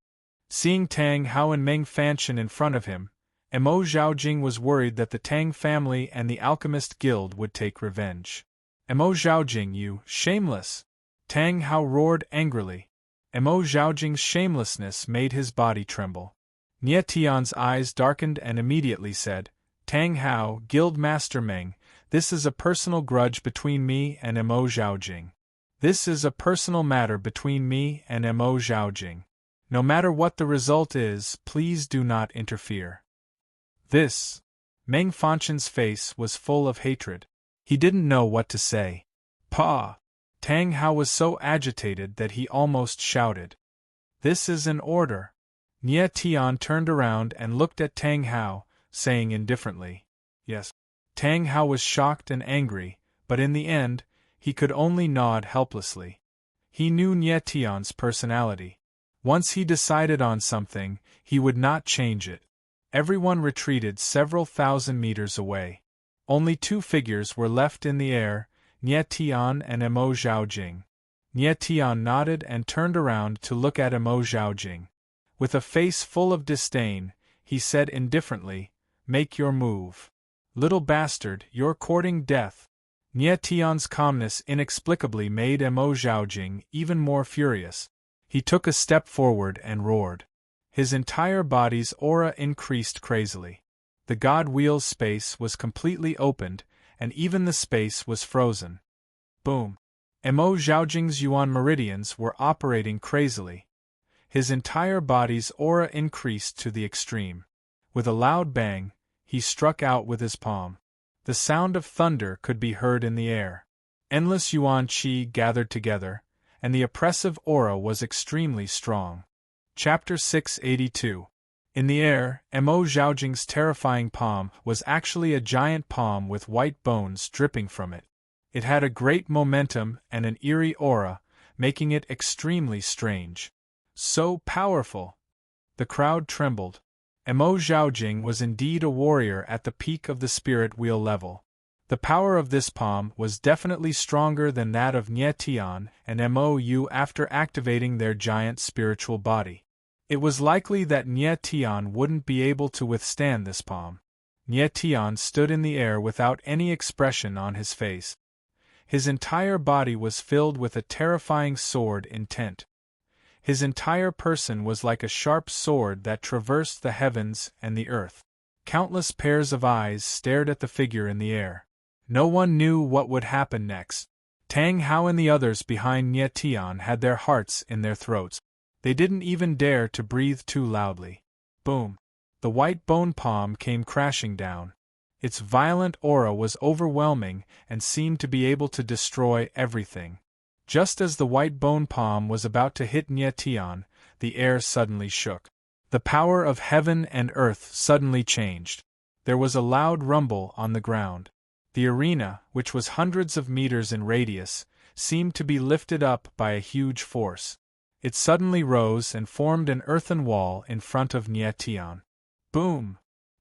Seeing Tang Hao and Meng Fanchen in front of him, Mo Zhaojing was worried that the Tang family and the Alchemist Guild would take revenge. Mo Zhaojing, you shameless! Tang Hao roared angrily. Mo Zhaojing's shamelessness made his body tremble. Nie Tian's eyes darkened and immediately said, Tang Hao, Guild Master Meng, this is a personal grudge between me and Mo Zhaojing. This is a personal matter between me and Mo Zhaojing. No matter what the result is, please do not interfere. This. Meng Fanchen's face was full of hatred. He didn't know what to say. Pa! Tang Hao was so agitated that he almost shouted. This is an order. Nie Tian turned around and looked at Tang Hao, saying indifferently, yes. Tang Hao was shocked and angry, but in the end, he could only nod helplessly. He knew Nie Tian's personality. Once he decided on something, he would not change it. Everyone retreated several thousand meters away. Only 2 figures were left in the air, Nie Tian and Mo Zhaojing. Nie Tian nodded and turned around to look at Mo Zhaojing. With a face full of disdain, he said indifferently, Make your move. Little bastard, you're courting death. Nie Tian's calmness inexplicably made Mo Zhaojing even more furious. He took a step forward and roared. His entire body's aura increased crazily. The God Wheel's space was completely opened, and even the space was frozen. Boom! Mo Zhaojing's Yuan meridians were operating crazily. His entire body's aura increased to the extreme. With a loud bang, he struck out with his palm. The sound of thunder could be heard in the air. Endless Yuan Qi gathered together, and the oppressive aura was extremely strong. Chapter 682. In the air, Mo Zhaojing's terrifying palm was actually a giant palm with white bones dripping from it. It had a great momentum and an eerie aura, making it extremely strange. So powerful! The crowd trembled. Mo Zhaojing was indeed a warrior at the peak of the spirit wheel level. The power of this palm was definitely stronger than that of Nie Tian and Mo Yu after activating their giant spiritual body. It was likely that Nie Tian wouldn't be able to withstand this palm. Nie Tian stood in the air without any expression on his face. His entire body was filled with a terrifying sword intent. His entire person was like a sharp sword that traversed the heavens and the earth. Countless pairs of eyes stared at the figure in the air. No one knew what would happen next. Tang Hao and the others behind Nie Tian had their hearts in their throats. They didn't even dare to breathe too loudly. Boom! The white bone palm came crashing down. Its violent aura was overwhelming and seemed to be able to destroy everything. Just as the white bone palm was about to hit Nie Tian, the air suddenly shook. The power of heaven and earth suddenly changed. There was a loud rumble on the ground. The arena, which was hundreds of meters in radius, seemed to be lifted up by a huge force. It suddenly rose and formed an earthen wall in front of Nietian. Boom!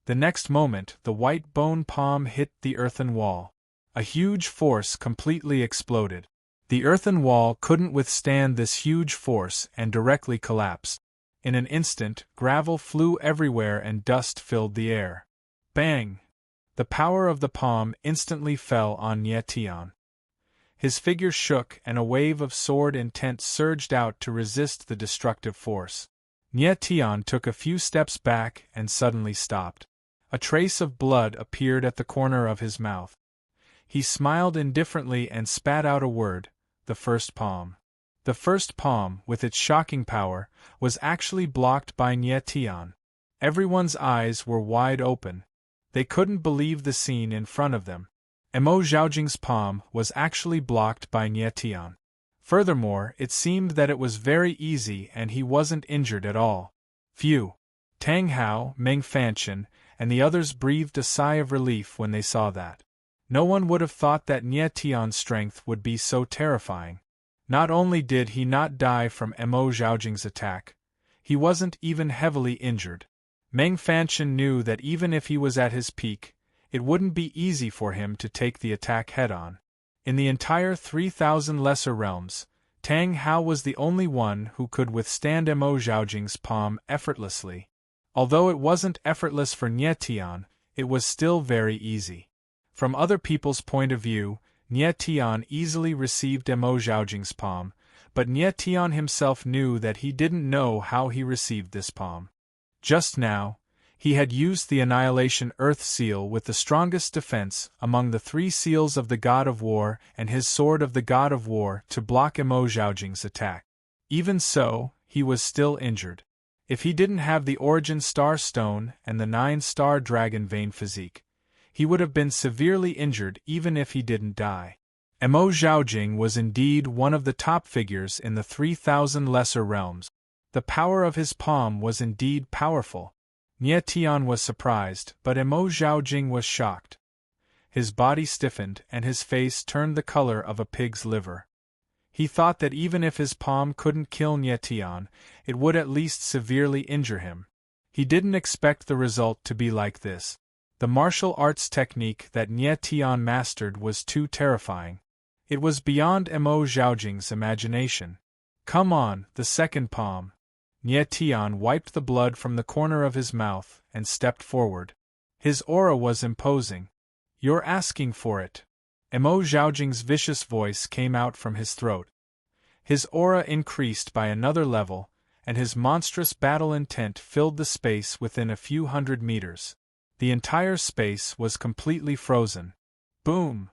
The next moment, the white bone palm hit the earthen wall. A huge force completely exploded. The earthen wall couldn't withstand this huge force and directly collapsed. In an instant, gravel flew everywhere and dust filled the air. Bang! The power of the palm instantly fell on Nietian. His figure shook and a wave of sword intent surged out to resist the destructive force. Nietian took a few steps back and suddenly stopped. A trace of blood appeared at the corner of his mouth. He smiled indifferently and spat out a word, the first palm. The first palm, with its shocking power, was actually blocked by Nietian. Everyone's eyes were wide open. They couldn't believe the scene in front of them. Emo Zhaojing's palm was actually blocked by Nietian. Furthermore, it seemed that it was very easy and he wasn't injured at all. Phew! Tang Hao, Meng Fanchen, and the others breathed a sigh of relief when they saw that. No one would have thought that Nietian's strength would be so terrifying. Not only did he not die from Emo Zhaojing's attack, he wasn't even heavily injured. Meng Fanchen knew that even if he was at his peak, it wouldn't be easy for him to take the attack head-on. In the entire 3,000 lesser realms, Tang Hao was the only one who could withstand Emo Zhaojing's palm effortlessly. Although it wasn't effortless for Nietian, it was still very easy. From other people's point of view, Nietian easily received Emo Zhaojing's palm, but Nietian himself knew that he didn't know how he received this palm. Just now, he had used the Annihilation Earth Seal with the strongest defense among the 3 seals of the God of War and his Sword of the God of War to block Emo Zhaojing's attack. Even so, he was still injured. If he didn't have the Origin Star Stone and the 9-star Dragon Vein physique, he would have been severely injured even if he didn't die. Emo Zhaojing was indeed one of the top figures in the 3,000 lesser realms. The power of his palm was indeed powerful. Nietian was surprised, but Emo Zhaojing was shocked. His body stiffened and his face turned the color of a pig's liver. He thought that even if his palm couldn't kill Nietian, it would at least severely injure him. He didn't expect the result to be like this. The martial arts technique that Nietian mastered was too terrifying. It was beyond Emo Zhaojing's imagination. Come on, the second palm. Nietian wiped the blood from the corner of his mouth and stepped forward. His aura was imposing. You're asking for it. Emo Zhaojing's vicious voice came out from his throat. His aura increased by another level, and his monstrous battle intent filled the space within a few hundred meters. The entire space was completely frozen. Boom!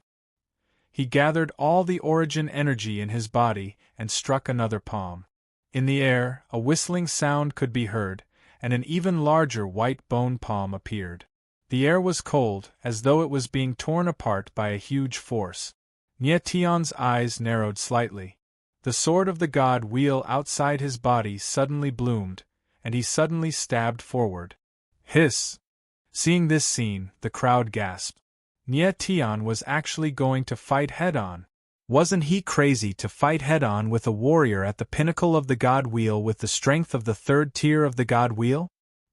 He gathered all the origin energy in his body and struck another palm. In the air, a whistling sound could be heard, and an even larger white bone palm appeared. The air was cold, as though it was being torn apart by a huge force. Nietian's eyes narrowed slightly. The sword of the god wheel outside his body suddenly bloomed, and he suddenly stabbed forward. Hiss! Seeing this scene, the crowd gasped. Nietian was actually going to fight head-on. Wasn't he crazy to fight head-on with a warrior at the pinnacle of the god wheel with the strength of the 3rd tier of the god wheel?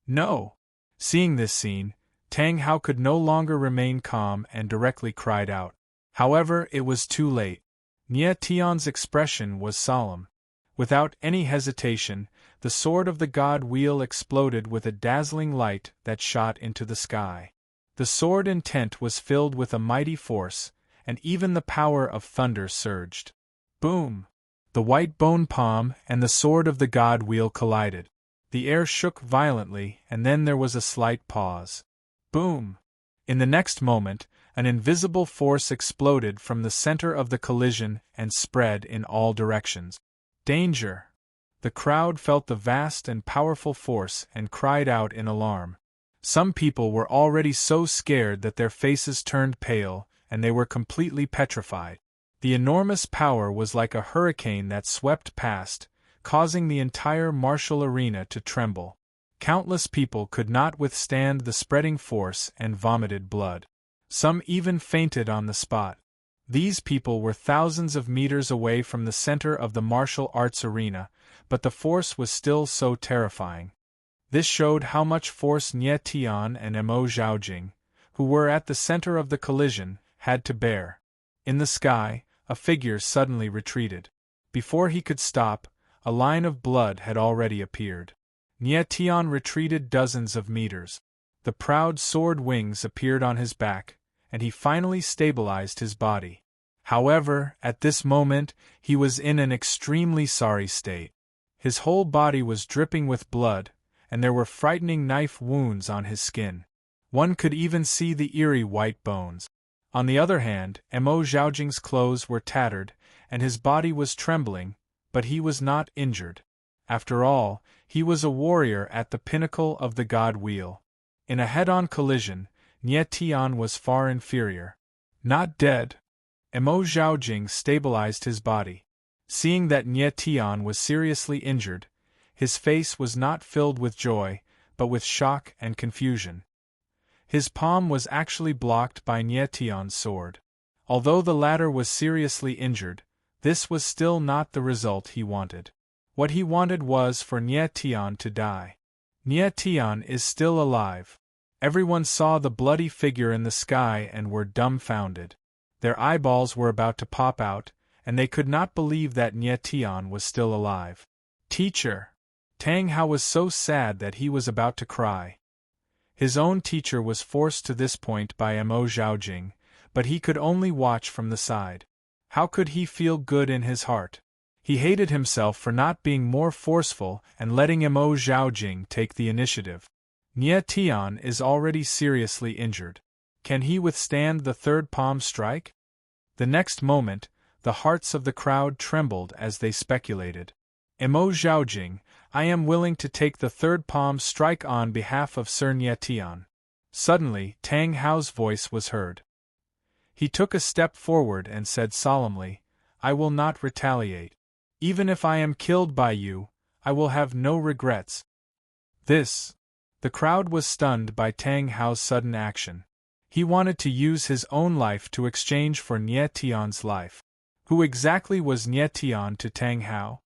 No! Seeing this scene, Tang Hao could no longer remain calm and directly cried out. However, it was too late. Nietian's expression was solemn. Without any hesitation, the sword of the god wheel exploded with a dazzling light that shot into the sky. The sword intent was filled with a mighty force, and even the power of thunder surged. Boom! The white bone palm and the sword of the god wheel collided. The air shook violently, and then there was a slight pause. Boom! In the next moment, an invisible force exploded from the center of the collision and spread in all directions. Danger! The crowd felt the vast and powerful force and cried out in alarm. Some people were already so scared that their faces turned pale, and they were completely petrified. The enormous power was like a hurricane that swept past, causing the entire martial arena to tremble. Countless people could not withstand the spreading force and vomited blood. Some even fainted on the spot. These people were thousands of meters away from the center of the martial arts arena, but the force was still so terrifying. This showed how much force Nie Tian and Mo Zhaojing, who were at the center of the collision, had to bear. In the sky, a figure suddenly retreated. Before he could stop, a line of blood had already appeared. Nie Tian retreated dozens of meters. The proud sword wings appeared on his back, and he finally stabilized his body. However, at this moment, he was in an extremely sorry state. His whole body was dripping with blood, and there were frightening knife wounds on his skin. One could even see the eerie white bones. On the other hand, Mo Zhaojing's clothes were tattered, and his body was trembling, but he was not injured. After all, he was a warrior at the pinnacle of the God Wheel. In a head-on collision, Nie Tian was far inferior. Not dead. Mo Zhaojing stabilized his body. Seeing that Nie Tian was seriously injured, his face was not filled with joy, but with shock and confusion. His palm was actually blocked by Nie Tian's sword. Although the latter was seriously injured, this was still not the result he wanted. What he wanted was for Nie Tian to die. Nie Tian is still alive. Everyone saw the bloody figure in the sky and were dumbfounded. Their eyeballs were about to pop out, and they could not believe that Nie Tian was still alive. Teacher! Tang Hao was so sad that he was about to cry. His own teacher was forced to this point by Mo Zhaojing, but he could only watch from the side. How could he feel good in his heart? He hated himself for not being more forceful and letting Mo Zhaojing take the initiative. Nie Tian is already seriously injured. Can he withstand the third palm strike? The next moment, the hearts of the crowd trembled as they speculated. Mo Zhaojing, I am willing to take the third palm strike on behalf of Sir Nie Tian. Suddenly, Tang Hao's voice was heard. He took a step forward and said solemnly, I will not retaliate. Even if I am killed by you, I will have no regrets. The crowd was stunned by Tang Hao's sudden action. He wanted to use his own life to exchange for Nie Tian's life. Who exactly was Nie Tian to Tang Hao?